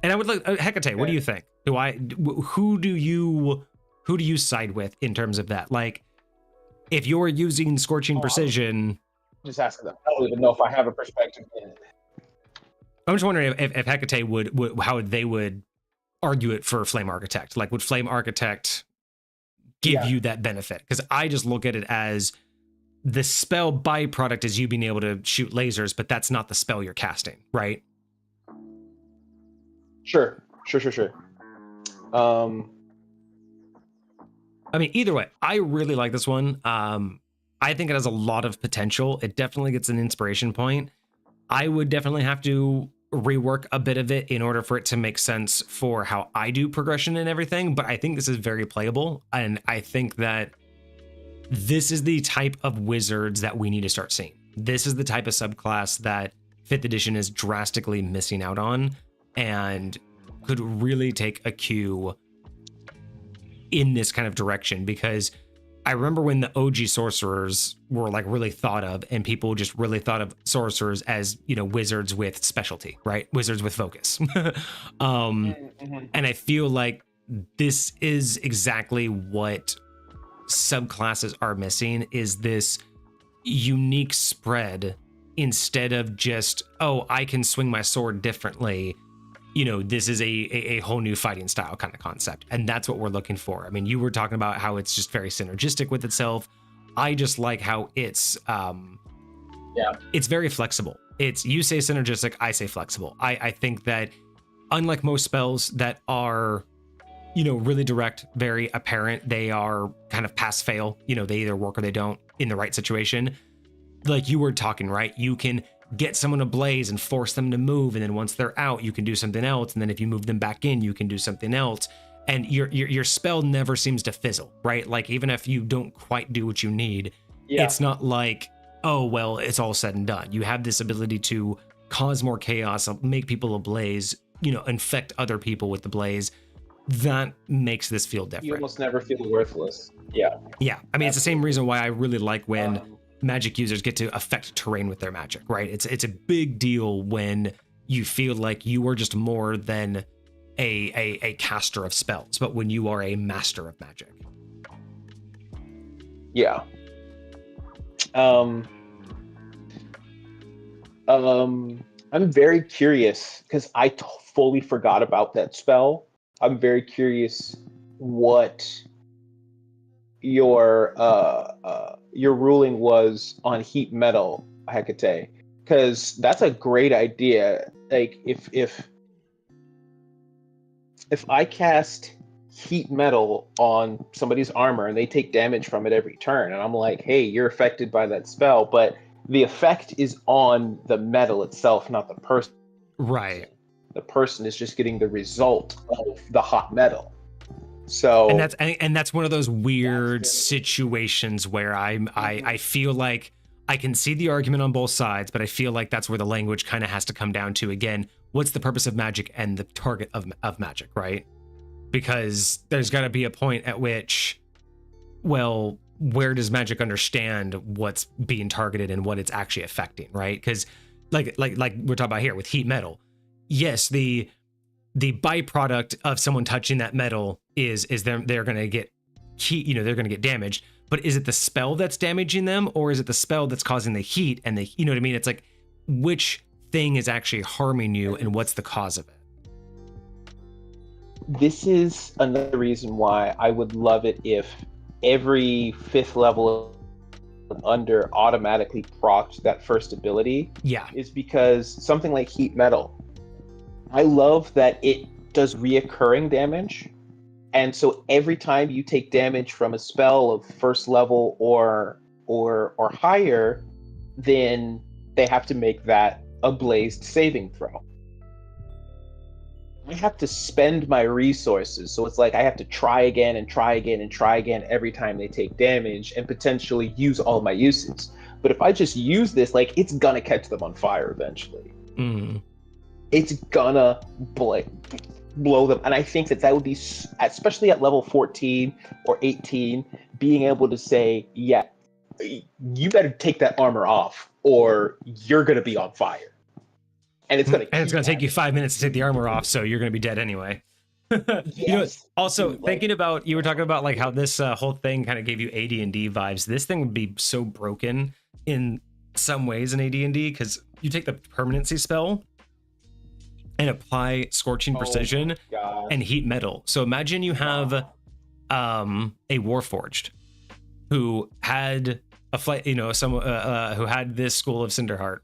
And I would like Hecate, what do you think? Who do you side with in terms of that? Like, if you're using Scorching Precision, just ask them. I don't even know if I have a perspective in it. I'm just wondering if Hecate would how they would argue it for Flame Architect. Like, would Flame Architect give you that benefit? Because I just look at it as the spell byproduct is you being able to shoot lasers, but that's not the spell you're casting, right? Sure. I mean, either way, I really like this one. I think it has a lot of potential. It definitely gets an inspiration point. I would definitely have to rework a bit of it in order for it to make sense for how I do progression and everything, but I think this is very playable, and I think that this is the type of wizards that we need to start seeing. This is the type of subclass that 5th edition is drastically missing out on and could really take a cue in this kind of direction, because I remember when the OG sorcerers were like really thought of, and people just really thought of sorcerers as, wizards with specialty, right? Wizards with focus. And I feel like this is exactly what subclasses are missing, is this unique spread instead of just, I can swing my sword differently. This is a whole new fighting style kind of concept. And that's what we're looking for. I mean, you were talking about how it's just very synergistic with itself. I just like how it's very flexible. You say synergistic, I say flexible. I think that unlike most spells that are, really direct, very apparent, they are kind of pass fail, they either work or they don't in the right situation. Like you were talking, right? You can get someone ablaze and force them to move, and then once they're out, you can do something else, and then if you move them back in, you can do something else, and your spell never seems to fizzle, right? Like, even if you don't quite do what you need, it's not like, it's all said and done. You have this ability to cause more chaos, make people ablaze, infect other people with the blaze. That makes this feel different. You almost never feel worthless. Yeah. I mean, it's the same reason why I really like when magic users get to affect terrain with their magic, right? It's a big deal when you feel like you are just more than a caster of spells, but when you are a master of magic. Yeah. I'm very curious because I fully forgot about that spell. I'm very curious what your ruling was on heat metal, Hecate, because that's a great idea. Like if I cast heat metal on somebody's armor and they take damage from it every turn, and I'm like, hey, you're affected by that spell, but the effect is on the metal itself, not the person. Right. The person is just getting the result of the hot metal. So And that's one of those weird situations where I feel like I can see the argument on both sides, but I feel like that's where the language kind of has to come down to, again, what's the purpose of magic and the target of magic, right? Because there's got to be a point at which, well, where does magic understand what's being targeted and what it's actually affecting, right? Because like we're talking about here with heat metal, yes, the byproduct of someone touching that metal is they're going to get heat, they're going to get damaged. But is it the spell that's damaging them, or is it the spell that's causing the heat and the, you know what I mean? It's like, which thing is actually harming you and what's the cause of it? This is another reason why I would love it if every 5th level and under automatically procced that first ability. Yeah. Is because something like heat metal, I love that it does reoccurring damage. And so every time you take damage from a spell of 1st level or higher, then they have to make that a blazed saving throw. I have to spend my resources, so it's like I have to try again and try again and try again every time they take damage and potentially use all my uses. But if I just use this, like, it's gonna catch them on fire eventually. It's gonna blow them. And I think that would be, especially at level 14 or 18, being able to say, yeah, you better take that armor off or you're gonna be on fire. And it's gonna take you 5 minutes to take the armor off, so you're gonna be dead anyway. Yes. Also thinking about, you were talking about like how this whole thing kind of gave you AD&D vibes. This thing would be so broken in some ways in AD&D, because you take the permanency spell and apply scorching precision and heat metal. So imagine you have a Warforged who had a flight, who had this school of Cinderheart.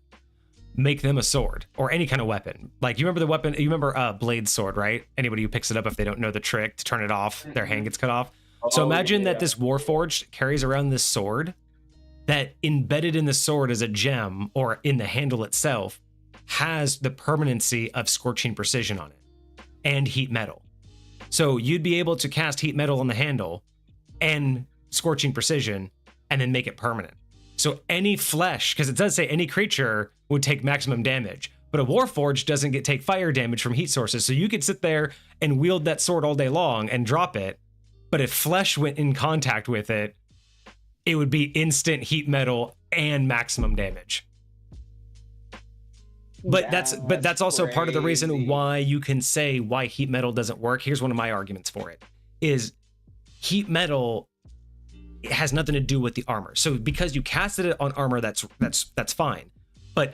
Make them a sword or any kind of weapon. Like, you remember the weapon, you remember Blade's sword, right? Anybody who picks it up, if they don't know the trick to turn it off, their hand gets cut off. So imagine that this Warforged carries around this sword, that embedded in the sword as a gem or in the handle itself has the permanency of scorching precision on it and heat metal. So you'd be able to cast heat metal on the handle and scorching precision and then make it permanent. So any flesh, because it does say any creature would take maximum damage, but a Warforged doesn't take fire damage from heat sources. So you could sit there and wield that sword all day long and drop it, but if flesh went in contact with it, it would be instant heat metal and maximum damage. But that's also part of the reason why you can say why heat metal doesn't work. Here's one of my arguments for it: is heat metal, it has nothing to do with the armor. So because you casted it on armor, that's fine. But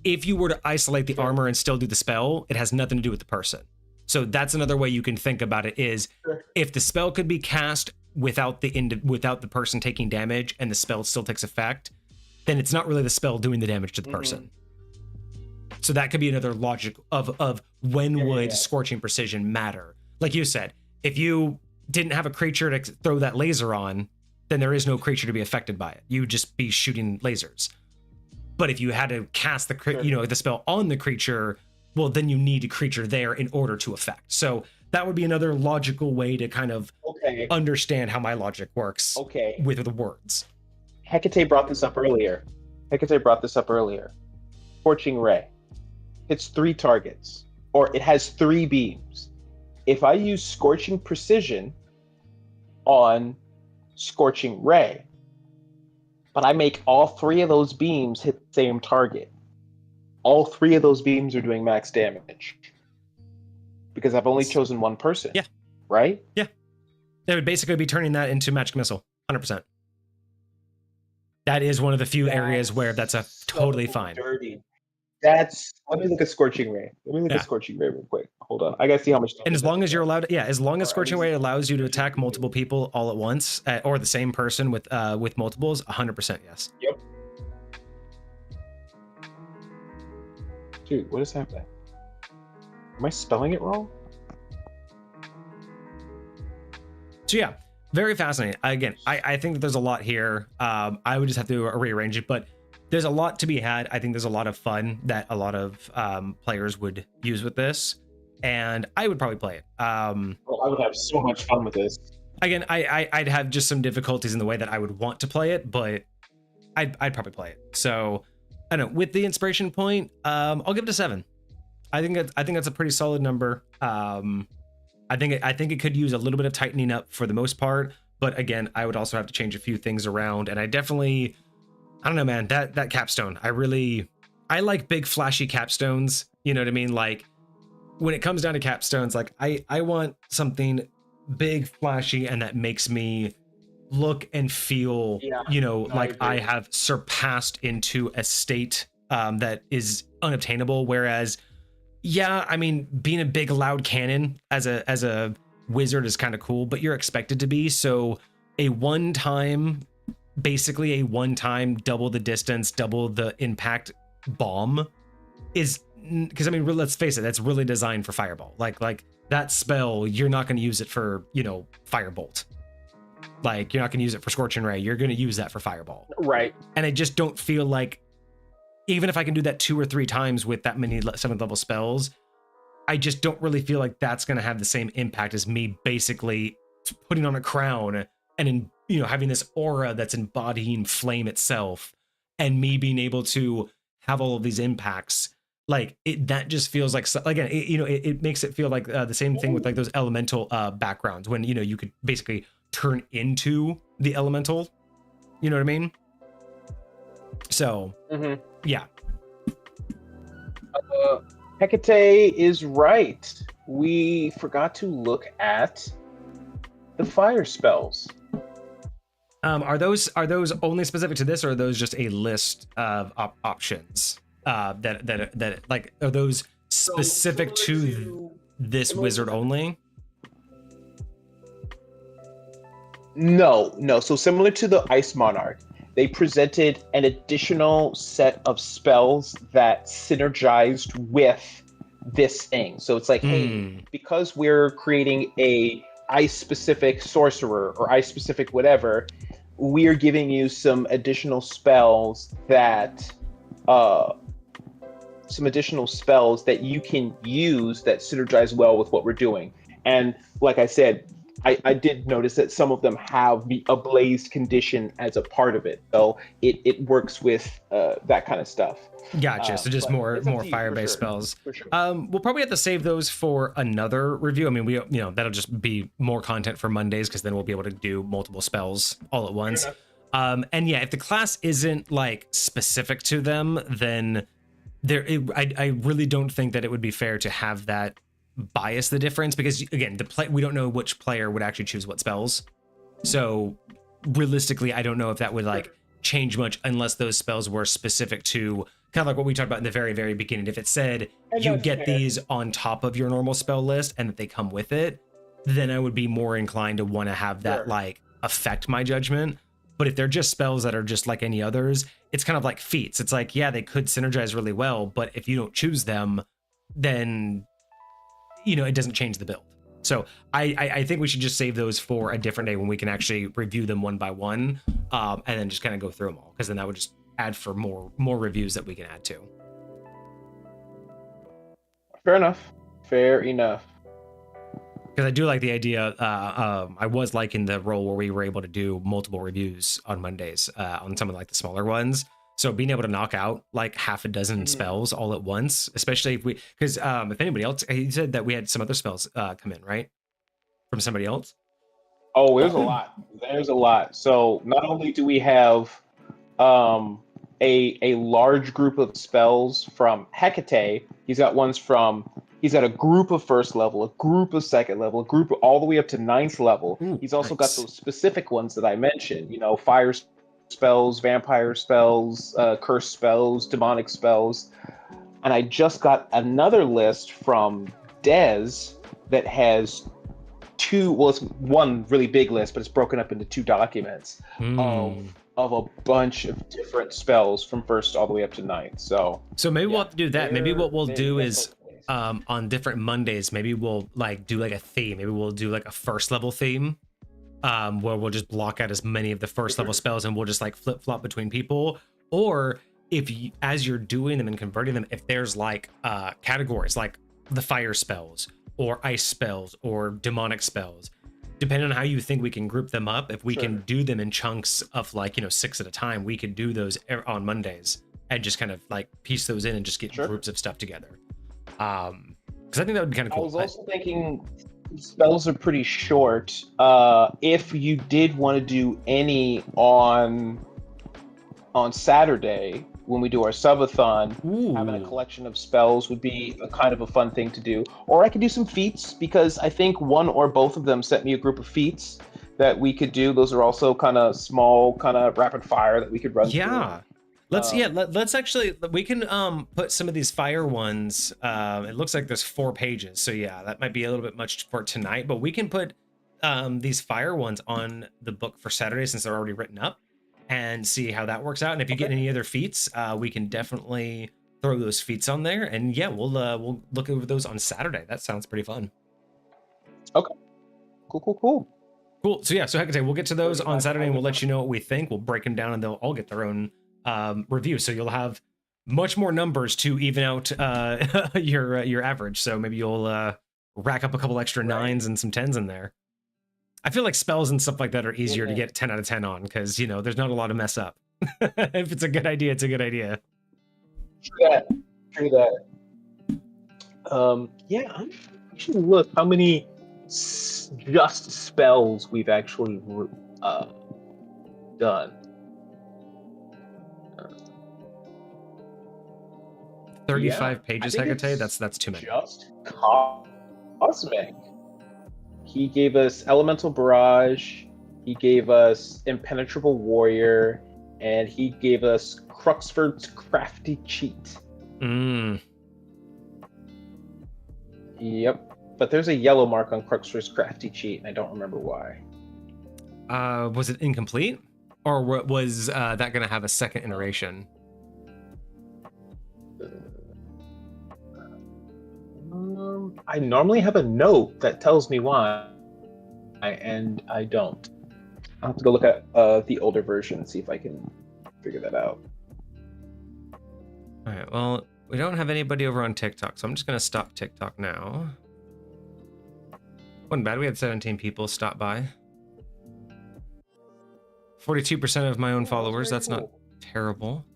if you were to isolate the armor and still do the spell, it has nothing to do with the person. So that's another way you can think about it: is if the spell could be cast without the person taking damage and the spell still takes effect, then it's not really the spell doing the damage to the person. So that could be another logic of when would scorching precision matter. Like you said, if you didn't have a creature to throw that laser on, then there is no creature to be affected by it. You would just be shooting lasers. But if you had to cast the spell on the creature, well, then you need a creature there in order to affect. So that would be another logical way to kind of understand how my logic works with the words. Hecate brought this up earlier. Scorching Ray. It's 3 targets, or it has 3 beams. If I use Scorching Precision on Scorching Ray, but I make all 3 of those beams hit the same target, all 3 of those beams are doing max damage. Because I've only chosen one person. Yeah. Right? Yeah. It would basically be turning that into Magic Missile, 100%. That is one of the few areas where that's totally fine. Dirty. Let me look at Scorching Ray. Scorching Ray real quick. Hold on. I gotta see how much. And as long as you're allowed, as long as Scorching Ray allows you to attack multiple people all at once, or the same person with multiples, 100% yes. Yep. Dude, what is happening? Am I spelling it wrong? So yeah, very fascinating. Again, I think that there's a lot here. I would just have to rearrange it, but there's a lot to be had. I think there's a lot of fun that a lot of players would use with this, and I would probably play it. Well, I would have so much fun with this. Again, I'd have just some difficulties in the way that I would want to play it, but I'd probably play it. So I don't know. With the inspiration point, I'll give it a 7. I think that's a pretty solid number. I think it could use a little bit of tightening up for the most part, but again, I would also have to change a few things around. And I don't know, man. That capstone, I like big flashy capstones. You know what I mean? Like when it comes down to capstones, like I want something big, flashy, and that makes me look and feel, like I have surpassed into a state that is unobtainable. Whereas, yeah, I mean, being a big loud cannon as a wizard is kind of cool, but you're expected to be. So basically a one-time double the distance, double the impact bomb is, because I mean, let's face it, that's really designed for fireball. Like that spell, you're not going to use it for, firebolt. Like you're not going to use it for scorching ray. You're going to use that for fireball. Right. And I just don't feel like, even if I can do that 2 or 3 times with that many 7th level spells, I just don't really feel like that's going to have the same impact as me basically putting on a crown and having this aura that's embodying flame itself, and me being able to have all of these impacts. Like that just feels like, again, it makes it feel like the same thing with like those elemental backgrounds when you could basically turn into the elemental. You know what I mean? So yeah. Hecate is right. We forgot to look at the fire spells. Are those only specific to this, or are those just a list of options? That like, are those specific to this wizard only? No. So similar to the Ice Monarch, they presented an additional set of spells that synergized with this thing. So it's like, hey, because we're creating a ice-specific sorcerer or ice-specific whatever, we're giving you some additional spells that you can use that synergize well with what we're doing. And like I said, I did notice that some of them have the Ablaze condition as a part of it, so it works with that kind of stuff. Gotcha. So just more fire-based spells. For sure. We'll probably have to save those for another review. I mean, that'll just be more content for Mondays, because then we'll be able to do multiple spells all at once. And yeah, if the class isn't like specific to them, then I really don't think that it would be fair to have that bias the difference, because again, we don't know which player would actually choose what spells. So realistically, I don't know if that would like change much unless those spells were specific to kind of like what we talked about in the very, very beginning. If it said you get these on top of your normal spell list and that they come with it, then I would be more inclined to want to have that like affect my judgment. But if they're just spells that are just like any others, it's kind of like feats. It's like, yeah, they could synergize really well, but if you don't choose them, then it doesn't change the build. So I think we should just save those for a different day when we can actually review them one by one, and then just kind of go through them all, because then that would just add for more reviews that we can add to. Fair enough. Because I do like the idea. I was liking the role where we were able to do multiple reviews on Mondays on some of like the smaller ones. So being able to knock out like half a dozen spells all at once, especially because if anybody else, he said that we had some other spells come in, right? From somebody else. Oh, there's a lot. There's a lot. So not only do we have a large group of spells from Hecate, he's got a group of first level, a group of second level, a group all the way up to 9th level. Ooh, he's also nice. got those specific ones that I mentioned, fire spells, vampire spells, curse spells, demonic spells. And I just got another list from Dez that has it's one really big list, but it's broken up into 2 documents of a bunch of different spells from 1st all the way up to 9th. So maybe we'll have to do that. Maybe what we'll do is on different Mondays, maybe we'll like do like a theme. Maybe we'll do like a 1st level theme. Where we'll just block out as many of the 1st level spells and we'll just like flip flop between people. Or if you, as you're doing them and converting them, if there's like categories like the fire spells or ice spells or demonic spells, depending on how you think we can group them up, if we can do them in chunks of like, 6 at a time, we can do those on Mondays and just kind of like piece those in and just get groups of stuff together. Because I think that would be kind of cool. I was also thinking spells are pretty short. If you did want to do any on Saturday when we do our subathon, having a collection of spells would be a kind of a fun thing to do. Or I could do some feats, because I think one or both of them sent me a group of feats that we could do. Those are also kind of small, kind of rapid fire that we could run through. Let's actually, we can put some of these fire ones. It looks like there's 4 pages, so yeah, that might be a little bit much for tonight, but we can put these fire ones on the book for Saturday since they're already written up, and see how that works out. And if you get any other feats, we can definitely throw those feats on there, and yeah, we'll look over those on Saturday. That sounds pretty fun. Okay, cool. So yeah, so Hecate, we'll get to those on Saturday, and we'll let you know what we think. We'll break them down, and they'll all get their own review, so you'll have much more numbers to even out your average. So maybe you'll rack up a couple extra 9s and some 10s in there. I feel like spells and stuff like that are easier to get 10 out of 10 on, because there's not a lot of mess up. If it's a good idea, it's a good idea. True that. Yeah, I should look how many just spells we've actually done. 35 pages, Hecate. That's too many. Just cosmic. He gave us Elemental Barrage, he gave us Impenetrable Warrior, and he gave us Cruxford's Crafty Cheat. Yep. But there's a yellow mark on Cruxford's Crafty Cheat, and I don't remember why. Was it incomplete? Or was that going to have a second iteration? I normally have a note that tells me why, and I don't. I'll have to go look at the older version and see if I can figure that out. All right, well, we don't have anybody over on TikTok, so I'm just going to stop TikTok now. Wasn't bad. We had 17 people stop by. 42% of my own followers. That's cool. Not terrible.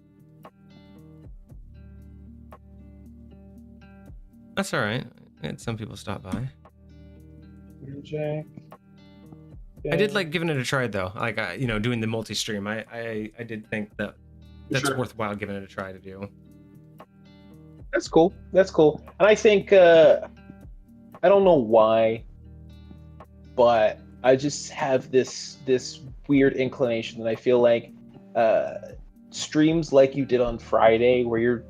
That's all right. I had some people stop by. Jack. I did like giving it a try though. Like doing the multi-stream. I did think that that's worthwhile giving it a try to do. That's cool. And I think I don't know why, but I just have this weird inclination that I feel like streams like you did on Friday, where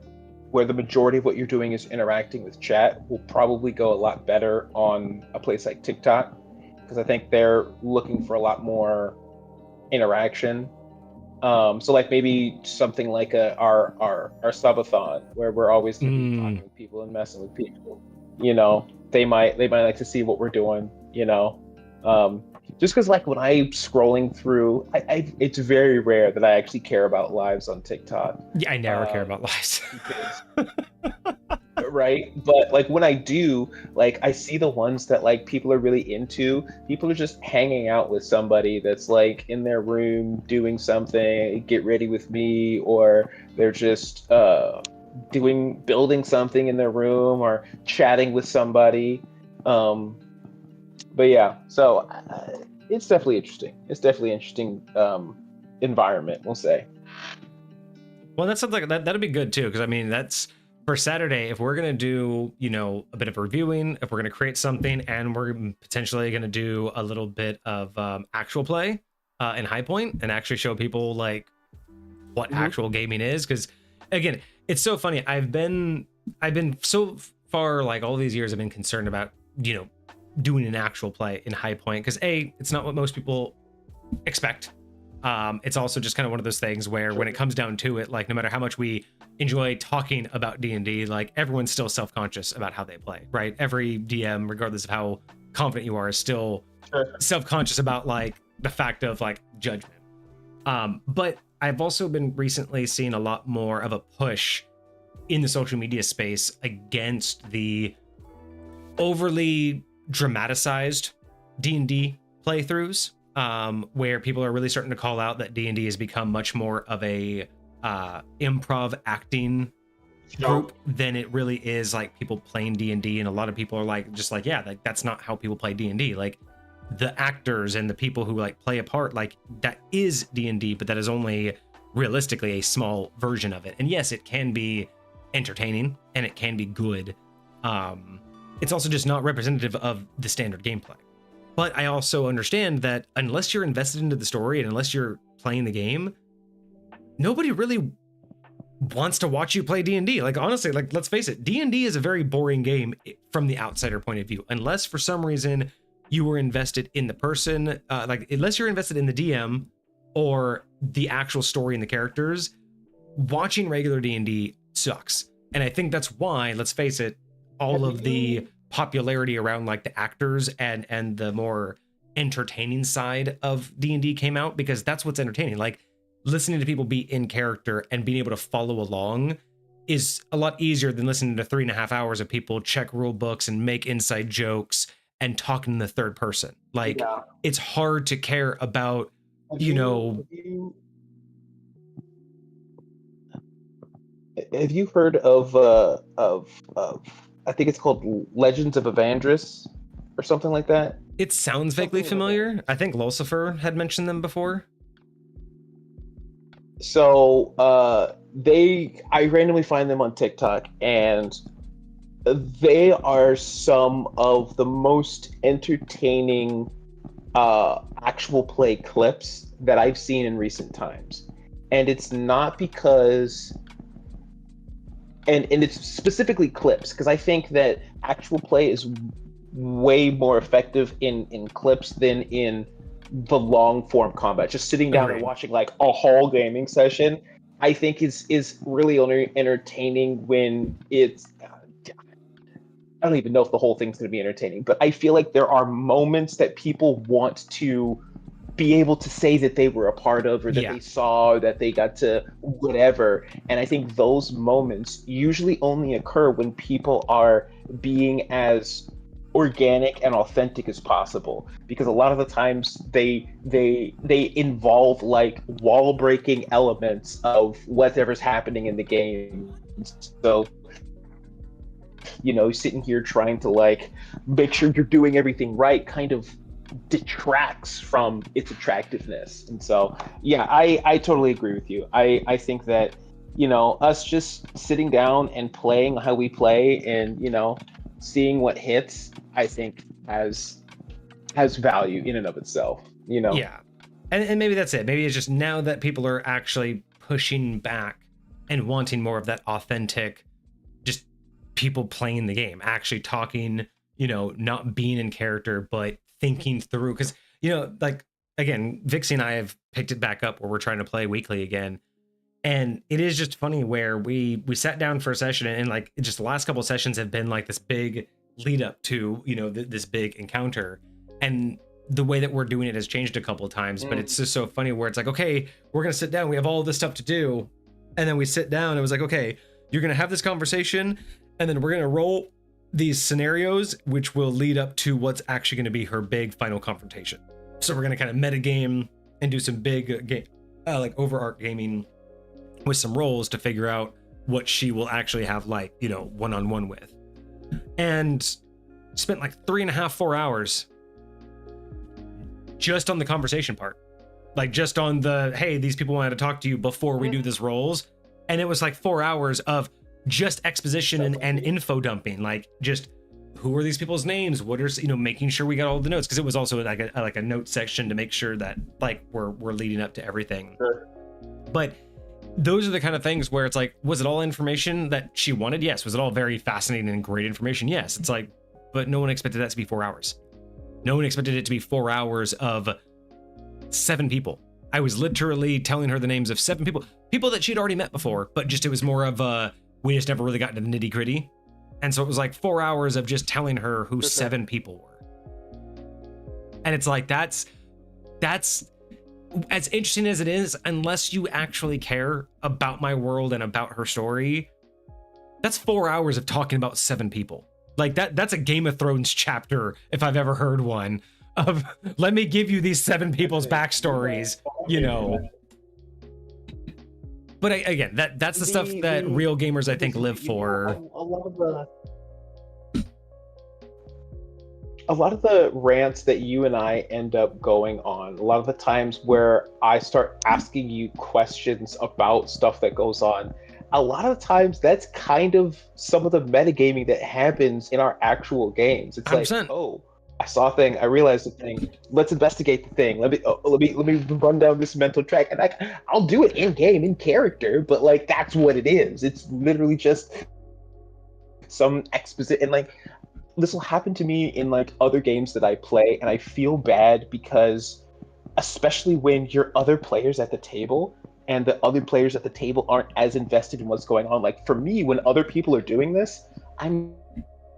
the majority of what you're doing is interacting with chat, will probably go a lot better on a place like TikTok, because I think they're looking for a lot more interaction. So like maybe something like our subathon, where we're always gonna be talking with people and messing with people. They might like to see what we're doing. Just because like when I'm scrolling through, it's very rare that I actually care about lives on TikTok. Yeah, I never care about lives. Right? But like when I do, like I see the ones that like people are really into. People are just hanging out with somebody that's like in their room doing something, get ready with me, or they're just building something in their room or chatting with somebody. But yeah, so it's definitely interesting. It's definitely an interesting environment, we'll say. Well, that's something that'd be good too, because I mean that's for Saturday. If we're gonna do a bit of reviewing, if we're gonna create something, and we're potentially gonna do a little bit of actual play in High Point and actually show people like what actual gaming is, because again, it's so funny. I've been so far, like all these years, I've been concerned about doing an actual play in High Point, because it's not what most people expect. It's also just kind of one of those things where when it comes down to it, like no matter how much we enjoy talking about D&D, like everyone's still self-conscious about how they play, right? Every DM, regardless of how confident you are, is still self-conscious about like the fact of like judgment. But I've also been recently seeing a lot more of a push in the social media space against the overly dramatized D&D playthroughs, where people are really starting to call out that D&D has become much more of a improv acting group than it really is like people playing D&D. And a lot of people are like, just like, yeah, like that's not how people play D&D. Like the actors and the people who like play a part, like that is D&D, but that is only realistically a small version of it. And yes, it can be entertaining and it can be good. It's also just not representative of the standard gameplay. But I also understand that unless you're invested into the story and unless you're playing the game, nobody really wants to watch you play D&D. Like honestly, like let's face it, D&D is a very boring game from the outsider point of view. Unless for some reason you were invested in the person, like unless you're invested in the DM or the actual story and the characters, watching regular D&D sucks. And I think that's why, let's face it, all of the popularity around like the actors and the more entertaining side of D&D came out, because that's what's entertaining. Like listening to people be in character and being able to follow along is a lot easier than listening to 3.5 hours of people check rule books and make inside jokes and talking in the third person. Like it's hard to care about, Have you heard of I think it's called Legends of Evandris or something like that? It sounds vaguely familiar. I think Lucifer had mentioned them before. So I randomly find them on TikTok, and they are some of the most entertaining actual play clips that I've seen in recent times. And it's not because and it's specifically clips, because I think that actual play is way more effective in clips than in the long form combat. Just sitting down and watching like a whole gaming session, I think is really only entertaining when it's I don't even know if the whole thing's going to be entertaining, but I feel like there are moments that people want to be able to say that they were a part of, or that they saw, or that they got to whatever. And I think those moments usually only occur when people are being as organic and authentic as possible, because a lot of the times they involve like wall breaking elements of whatever's happening in the game. So sitting here trying to like make sure you're doing everything right kind of detracts from its attractiveness. And so I totally agree with you. I think that us just sitting down and playing how we play and seeing what hits, I think has value in and of itself. And maybe that's it. Maybe it's just now that people are actually pushing back and wanting more of that authentic, just people playing the game, actually talking, not being in character, but thinking through. Because, like, again, Vixie and I have picked it back up where we're trying to play weekly again. And it is just funny where we sat down for a session, and like just the last couple of sessions have been like this big lead up to, this big encounter. And the way that we're doing it has changed a couple of times, but it's just so funny where it's like, okay, we're going to sit down. We have all this stuff to do. And then we sit down and it was like, okay, you're going to have this conversation, and then we're going to roll these scenarios, which will lead up to what's actually going to be her big final confrontation. So we're going to kind of meta game and do some big game, like overarch gaming with some rolls to figure out what she will actually have like, one-on-one with. And spent like 3.5, 4 hours just on the conversation part. Like just on the, hey, these people wanted to talk to you before we do this rolls. And it was like 4 hours of just exposition and info dumping. Like just who are these people's names? What are, making sure we got all the notes. Cause it was also like a note section to make sure that like we're leading up to everything. Sure. But those are the kind of things where it's like, was it all information that she wanted? Yes. Was it all very fascinating and great information? Yes. It's like, but no one expected that to be 4 hours. No one expected it to be 4 hours of 7 people. I was literally telling her the names of 7 people that she'd already met before, but just, it was more of we just never really got into the nitty gritty. And so it was like 4 hours of just telling her who 7 people were. And it's like, that's as interesting as it is, unless you actually care about my world and about her story, that's 4 hours of talking about 7 people. Like that's a Game of Thrones chapter, if I've ever heard one, of let me give you these 7 people's backstories, you know. But again, that's the stuff that real gamers, I think, live for. A lot of the rants that you and I end up going on, a lot of the times where I start asking you questions about stuff that goes on, a lot of the times that's kind of some of the metagaming that happens in our actual games. It's 100%. like, oh, I saw a thing, I realized a thing. Let's investigate the thing. Let me run down this mental track, and I'll do it in game, in character. But like, that's what it is. It's literally just some exposition, and like, this will happen to me in like other games that I play, and I feel bad because, especially when you're other players at the table, and the other players at the table aren't as invested in what's going on. Like for me, when other people are doing this, I'm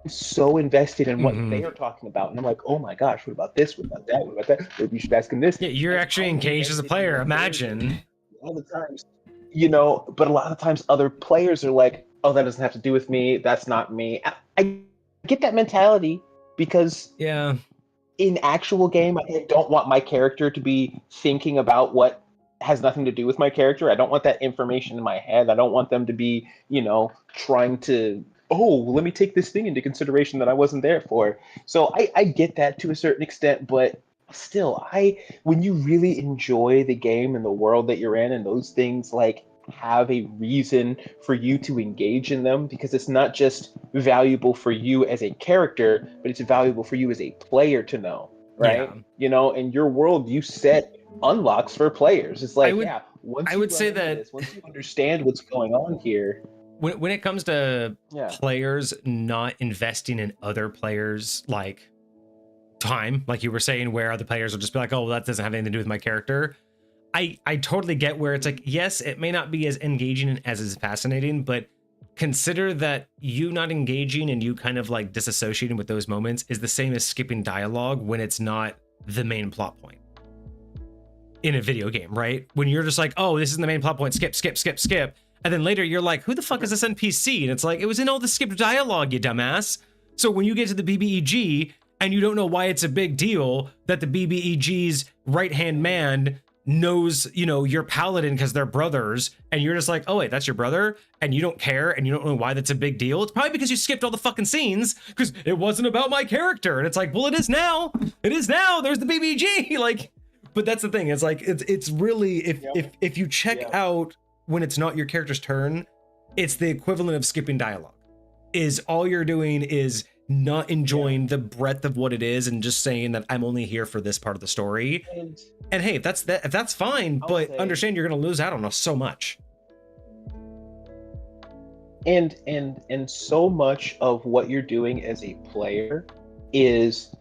so invested in what they are talking about, and I'm like, oh my gosh, what about this? What about that? What about that? Maybe you should ask him this. Yeah, you're actually engaged as a player. Imagine. All the times, you know, but a lot of the times other players are like, oh, that doesn't have to do with me. That's not me. I get that mentality because in actual game, I don't want my character to be thinking about what has nothing to do with my character. I don't want that information in my head. I don't want them to be, you know, trying to, oh, let me take this thing into consideration that I wasn't there for. So I get that to a certain extent, but still, when you really enjoy the game and the world that you're in, and those things like have a reason for you to engage in them, because it's not just valuable for you as a character, but it's valuable for you as a player to know, right? Yeah. You know, in your world, you set unlocks for players. It's like, I would say that once you understand what's going on here, when it comes to players not investing in other players, like time, like you were saying, where other players will just be like, oh, well, that doesn't have anything to do with my character. I totally get where it's like, yes, it may not be as engaging and as fascinating, but consider that you not engaging and you kind of like disassociating with those moments is the same as skipping dialogue when it's not the main plot point in a video game, right? When you're just like, oh, this isn't the main plot point, skip, skip, skip, skip. And then later you're like, who the fuck is this NPC? And it's like, it was in all the skipped dialogue, you dumbass. So when you get to the BBEG and you don't know why it's a big deal that the BBEG's right-hand man knows, you know, your paladin because they're brothers, and you're just like, oh wait, that's your brother, and you don't care and you don't know why that's a big deal, it's probably because you skipped all the fucking scenes because it wasn't about my character. And it's like, well, it is now. It is now. There's the BBG. Like, but that's the thing. It's like, it's really, if you check out when it's not your character's turn, it's the equivalent of skipping dialogue. Is all you're doing is not enjoying the breadth of what it is and just saying that I'm only here for this part of the story. And hey, if that's fine, but understand you're going to lose out on so much. And so much of what you're doing as a player is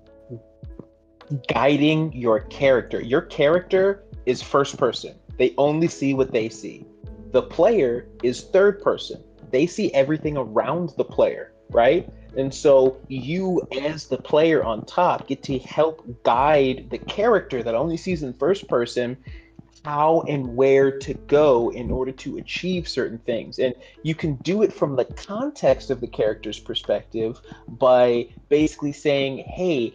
guiding your character. Your character is first person. They only see what they see. The player is third person. They see everything around the player, right? And so you, as the player on top, get to help guide the character that only sees in first person how and where to go in order to achieve certain things. And you can do it from the context of the character's perspective by basically saying, hey,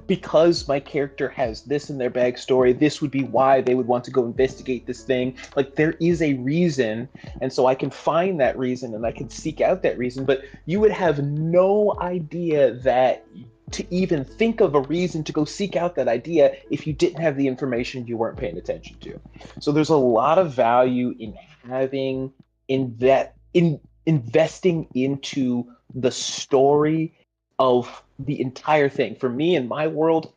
because my character has this in their backstory, this would be why they would want to go investigate this thing. Like, there is a reason, and so I can find that reason and I can seek out that reason, but you would have no idea that to even think of a reason to go seek out that idea if you didn't have the information you weren't paying attention to. So there's a lot of value in having investing into the story of the entire thing. For me, in my world,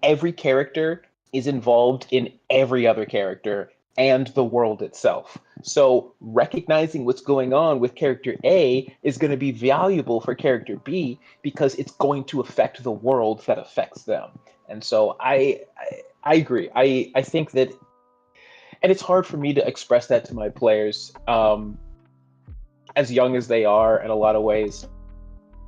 every character is involved in every other character and the world itself. So recognizing what's going on with character A is going to be valuable for character B because it's going to affect the world that affects them. And so I agree. I think that, and it's hard for me to express that to my players, as young as they are in a lot of ways.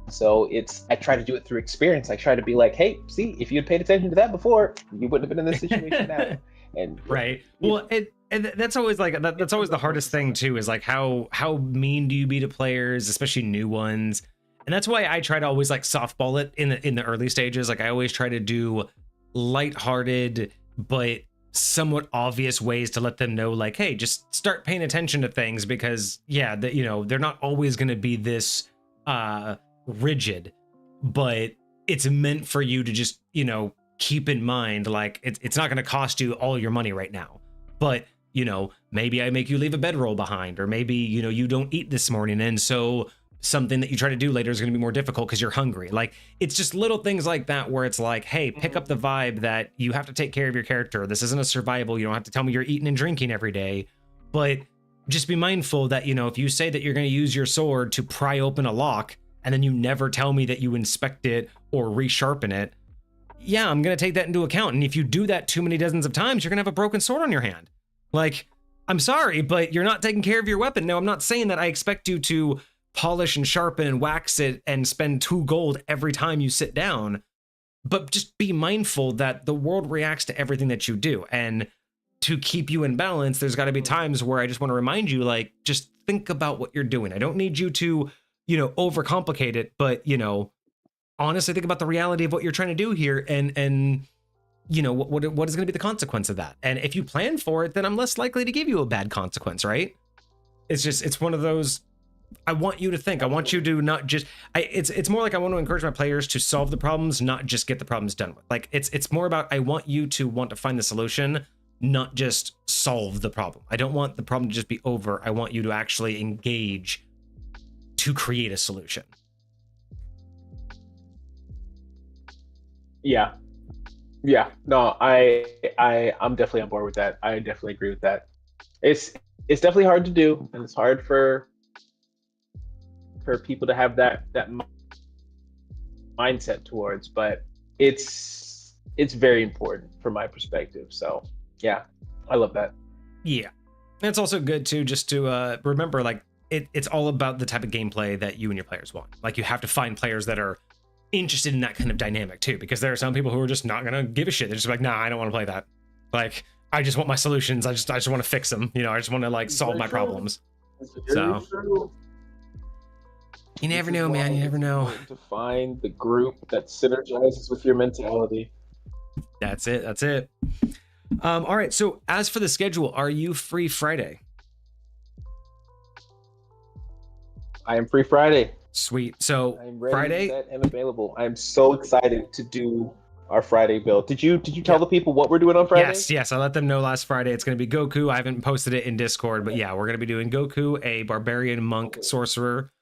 So I try to do it through experience. I try to be like, hey, see, if you had paid attention to that before, you wouldn't have been in this situation now. And right. Well, and that's always like that's always the hardest thing too, is like how mean do you be to players, especially new ones. And that's why I try to always like softball it in the early stages. Like I always try to do lighthearted but somewhat obvious ways to let them know, like, hey, just start paying attention to things, because yeah, that, you know, they're not always going to be this rigid, but it's meant for you to just, you know, keep in mind, like it's not going to cost you all your money right now, but you know, maybe I make you leave a bedroll behind, or maybe, you know, you don't eat this morning, and so something that you try to do later is going to be more difficult because you're hungry. Like, it's just little things like that where it's like, hey, pick up the vibe that you have to take care of your character. This isn't a survival. You don't have to tell me you're eating and drinking every day, but just be mindful that, you know, if you say that you're going to use your sword to pry open a lock and then you never tell me that you inspect it or resharpen it, yeah, I'm going to take that into account. And if you do that too many dozens of times, you're going to have a broken sword on your hand. Like, I'm sorry, but you're not taking care of your weapon. Now, I'm not saying that I expect you to polish and sharpen and wax it and spend 2 gold every time you sit down, but just be mindful that the world reacts to everything that you do. And to keep you in balance, there's got to be times where I just want to remind you, like, just think about what you're doing. I don't need you to, you know, overcomplicate it, but, you know, honestly think about the reality of what you're trying to do here, and you know, what is going to be the consequence of that. And if you plan for it, then I'm less likely to give you a bad consequence, right? It's one of those, I want you to think. I want you to not just, it's more like I want to encourage my players to solve the problems, not just get the problems done with. Like, it's more about, I want you to want to find the solution, not just solve the problem. I don't want the problem to just be over. I want you to actually engage to create a solution. Yeah. No, I'm definitely on board with that. I definitely agree with that. It's definitely hard to do, and it's hard for people to have that mindset towards, but it's very important from my perspective. So yeah, I love that. Yeah, and it's also good too, just to remember, like, it's all about the type of gameplay that you and your players want. Like, you have to find players that are interested in that kind of dynamic too, because there are some people who are just not gonna give a shit. They're just like, nah, I don't want to play that. Like, I just want my solutions. I just want to fix them. You know, I just want to like solve my problems. So you never know, man. You never know. To find the group that synergizes with your mentality. That's it. All right. So as for the schedule, are you free Friday? I am free Friday. Sweet. So I'm ready, Friday, set, and available. I'm so excited to do our Friday build. Did you tell the people what we're doing on Friday? Yes. I let them know last Friday. It's going to be Goku. I haven't posted it in Discord, but yeah, we're going to be doing Goku, a barbarian monk sorcerer.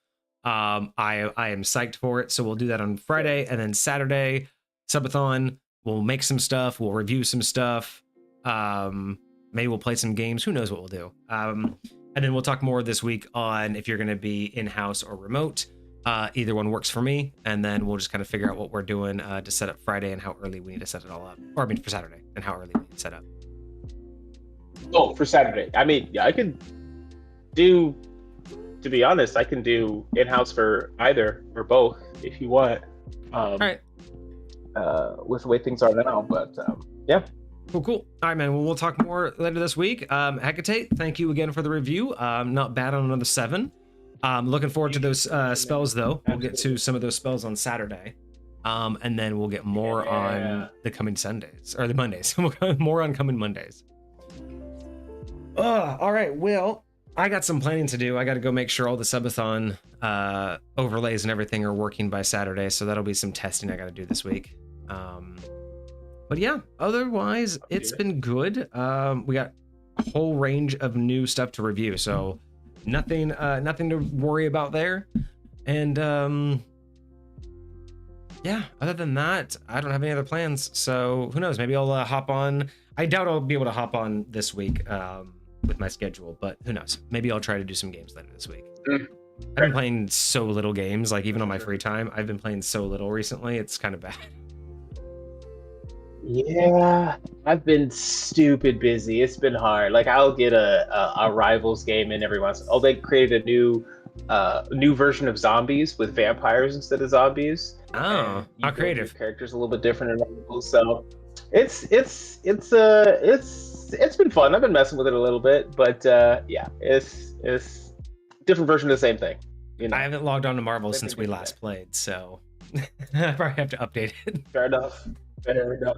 I am psyched for it. So we'll do that on Friday, and then Saturday, subathon. We'll make some stuff. We'll review some stuff. Maybe we'll play some games. Who knows what we'll do. And then we'll talk more this week on if you're going to be in-house or remote. Either one works for me, and then we'll just kind of figure out what we're doing to set up Friday and how early we need to set it all up. Or I mean, for Saturday, and how early we need to set up. Oh, for Saturday. I mean, yeah, I can do, to be honest, I can do in-house for either or both if you want. All right. With the way things are now, but yeah. Cool. All right, man. Well, we'll talk more later this week. Hecate, thank you again for the review. Not bad on another 7. Looking forward to those spells, though. We'll get to some of those spells on Saturday. And then we'll get more on the coming Sundays, or the Mondays. More on coming Mondays. All right. Well, I got some planning to do. I got to go make sure all the subathon overlays and everything are working by Saturday. So that'll be some testing I got to do this week. But yeah, otherwise, it's been good. We got a whole range of new stuff to review. So nothing to worry about there. And yeah, other than that, I don't have any other plans. So who knows? Maybe I'll hop on. I doubt I'll be able to hop on this week with my schedule, but who knows? Maybe I'll try to do some games later this week. I've been playing so little games, like even on my free time. I've been playing so little recently. It's kind of bad. Yeah, I've been stupid busy. It's been hard. Like, I'll get a Rivals game in every once. Oh, they created a new version of zombies with vampires instead of zombies. Oh, how creative! Characters a little bit different in Rivals, so It's been fun. I've been messing with it a little bit, but yeah, it's different version of the same thing. You know, I haven't logged on to Marvel Same since thing we different last played, so I probably have to update it. Fair enough. Fair enough.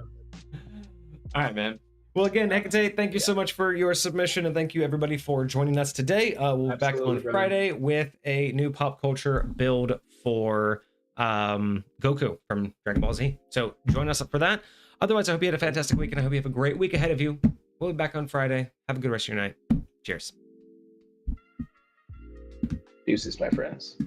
All right, man. Well, again, Hecate, thank you so much for your submission, and thank you everybody for joining us today. We'll be back on Absolutely, brother. Friday with a new pop culture build for Goku from Dragon Ball Z. So join us up for that. Otherwise, I hope you had a fantastic week, and I hope you have a great week ahead of you. We'll be back on Friday. Have a good rest of your night. Cheers. Deuces, my friends.